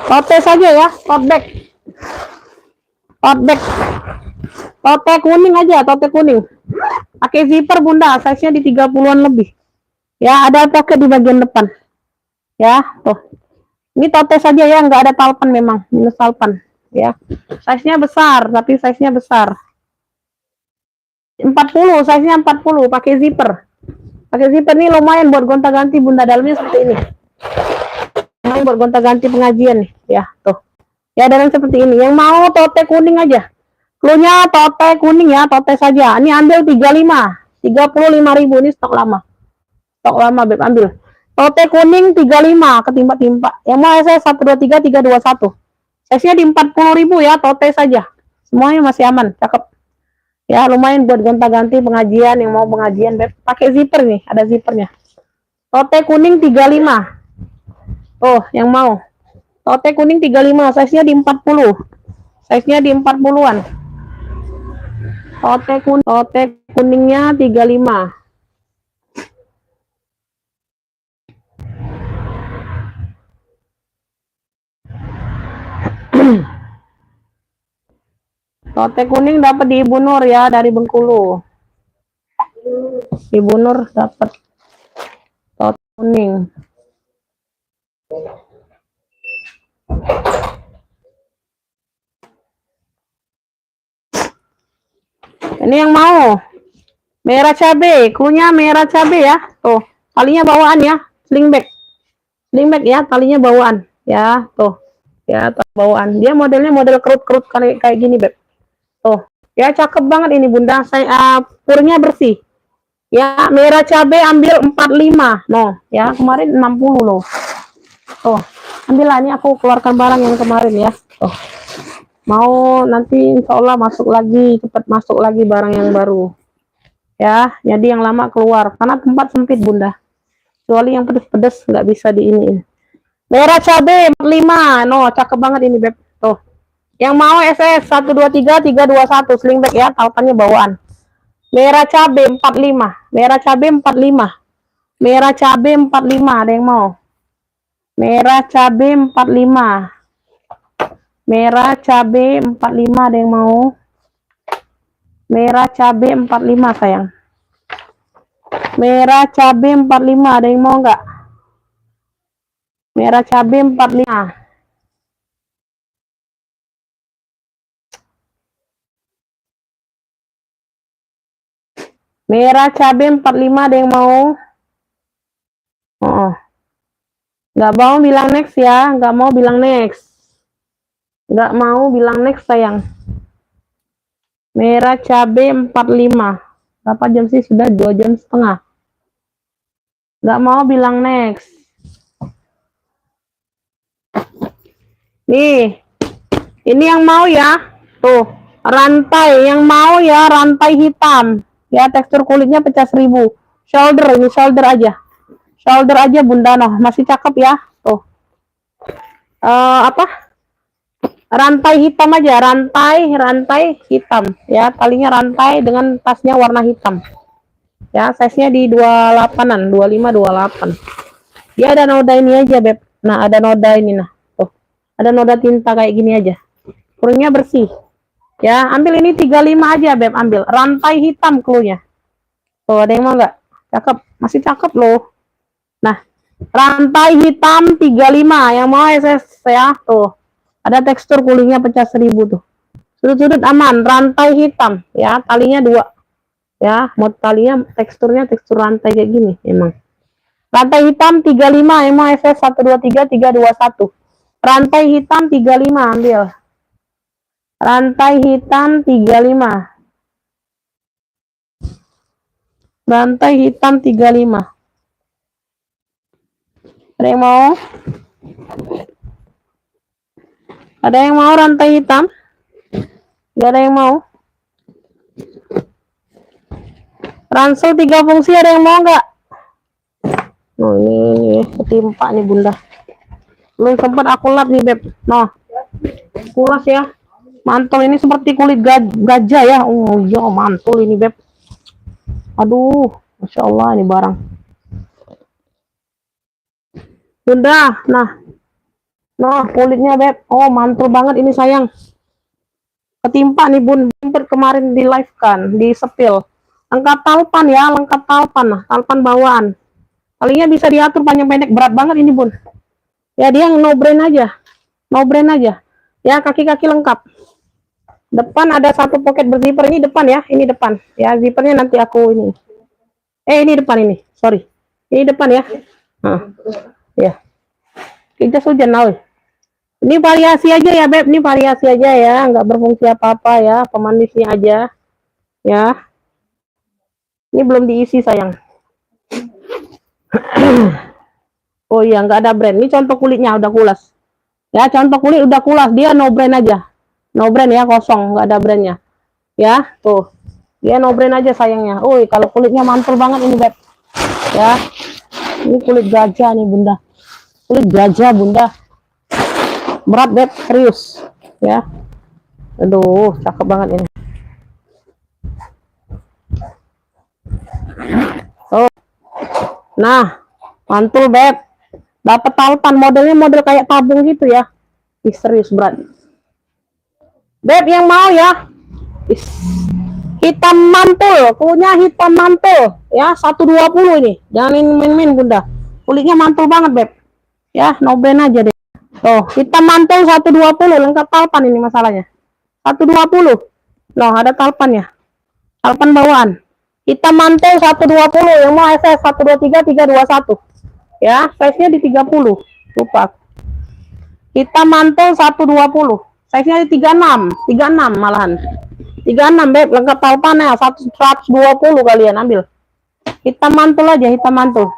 Tote saja ya, tote bag. Tote kuning aja, tote kuning. Pakai zipper Bunda, size-nya di 30-an lebih. Ya, ada pocket di bagian depan. Ya, tuh. Ini tote saja ya, nggak ada talpan memang, minus talpan. Ya, size-nya besar, tapi size-nya besar. 40, size-nya 40, pakai zipper. Pakai zipper nih lumayan buat gonta-ganti Bunda, dalamnya seperti ini. Lumayan buat gonta-ganti pengajian nih, ya, tuh. Ya, dalam seperti ini. Yang mau tote kuning aja. Cluenya tote kuning ya, tote saja. Ini ambil 35. 35.000 ini stok lama. Stok lama Beb, ambil. Tote kuning 35 ketimpa-timpa. Yang mau saya 123 321. Size-nya di 40.000 ya, tote saja. Semuanya masih aman, cakep. Ya, lumayan buat gonta-ganti pengajian yang mau pengajian Beb. Pakai zipper nih, ada zippernya. Tote kuning 35. Oh, yang mau. Tote kuning 35, size-nya di 40. Size-nya di 40-an. Tote kuningnya 35. Tote kuning dapat di Ibu Nur ya, dari Bengkulu. Ibu Nur dapat tote kuning. Ini yang mau merah cabe, cluenya merah cabe ya. Tuh, talinya bawaan ya, sling bag ya, talinya bawaan ya. Tuh, ya bawaan. Dia modelnya model kerut-kerut kayak gini Beb. Tuh, ya cakep banget ini Bunda. Saya purnya bersih. Ya, merah cabe ambil 45. No, ya kemarin 60 loh. Tuh, ambillah, ini aku keluarkan barang yang kemarin ya. Tuh. Mau nanti insya Allah cepat masuk lagi barang yang baru ya, jadi yang lama keluar karena tempat sempit Bunda, kecuali yang pedes-pedes nggak bisa di ini. Merah cabe 45, no cakep banget ini Beb. Tuh, yang mau SS 123 321 sling bag ya, talpannya bawaan. Merah cabe 45, merah cabe 45, merah cabe 45, ada yang mau? Merah cabe 45, merah cabe 45, ada yang mau? Merah cabe 45 sayang. Merah cabe 45, ada yang mau nggak? Merah cabe 45. Merah cabe 45, ada yang mau? Oh, nggak mau bilang next ya, nggak mau bilang next. Nggak mau bilang next sayang. Merah cabe 45. Berapa jam sih? Sudah 2 jam setengah. Nggak mau bilang next. Nih, ini yang mau ya. Tuh, rantai. Yang mau ya rantai hitam. Ya, tekstur kulitnya pecah 1000. Shoulder, ini shoulder aja. Shoulder aja Bunda, noh, masih cakep ya. Tuh. Apa? Rantai hitam aja, rantai hitam. Ya, talinya rantai dengan tasnya warna hitam. Ya, size-nya di 28-an, 25, 28. Dia ada noda ini aja, Beb. Nah, ada noda ini, nah. Tuh. Ada noda tinta kayak gini aja. Kurungnya bersih. Ya, ambil ini 35 aja, Beb. Ambil. Rantai hitam cluenya. Tuh, ada yang mau nggak? Cakep. Masih cakep loh. Nah, rantai hitam 35. Yang mau ya, tuh. Ada tekstur kulitnya pecah 1000 tuh. Sudut-sudut aman. Rantai hitam. Ya, talinya 2. Ya, mod talinya teksturnya tekstur rantai kayak gini. Emang. Rantai hitam 35. Yang mau SS 123 321. Rantai hitam 35. Ambil. Rantai hitam 35. Rantai hitam 35. Ada yang mau? Ada yang mau rantai hitam? Gak ada yang mau? Ransel 3 fungsi ada yang mau nggak? Oh, ini ketimpa nih Bunda. Belum sempat aku lap nih Beb. Nah, kulas ya. Mantul ini seperti kulit gajah ya. Oh iya, mantul ini Beb. Aduh, Masya Allah ini barang. Bunda, nah kulitnya Beb. Oh mantul banget ini sayang. Ketimpa nih Bun. Sempat kemarin di live kan, di sepil. Lengkap talpan ya, lengkap talpan. Nah, talpan bawaan. Talinya bisa diatur panjang pendek, berat banget ini Bun. Ya dia no brand aja. No brand aja. Ya kaki-kaki lengkap. Depan ada satu pocket berzipper, ini depan ya, ini depan. Ya zippernya nanti aku ini. Ini depan ini, sorry. Ini depan ya. Nah, ya. Kita hujan now. Ini variasi aja ya Beb, ini variasi aja ya, nggak berfungsi apa-apa ya, pemanisnya aja. Ya. Ini belum diisi sayang. Oh iya, nggak ada brand. Ini contoh kulitnya udah kulas. Ya, contoh kulit udah kulas, dia no brand aja. No brand ya, kosong, nggak ada brandnya. Ya, tuh. Dia no brand aja sayangnya. Kalau kulitnya mantul banget ini, Beb. Ya. Ini kulit gajah nih, Bunda. Kulit gajah, Bunda. Berat, Beb, serius. Ya. Aduh, cakep banget ini. Oh. Nah, mantul, Beb. Dapat talpan, modelnya model kayak tabung gitu ya. Ih, serius berat. Beb yang mau ya. Hitam mantul, punya hitam mantul ya, 120 ini. Jangan main-main Bunda. Kulitnya mantul banget, Beb. Ya, no brand aja deh. Tuh, hitam mantul 120 lengkap talpan ini masalahnya. 120. Loh, ada talpannya. Talpan bawaan. Hitam mantul 120, yang mau SS 123 321. Ya, size-nya di 30. Lupa. Hitam mantul 120. Size-nya di 36 malahan. 36 Beb, lengkap talpannya 120 kalian ambil. Hitam mantul aja, hitam mantul.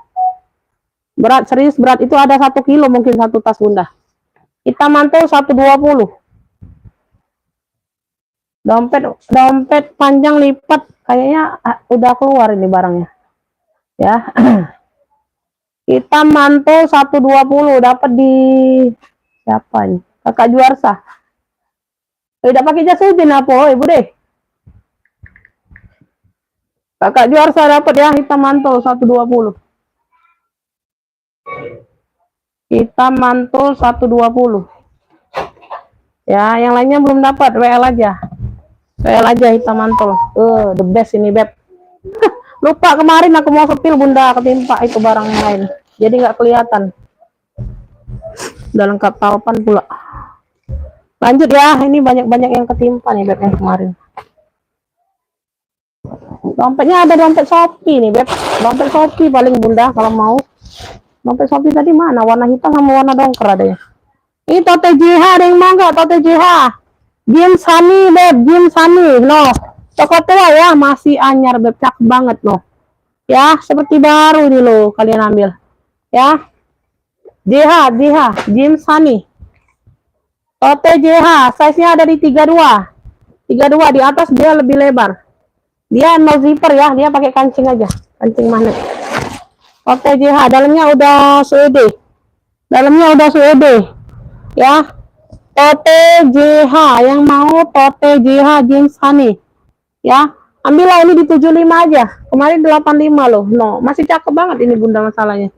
Berat, serius berat itu ada 1 kilo mungkin satu tas Bunda. Hitam mantul 120. Dompet panjang lipat kayaknya udah keluar ini barangnya. Ya. Hitam mantul 120 dapat di siapa nih? Kakak Juarsa. Tidak pakai jas hujan apa, Ibu deh. Kakak Juarsa dapat ya hitam mantul 120. Hitam mantul 120. Ya, yang lainnya belum dapat, WL aja. WL aja hitam mantul. The best ini, Beb. Lupa kemarin aku mau sepil Bunda, ketimpa itu barang yang lain. Jadi nggak kelihatan. Udah lengkap talpan pula. Lanjut ya, ini banyak-banyak yang ketimpa nih Beb yang kemarin. Dompetnya ada dompet Shopee nih Beb. Dompet Shopee paling Bunda kalau mau. Dompet Shopee tadi mana? Warna hitam sama warna dongker adanya. Ini Tote JH, ada yang mau nggak Tote JH? Jim Sunny Beb, Jim Sunny. Loh, toko tua ya, masih anyar Beb, cakep banget loh. Ya, seperti baru ini loh, kalian ambil. Ya. JH, Jim Sunny. Tote JH, size-nya ada di 32. 32 di atas dia lebih lebar. Dia no zipper ya, dia pakai kancing aja, kancing magnet. OTJH, dalamnya udah suede. Dalamnya udah suede. Ya. OTJH, yang mau OTJH jeans honey. Ya. Ambillah ini di 75 aja. Kemarin 85 loh. No, masih cakep banget ini Bunda masalahnya.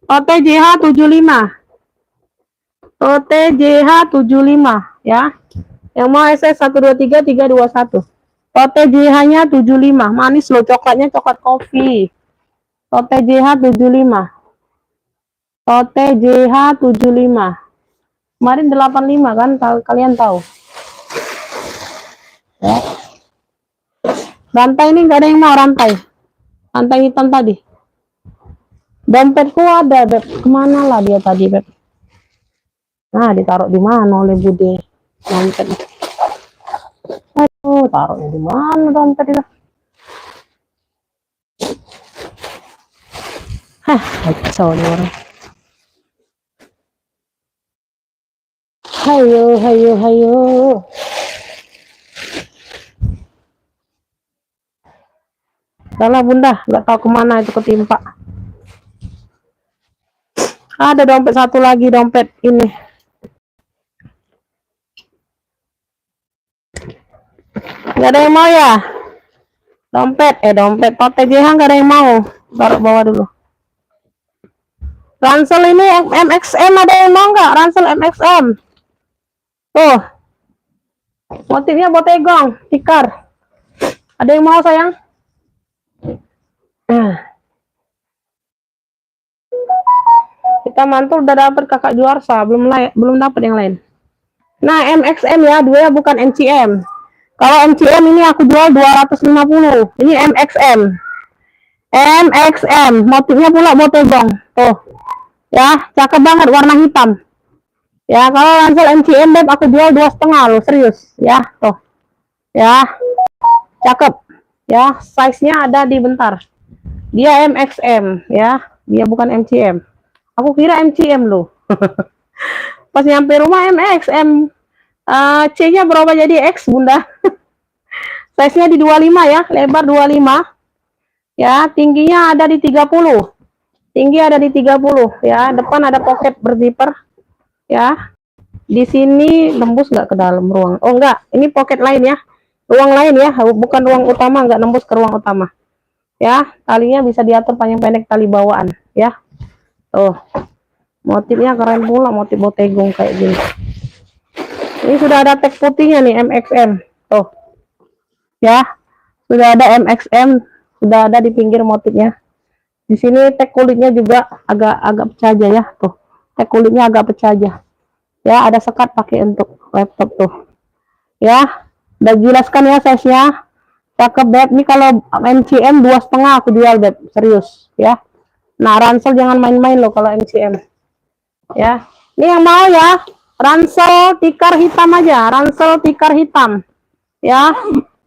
OTJH 75. OTJH 75 ya. Yang mau SS 123 321. OTJH-nya 75. Manis loh, coklatnya coklat kopi. OTJH 75. OTJH 75. Kemarin 85 kan, kalian tahu. Ya. Rantai ini nggak ada yang mau rantai. Rantai hitam tadi. Dompetku ada, Beb. Kemana lah dia tadi, Beb? Nah, ditaruh di mana oleh Bude? Dompet. Aduh, taruhnya di mana dompet itu? Hah, kacau nih orang. Hayo, hayo, hayo. Salah Bunda, nggak tahu kemana itu ketimpa. Ada dompet satu lagi, dompet ini. Nggak ada yang mau ya? Dompet OTJH nggak ada yang mau. Taruh bawah dulu. Ransel ini MXM ada yang mau nggak? Ransel MXM. Tuh. Motifnya botegong, tikar. Ada yang mau sayang? Kita mantul udah dapet kakak Juarsa, belum dapet yang lain. Nah, MXM ya, dua bukan MCM. Kalau MCM ini aku jual 250. Ini MXM. MXM, motifnya pula botegong. Tuh. Ya, cakep banget warna hitam. Ya, kalau ransel MCM Beb aku jual 2,5 loh, serius. Ya, tuh. Ya. Cakep. Ya, size-nya ada di bentar. Dia MXM, ya. Dia bukan MCM. Aku kira MCM loh. Pas nyampe rumah MXM. C-nya berubah jadi X, Bunda. Size-nya di 25 ya, lebar 25. Ya, tingginya ada di 30. Tinggi ada di 30 ya. Depan ada pocket berzipper. Ya. Di sini nembus nggak ke dalam ruang? Oh, enggak. Ini pocket lain ya. Ruang lain ya, bukan ruang utama, nggak nembus ke ruang utama. Ya, talinya bisa diatur panjang pendek tali bawaan ya. Tuh. Motifnya keren pula, motif botegong kayak gini. Ini sudah ada tag putihnya nih, MXM. Tuh. Ya. Sudah ada MXM, sudah ada di pinggir motifnya. Di sini tag kulitnya juga agak pecah aja ya, tuh. Tag kulitnya agak pecah aja. Ya, ada sekat pakai untuk laptop tuh. Ya, udah jelaskan ya size-nya. Cakep Beb. Ini kalau MCM 2,5 aku jual Beb, serius ya. Nah, ransel jangan main-main loh kalau MCM. Ya. Ini yang mau ya, ransel tikar hitam aja, ransel tikar hitam. Ya.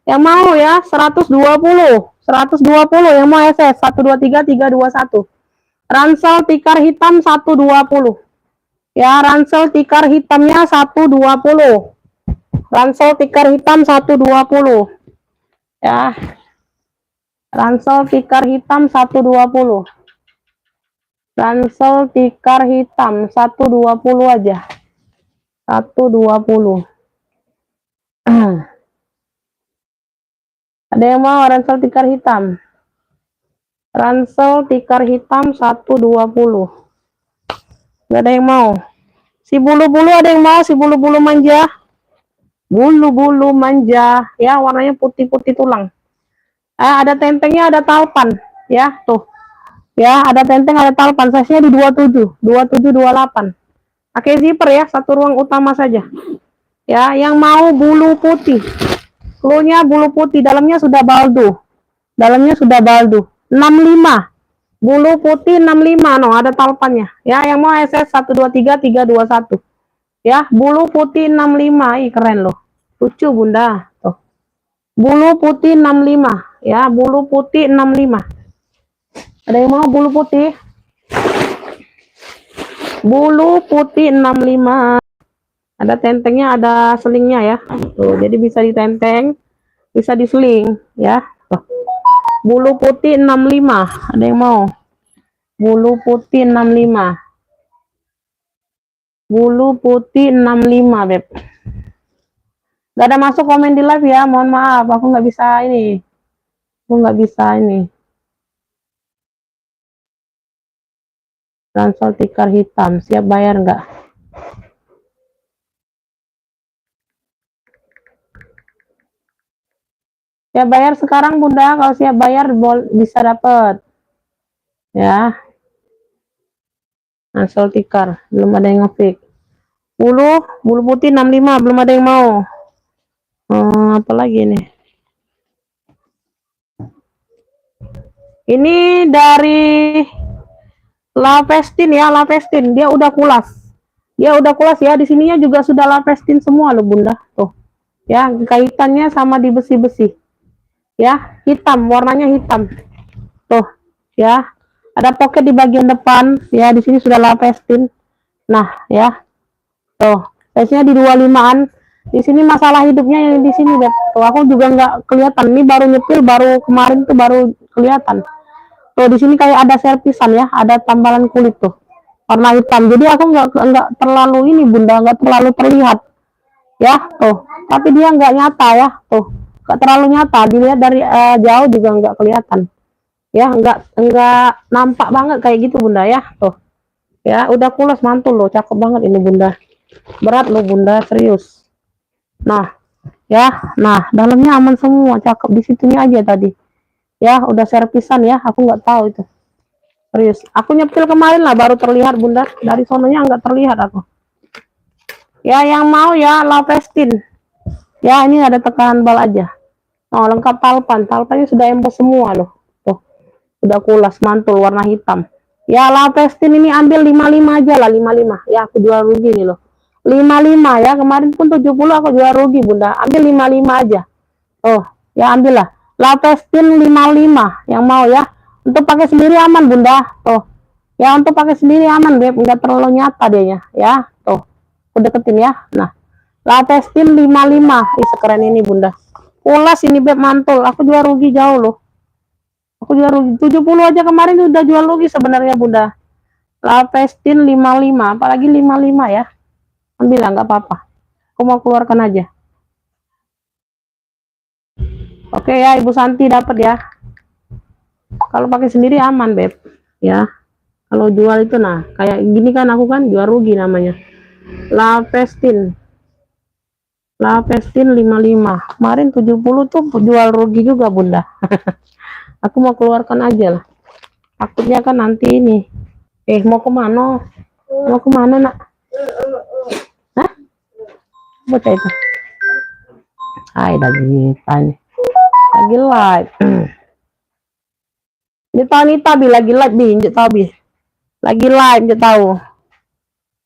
Yang mau ya 120. 120 yang mau SS 123 321. Ransel tikar hitam 120. Ya, ransel tikar hitamnya 120. Ransel tikar hitam 120. Ya. Ransel tikar hitam 120. Ransel tikar hitam 120 aja. 120. Ada yang mau ransel tikar hitam? Ransel tikar hitam 120. Gak ada yang mau. Si bulu-bulu ada yang mau? Si bulu-bulu manja. Bulu-bulu manja. Ya, warnanya putih-putih tulang. Ada tentengnya, ada talpan. Ya, tuh. Ya, ada tenteng, ada talpan. Size-nya di 27. 27, 28. Pakai zipper ya, satu ruang utama saja. Ya, yang mau bulu putih. Cluenya bulu putih, dalamnya sudah baldo. Dalamnya sudah baldo. 65. Bulu putih 65, no, ada talpannya. Ya, yang mau SS 123 321. Ya, bulu putih 65. Ih, keren loh. Lucu Bunda. Tuh. Bulu putih 65. Ya, bulu putih 65. Ada yang mau bulu putih? Bulu putih 65. Ada tentengnya, ada selingnya ya. Tuh, jadi bisa ditenteng, bisa diseling ya. Tuh. Bulu putih 65. Ada yang mau? Bulu putih 65. Bulu putih 65, Beb. Gak ada masuk komen di live ya. Mohon maaf, aku nggak bisa ini. Aku nggak bisa ini. Ransel tikar hitam. Siap bayar nggak? Siap bayar sekarang, Bunda. Kalau siap bayar bisa dapat. Ya. Ransel tikar. Belum ada yang nge-fix. Bulu putih 65. Belum ada yang mau. Apa lagi nih? Ini dari Lavestin ya, Lavestin. Dia udah kulas. Ya. Di sininya juga sudah Lavestin semua loh, Bunda. Tuh. Ya, kaitannya sama di besi-besi. Ya, hitam, warnanya hitam. Tuh, ya. Ada pocket di bagian depan. Ya, di sini sudah Lavestin. Nah, ya. Tuh, size-nya di 25-an. Di sini masalah hidupnya yang di sini, Beb. Tuh, aku juga nggak kelihatan. Ini baru nyepil, baru kemarin tuh baru kelihatan. Tuh, di sini kayak ada servisan ya, ada tambalan kulit tuh. Warna hitam. Jadi aku nggak terlalu ini, Bunda, nggak terlalu terlihat. Ya, tuh. Tapi dia nggak nyata ya, tuh. Nggak terlalu nyata. Dilihat dari jauh juga nggak kelihatan. Ya, nggak nampak banget kayak gitu, Bunda ya. Tuh. Ya, udah kulas mantul loh, cakep banget ini, Bunda. Berat loh, Bunda, serius. Nah, ya, nah dalamnya aman semua, cakep di situnya aja tadi. Ya, udah servisan ya, aku nggak tahu itu. Serius, aku nyepil kemarin lah baru terlihat, Bunda. Dari sononya nggak terlihat aku. Ya, yang mau ya Lavestin. Ya, ini ada tekanan bal aja. Oh, lengkap talpannya sudah emboss semua loh. Tuh, udah kulas mantul warna hitam. Ya, Lavestin ini ambil 55 aja lah, 55. Ya, aku jual rugi nih loh. 55 ya, kemarin pun 70 aku jual rugi, Bunda. Ambil 55 aja. Oh, ya ambillah. Lavestin 55 yang mau ya. Untuk pakai sendiri aman, Bunda. Tuh. Ya, untuk pakai sendiri aman, Beb. Enggak terlalu nyata dia ya. Tuh. Aku deketin ya. Nah, Lavestin 55. Ih, sekeren ini, Bunda. Ulas ini, Beb, mantul. Aku jual rugi jauh loh. Aku jual rugi 70 aja kemarin udah jual rugi sebenarnya, Bunda. Lavestin 55, apalagi 55 ya. Ambil lah, nggak apa-apa. Aku mau keluarkan aja. Oke ya, Ibu Santi dapat ya. Kalau pakai sendiri aman, Beb. Ya. Kalau jual itu nah, kayak gini kan aku kan jual rugi namanya. Lavestin. Lavestin 55. Kemarin 70 tuh jual rugi juga, Bunda. Aku mau keluarkan aja lah. Takutnya kan nanti ini. Mau kemana? Mau kemana, nak? Hah? Bocah itu. Hai, lagi tanya. Lagi live. Ini tahu nih Tabi lagi live nih, Njuk Tabi. Lagi live, Njuk tahu.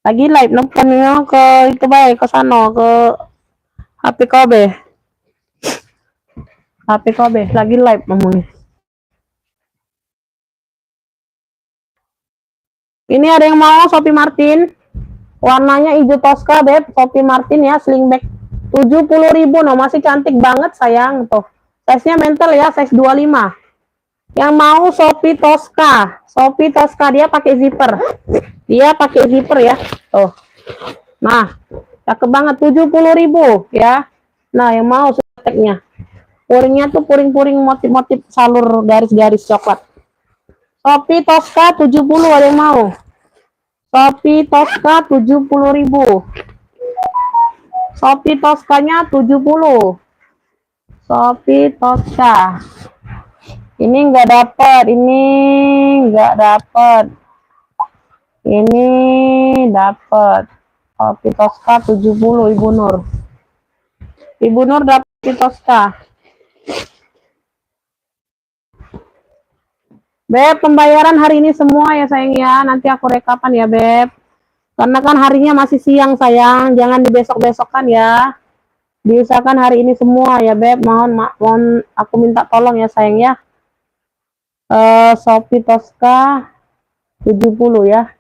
Lagi live nontonnya ke itu baik ke sana ke HP Kobe. HP Kobe lagi live ngomongnya. Ini ada yang mau Shopee Martin. Warnanya hijau Tosca, Beb. Shopee Martin ya, sling bag 70.000 no, masih cantik banget sayang tuh. Size-nya mental ya, size 25. Yang mau Shopee Tosca. Shopee Tosca dia pakai zipper. Dia pakai zipper ya. Tuh. Nah, cakep banget 70.000 ya. Nah, yang mau tagnya. Puringnya tuh puring-puring motif-motif salur garis-garis coklat. Shopee Tosca 70 ada yang mau. Shopee Tosca 70.000. Shopee Toscanya 70. Shopee Tosca. Ini enggak dapat, ini enggak dapat. Ini dapat. Shopee Tosca 70 Ibu Nur. Ibu Nur dapat Shopee Tosca. Beb, pembayaran hari ini semua ya sayang ya. Nanti aku rekapan ya, Beb. Karena kan harinya masih siang sayang. Jangan dibesok-besokkan ya. Diusahakan hari ini semua ya, Beb. Mohon aku minta tolong ya sayang ya. Shopee Tosca 70 ya.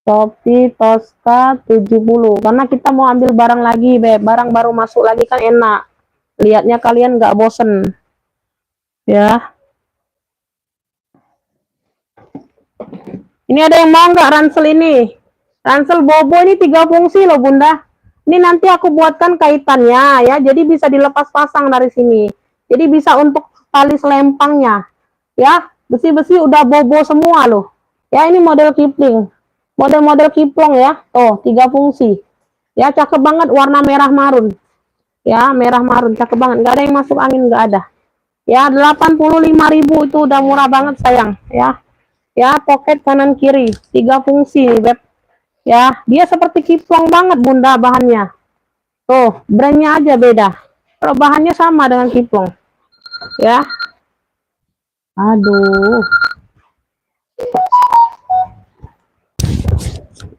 Shopee Tosca 70. Karena kita mau ambil barang lagi, Beb. Barang baru masuk lagi kan enak. Lihatnya kalian nggak bosen. Ya. Ini ada yang mau nggak ransel ini? Ransel Bobo ini 3 fungsi loh Bunda. Ini nanti aku buatkan kaitannya ya. Jadi bisa dilepas pasang dari sini. Jadi bisa untuk tali selempangnya. Ya, besi-besi udah Bobo semua loh. Ya, ini model Kipling. Model-model Kiplong ya. Tuh, 3 fungsi. Ya, cakep banget warna merah marun. Ya, merah marun cakep banget. Nggak ada yang masuk angin, nggak ada. Ya, 85.000 itu udah murah banget sayang. Ya, pocket kanan kiri, 3 fungsi nih beb. Ya, dia seperti kiplong banget Bunda bahannya. Tuh, brandnya aja beda. Kalau bahannya sama dengan kiplong. Ya. Aduh.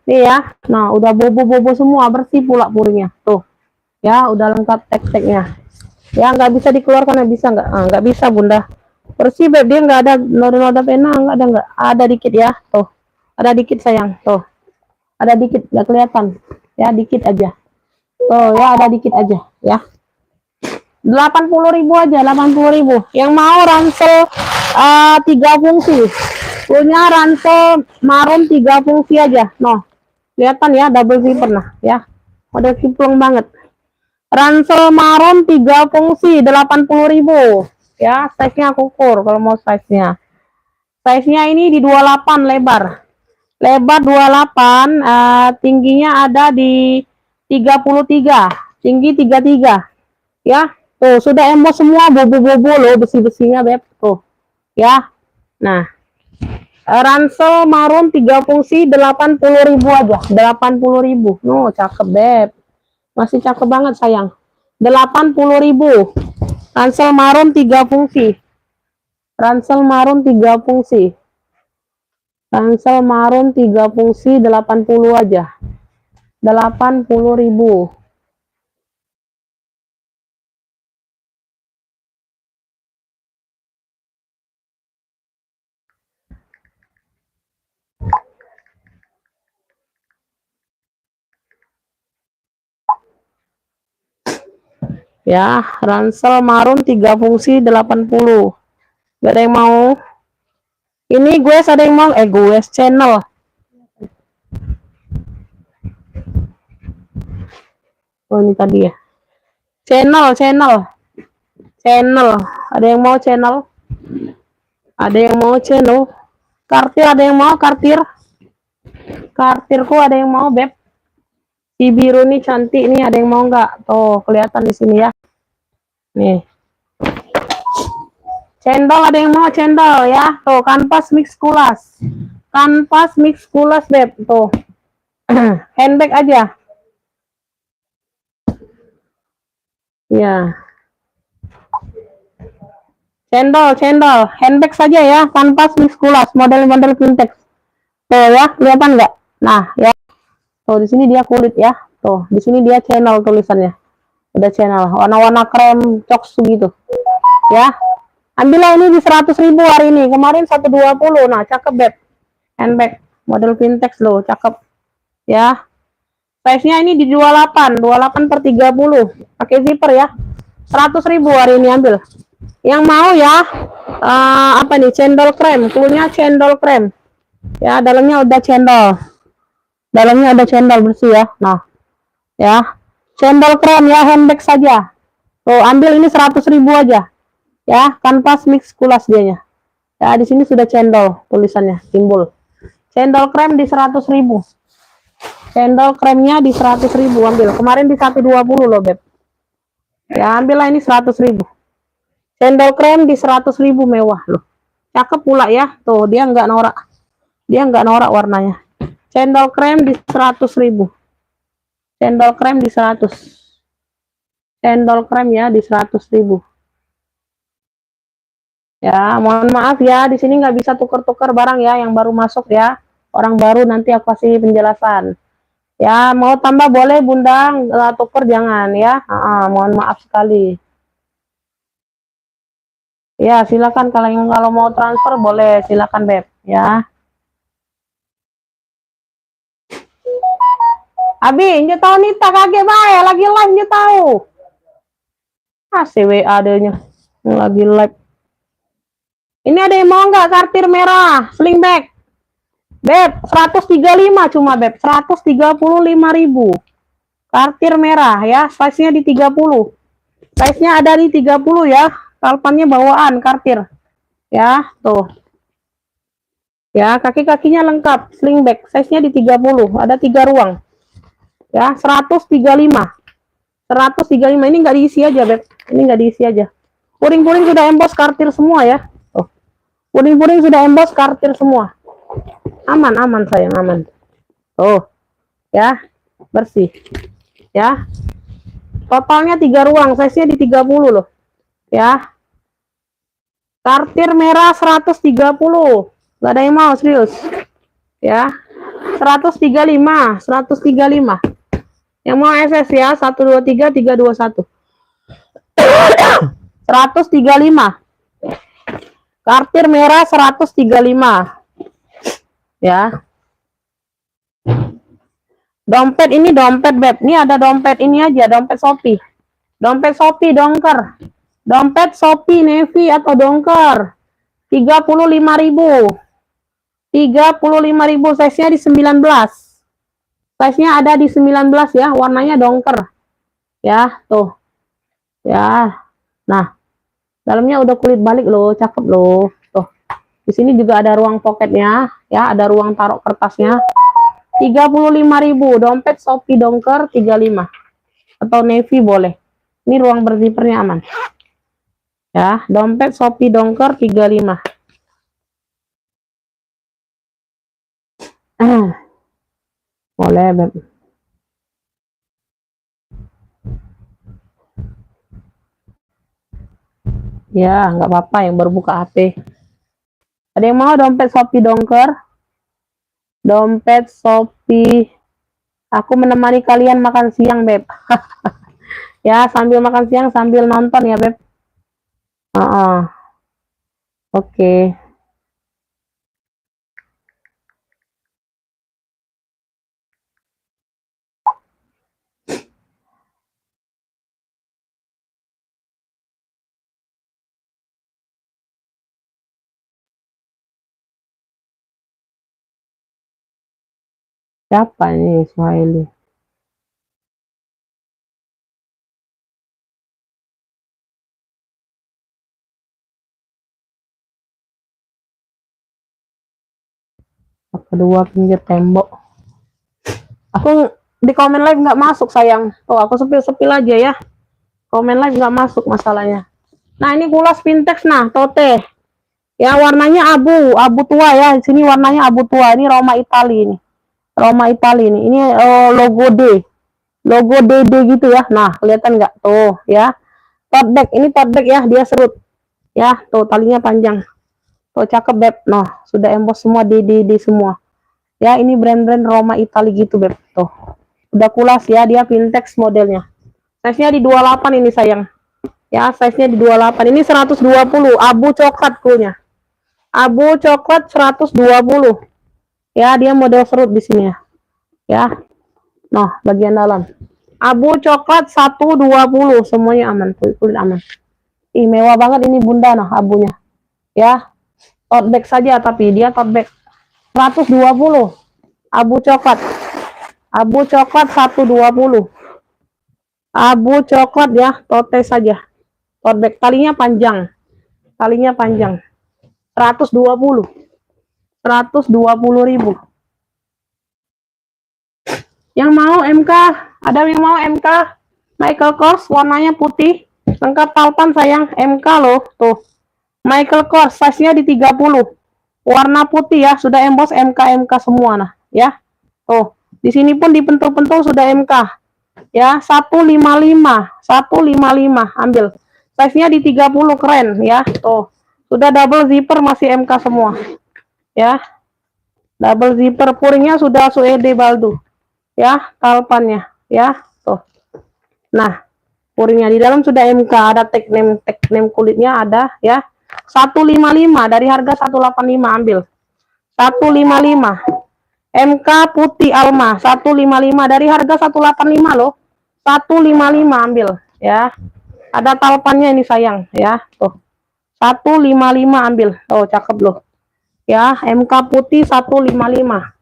Nih ya. Nah, udah bobo-bobo semua, bersih pula purinya. Tuh. Ya, udah lengkap tek-teknya. Ya, nggak bisa dikeluarkan, bisa nggak? Ah, nggak bisa Bunda. Bersih beb, dia nggak ada noda-noda pena, nggak ada dikit ya. Tuh. Ada dikit sayang. Tuh. Ada dikit, nggak kelihatan. Ya, dikit aja. Oh ya, ada dikit aja ya. 80.000 aja, 80.000. Yang mau ransel 3 fungsi. Punya ransel marun 3 fungsi aja. No. Kelihatan ya double zipper nah ya. Model kiplong banget. Ransel marun 3 fungsi 80.000. Ya, size-nya aku ukur kalau mau size-nya. Size-nya ini di 28 lebar. Lebar 28, tingginya ada di 33. Tinggi 33. Ya, tuh sudah embos semua bobo-bobo loh besi-besinya beb tuh ya. Nah, ransel marun 3 fungsi 80.000 aja, 80.000. No, cakep beb, masih cakep banget sayang. 80.000 ransel marun 3 fungsi, ransel marun 3 fungsi, ransel marun 3 fungsi 80 aja, 80.000. Ya, ransel marun 3 fungsi 80. Gak ada yang mau? Ini gue ada yang mau? Gue channel. Oh, ini tadi ya. Channel. Ada yang mau channel? Ada yang mau channel? Kartir ada yang mau kartir? Kartirku ada yang mau beb? Si biru nih cantik nih, ada yang mau nggak? Tuh kelihatan di sini ya. Nih. Cendol ada yang mau cendol ya? Tuh kanvas mix kulas. Kanvas mix kulas beb. Tuh. Handbag aja. Ya. Cendol, handbag saja ya, kanvas mix kulas, model-model vintage. Tuh ya, kelihatan nggak? Nah, ya. Tuh di sini dia kulit ya. Tuh, di sini dia channel tulisannya. Udah channel, warna-warna krem coks gitu. Ya. Ambillah ini di 100.000 hari ini. Kemarin 120. Nah, cakep beb. Handbag model vintage loh, cakep. Ya. Size-nya ini di 28, 28 per 30. Pakai zipper ya. 100.000 hari ini ambil. Yang mau ya, apa nih, cendol krem, cluenya cendol krem ya, dalamnya udah bersih ya. Nah ya, cendol krem ya, handbag saja tuh, ambil ini 100.000 aja ya, kanvas mix kulas dianya ya. Di sini sudah cendol tulisannya, simbol cendol krem di 100.000. Cendol kremnya di 100.000 ambil, kemarin di 120 loh beb ya. Ambillah ini 100.000. Cendol krem di 100.000 mewah loh. Cakep pula ya. Tuh dia nggak norak. Dia nggak norak warnanya. Cendol krem di 100.000. Cendol krem di 100. Cendol krem ya di 100.000. Ya, mohon maaf ya. Di sini nggak bisa tuker-tuker barang ya. Yang baru masuk ya. Orang baru nanti aku kasih penjelasan. Ya, mau tambah boleh Bunda. Tuker jangan ya. Mohon maaf sekali. Ya, silakan kalau mau transfer boleh, silakan beb ya. Abi, nggak tahu nih tak kaget bae, lagi live nggak tahu. CWA adanya lagi live. Ini ada yang mau nggak kartir merah sling bag? Beb, 135 cuma Beb, 135.000. Kartir merah ya, size-nya di 30. Size-nya ada di 30 ya. Kalpannya bawaan kartir. Ya, tuh. Ya, kaki-kakinya lengkap, sling bag. Size-nya di 30, ada 3 ruang. Ya, 135. 135 ini nggak diisi aja, Beb. Ini nggak diisi aja. Puring-puring sudah emboss kartir semua ya. Tuh. Puring-puring sudah emboss kartir semua. Aman, aman sayang, aman. Tuh. Ya, bersih. Ya. Totalnya 3 ruang, size-nya di 30 loh. Ya. Kartir merah 130. Gak ada yang mau serius. Ya. 135, 135. Yang mau SS ya, 123 321. 135. Kartir merah 135. Ya. Dompet ini dompet Beb. Ini ada dompet ini aja, dompet Shopee. Dompet Shopee dongker. Dompet Shopee navy atau dongker. 35.000. 35.000, size-nya di 19. Size-nya ada di 19 ya, warnanya dongker. Ya, tuh. Ya. Nah, dalamnya udah kulit balik loh, cakep loh. Tuh. Di sini juga ada ruang pocketnya, ya, ada ruang taruh kertasnya. 35.000, dompet Shopee dongker 35. Atau navy boleh. Ini ruang berzipernya aman. Ya, dompet Shopee dongker 35. Boleh, Beb. Ya, nggak apa-apa yang baru buka HP. Ada yang mau dompet Shopee dongker? Dompet Shopee. Aku menemani kalian makan siang, Beb. Ya, sambil makan siang sambil nonton ya, Beb. Oke. Siapa ini Suhaili? Kedua pinggir tembok. Aku di komen live nggak masuk sayang. Tuh aku sepil-sepil aja ya. Komen live nggak masuk masalahnya. Nah ini kulas Vintex nah, Tote. Ya warnanya abu tua ya. Di sini warnanya abu tua. Ini Roma Itali ini. Roma Itali ini. Ini logo D. Logo DD gitu ya. Nah, kelihatan nggak? Tuh ya. Tote bag. Ini tote bag ya, dia serut. Ya, tuh talinya panjang. Tuh cakep Beb. Nah, sudah emboss semua DD semua. Ya, ini brand-brand Roma Itali gitu, Beb. Tuh. Udah kulas ya, dia Vintex modelnya. Size-nya di 28 ini sayang. Ya, size-nya di 28. Ini 120, abu coklat kulnya. Abu coklat 120. Ya, dia model serut di sini ya. Ya. Nah, bagian dalam. Abu coklat 120, semuanya aman, kulit aman. Ih, mewah banget ini Bunda nah abunya. Ya. Tote bag saja tapi dia tote bag 120. Abu coklat. Abu coklat 120. Abu coklat ya, tote saja. Tote bag talinya panjang. Talinya panjang. 120. 120.000. Yang mau MK, ada yang mau MK Michael Kors warnanya putih, lengkap palpan sayang, MK loh, tuh. Michael Kors size-nya di 30. Warna putih ya, sudah emboss MK semua nah, ya. Tuh, di sini pun dipentul-pentul sudah MK. Ya, 155, 155 ambil. Size-nya di 30 keren ya. Tuh. Sudah double zipper masih MK semua. Ya. Double zipper puringnya sudah Suede Baldo. Ya, kalpannya ya. Tuh. Nah, puringnya di dalam sudah MK, ada tag name kulitnya ada ya. 155 dari harga 185 ambil. 155. MK putih Alma 155 dari harga 185 loh. 155 ambil ya. Ada talpannya ini sayang ya. Tuh. 155 ambil. Oh, cakep loh. Ya, MK putih 155.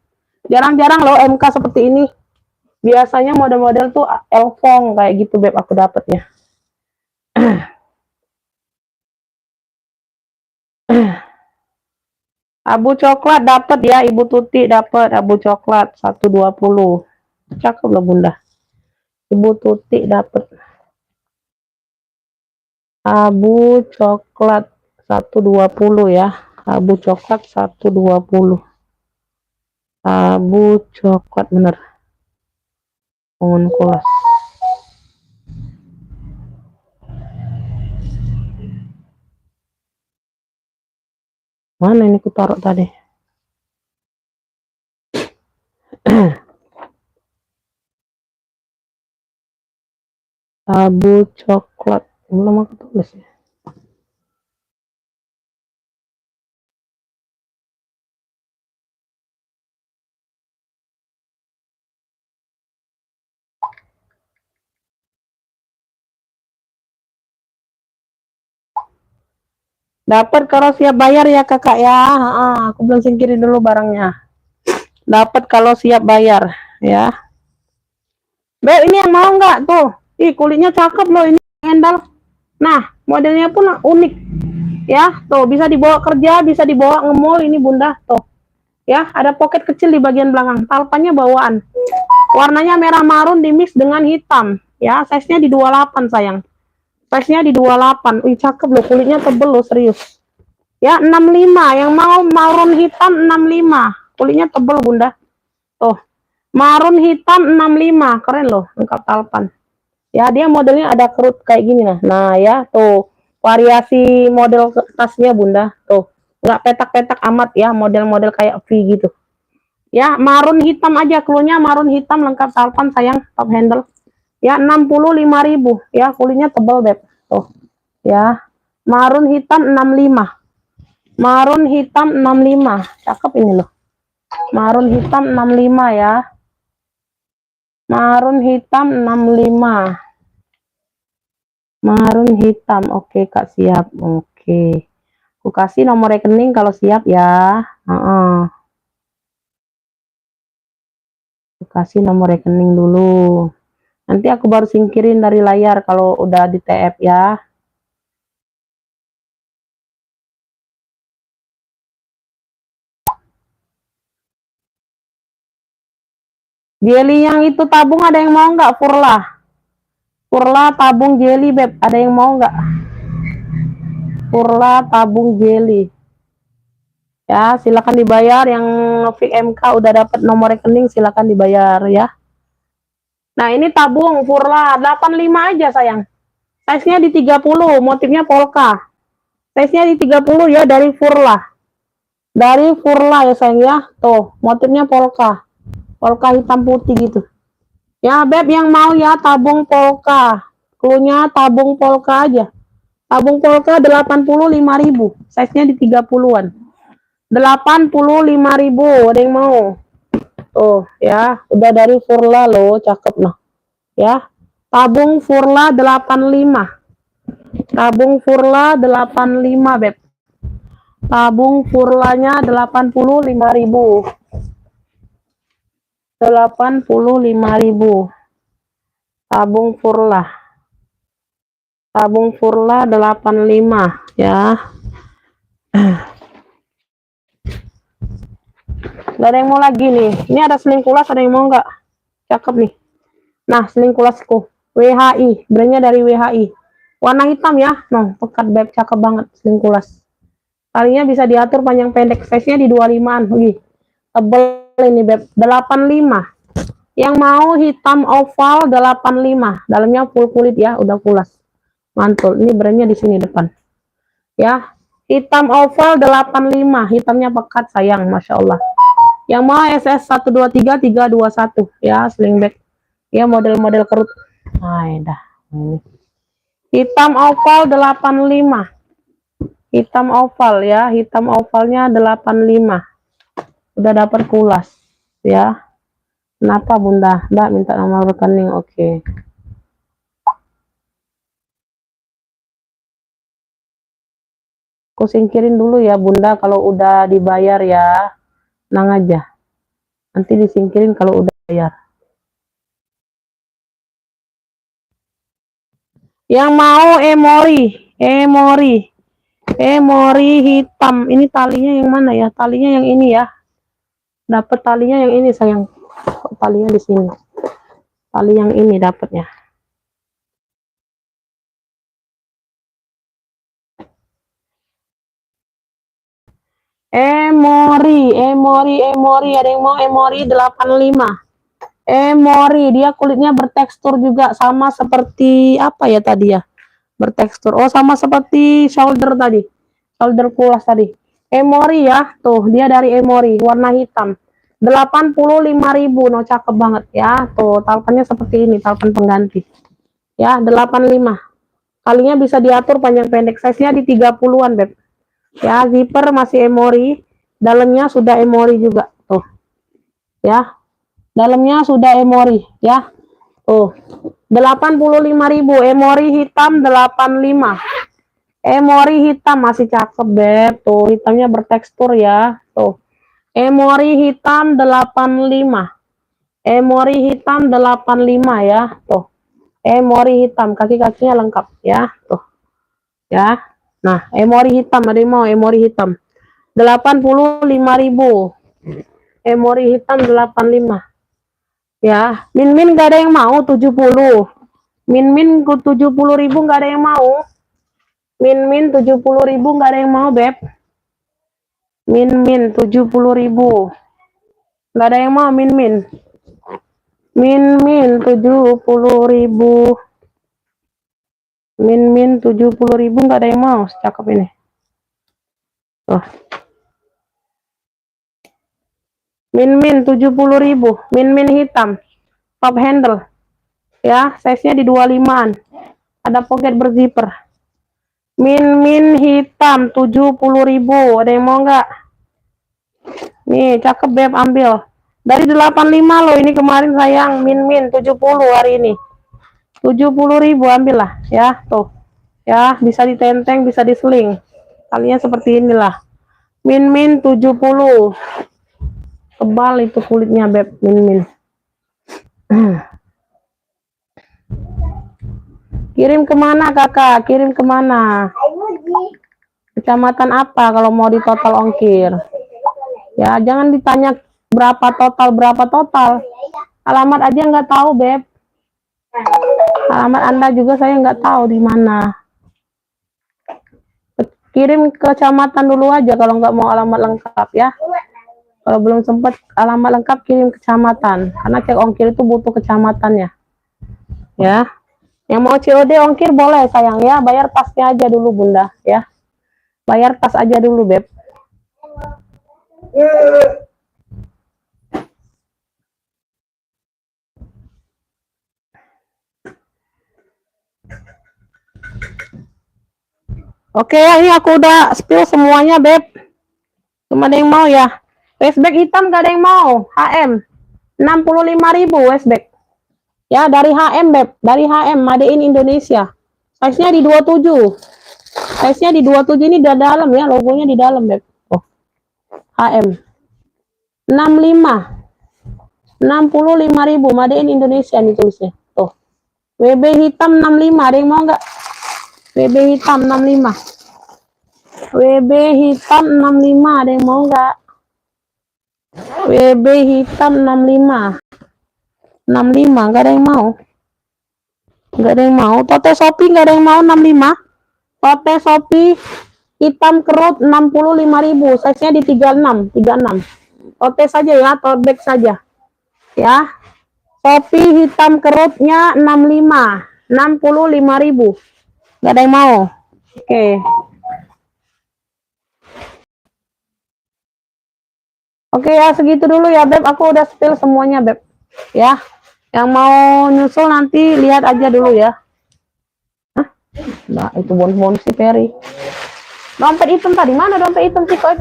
Jarang-jarang loh MK seperti ini. Biasanya model-model tuh Elfong kayak gitu, Beb, aku dapetnya. Abu coklat dapat ya, Ibu Tuti dapat abu coklat 120. Cakep loh, Bunda. Ibu Tuti dapat abu coklat 120 ya. Abu coklat 120. Abu coklat bener. Pohon kolas. Mana ini ku taruh tadi? Abu coklat. Belum aku tulis ya. Dapat kalau siap bayar ya kakak ya. Aku belum singkirin dulu barangnya. Dapat kalau siap bayar ya. Beb, ini yang mau nggak tuh? Ih, kulitnya cakep loh ini handal. Nah, modelnya pun unik ya. Tuh, bisa dibawa kerja, bisa dibawa nge-mall ini Bunda. Tuh. Ya, ada pocket kecil di bagian belakang. Talpannya bawaan. Warnanya merah marun dimix dengan hitam. Ya, size-nya di 28 sayang. Size-nya di 28. Wih, cakep loh, kulitnya tebel loh, serius. Ya, 65. Yang mau marun hitam 65. Kulitnya tebel Bunda. Tuh. Marun hitam 65. Keren loh, lengkap talpan. Ya, dia modelnya ada kerut kayak gini nah. Nah, ya, tuh. Variasi model tasnya Bunda. Tuh. Nggak petak-petak amat ya, model-model kayak V gitu. Ya, marun hitam aja, klunya marun hitam lengkap talpan sayang, top handle. Ya, 65.000 ya, kulitnya tebal Beb. Tuh. Ya. Marun hitam 65. Marun hitam 65. Cakep ini loh. Marun hitam 65 ya. Marun hitam 65. Marun hitam. Oke, Kak, siap. Oke. Aku kasih nomor rekening kalau siap ya. Aku kasih nomor rekening dulu. Nanti aku baru singkirin dari layar kalau udah di TF ya. Jelly yang itu tabung ada yang mau nggak? Furla. Furla tabung jelly, Beb. Ada yang mau nggak? Furla tabung jelly. Ya, silakan dibayar. Yang VMK udah dapat nomor rekening, silakan dibayar ya. Nah, ini tabung Furla 85 aja sayang. Size-nya di 30, motifnya polka. Size-nya di 30 ya, dari Furla. Dari Furla ya sayang ya. Tuh, motifnya polka. Polka hitam putih gitu. Ya, Beb, yang mau ya tabung polka. Klunya tabung polka aja. Tabung polka 85.000. Size-nya di 30-an. 85.000, ada yang mau? Tuh, ya, udah dari Furla loh, cakep noh. Ya. Tabung Furla 85. Tabung Furla 85, Beb. Tabung Furlanya 85.000. 85.000. Tabung Furla. Tabung Furla 85 ya. Gak ada yang mau lagi nih. Ini ada seling kulas, ada yang mau nggak? Cakep nih. Nah, seling kulasku. WHI. Brandnya dari WHI. Warna hitam ya. Nah, pekat Beb. Cakep banget seling kulas. Talinya bisa diatur panjang pendek. Size-nya di 25-an. Wih. Tebel ini Beb. 85. Yang mau hitam oval 85. Dalamnya full kulit ya. Udah kulas. Mantul. Ini brandnya di sini depan. Ya. Hitam oval 85. Hitamnya pekat sayang. Masya Allah. Yang mau SS 123 321 ya, slingback ya, model-model kerut. Nah, dah. Hitam oval 85. Hitam oval ya, hitam ovalnya 85. Udah dapat kulas ya. Kenapa Bunda? Mbak minta nomor rekening. Oke. Aku singkirin dulu ya Bunda, kalau udah dibayar ya. Tenang aja. Nanti disingkirin kalau udah bayar. Yang mau emori hitam. Ini talinya yang mana ya? Talinya yang ini ya. Dapat talinya yang ini sayang. Kok talinya di sini? Tali yang ini dapatnya. Emori. Ada yang mau emori 85. Emori, dia kulitnya bertekstur juga sama seperti apa ya tadi ya? Bertekstur. Oh, sama seperti shoulder tadi. Shoulder kulas tadi. Emori ya, tuh dia dari Emori, warna hitam. 85.000, no cakep banget ya. Tuh, talpennya seperti ini, talpen pengganti. Ya, 85. Kalinya bisa diatur panjang pendek, size-nya di 30-an, Beb. Ya, zipper masih Emori, dalamnya sudah Emori juga, tuh. Ya. Dalamnya sudah Emori, ya. Tuh. 85.000, Emori hitam 85. Emori hitam masih cakep, Beb. Tuh, hitamnya bertekstur ya. Tuh. Emori hitam 85. Emori hitam 85 ya. Tuh. Emori hitam, kaki-kakinya lengkap ya. Tuh. Ya. Nah, Emori hitam, ada yang mau Emori hitam. 85.000. Emori hitam 85. Ya, min gak ada yang mau 70. Min 70.000 gak ada yang mau. Min 70.000 gak ada yang mau, Beb. Min 70.000 gak ada yang mau. Min 70.000. Min 70.000 gak ada yang mau. Cakep ini. Tuh. Min 70.000. Min hitam. Top handle. Ya, size-nya di 25-an. Ada pocket berzipper. Min hitam 70.000. Ada yang mau nggak? Nih, cakep Beb, ambil. Dari 85 loh ini kemarin sayang. Min 70 hari ini. 70.000 ambil lah ya, tuh. Ya, bisa ditenteng, bisa diseling. Kalinya seperti inilah. Min 70. Tebal itu kulitnya Beb, min. Kirim kemana kakak? Kirim kemana? Kecamatan apa kalau mau di total ongkir? Ya, jangan ditanya berapa total. Alamat aja nggak tahu, Beb. Alamat Anda juga saya nggak tahu di mana. Kirim ke kecamatan dulu aja kalau nggak mau alamat lengkap ya. Kalau belum sempat alamat lengkap, kirim kecamatan. Karena cek ongkir itu butuh kecamatannya. Ya. Yang mau COD ongkir boleh sayang ya, bayar tasnya aja dulu Bunda ya. Bayar tas aja dulu Beb. Oke, ini aku udah spill semuanya Beb. Cuma ada yang mau ya. Westback hitam gak ada yang mau. HM 65.000 Westback. Ya, dari HM Beb, dari HM Made in Indonesia. Size-nya di 27. Size-nya di 27 ini di dalam ya, logonya di dalam Beb. Oh. HM 65. 65.000 Made in Indonesia nih tulisnya. Tuh. WB hitam 65, ada yang mau enggak? WB hitam 65. WB hitam 65, ada yang mau enggak? WB hitam 65. 65, enggak ada yang mau. Enggak ada yang mau. Tote Shopee enggak ada yang mau 65. Tote Shopee hitam kerut 65.000. Size-nya di 36. Tote saja ya, tote bag saja. Ya. Shopee hitam kerutnya 65. 65.000. Enggak ada yang mau. Oke. Oke ya, segitu dulu ya Beb. Aku udah spill semuanya Beb. Ya. Yang mau nyusul nanti lihat aja dulu ya. Hah? Nah, itu bonus si Peri. Dompet hitam tadi mana dompet hitam sih kok?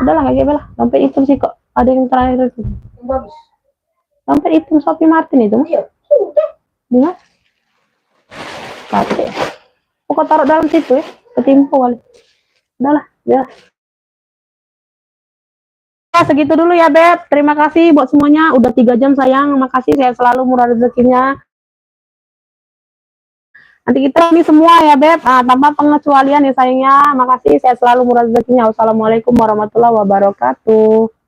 Udahlah enggak lah. Dompet hitam sih kok. Ada yang terakhir itu. Bagus. Dompet hitam Sophie Martin itu. Iya. Di mana? Kate. Kok taruh dalam situ ya? Ketimpa kali. Udahlah, ya. Ya, segitu dulu ya, Beb. Terima kasih buat semuanya. Udah 3 jam, sayang. Makasih, saya selalu murah rezekinya. Nanti kita ini semua ya, Beb. Tanpa pengecualian ya, sayangnya. Makasih, saya selalu murah rezekinya. Wassalamualaikum warahmatullahi wabarakatuh.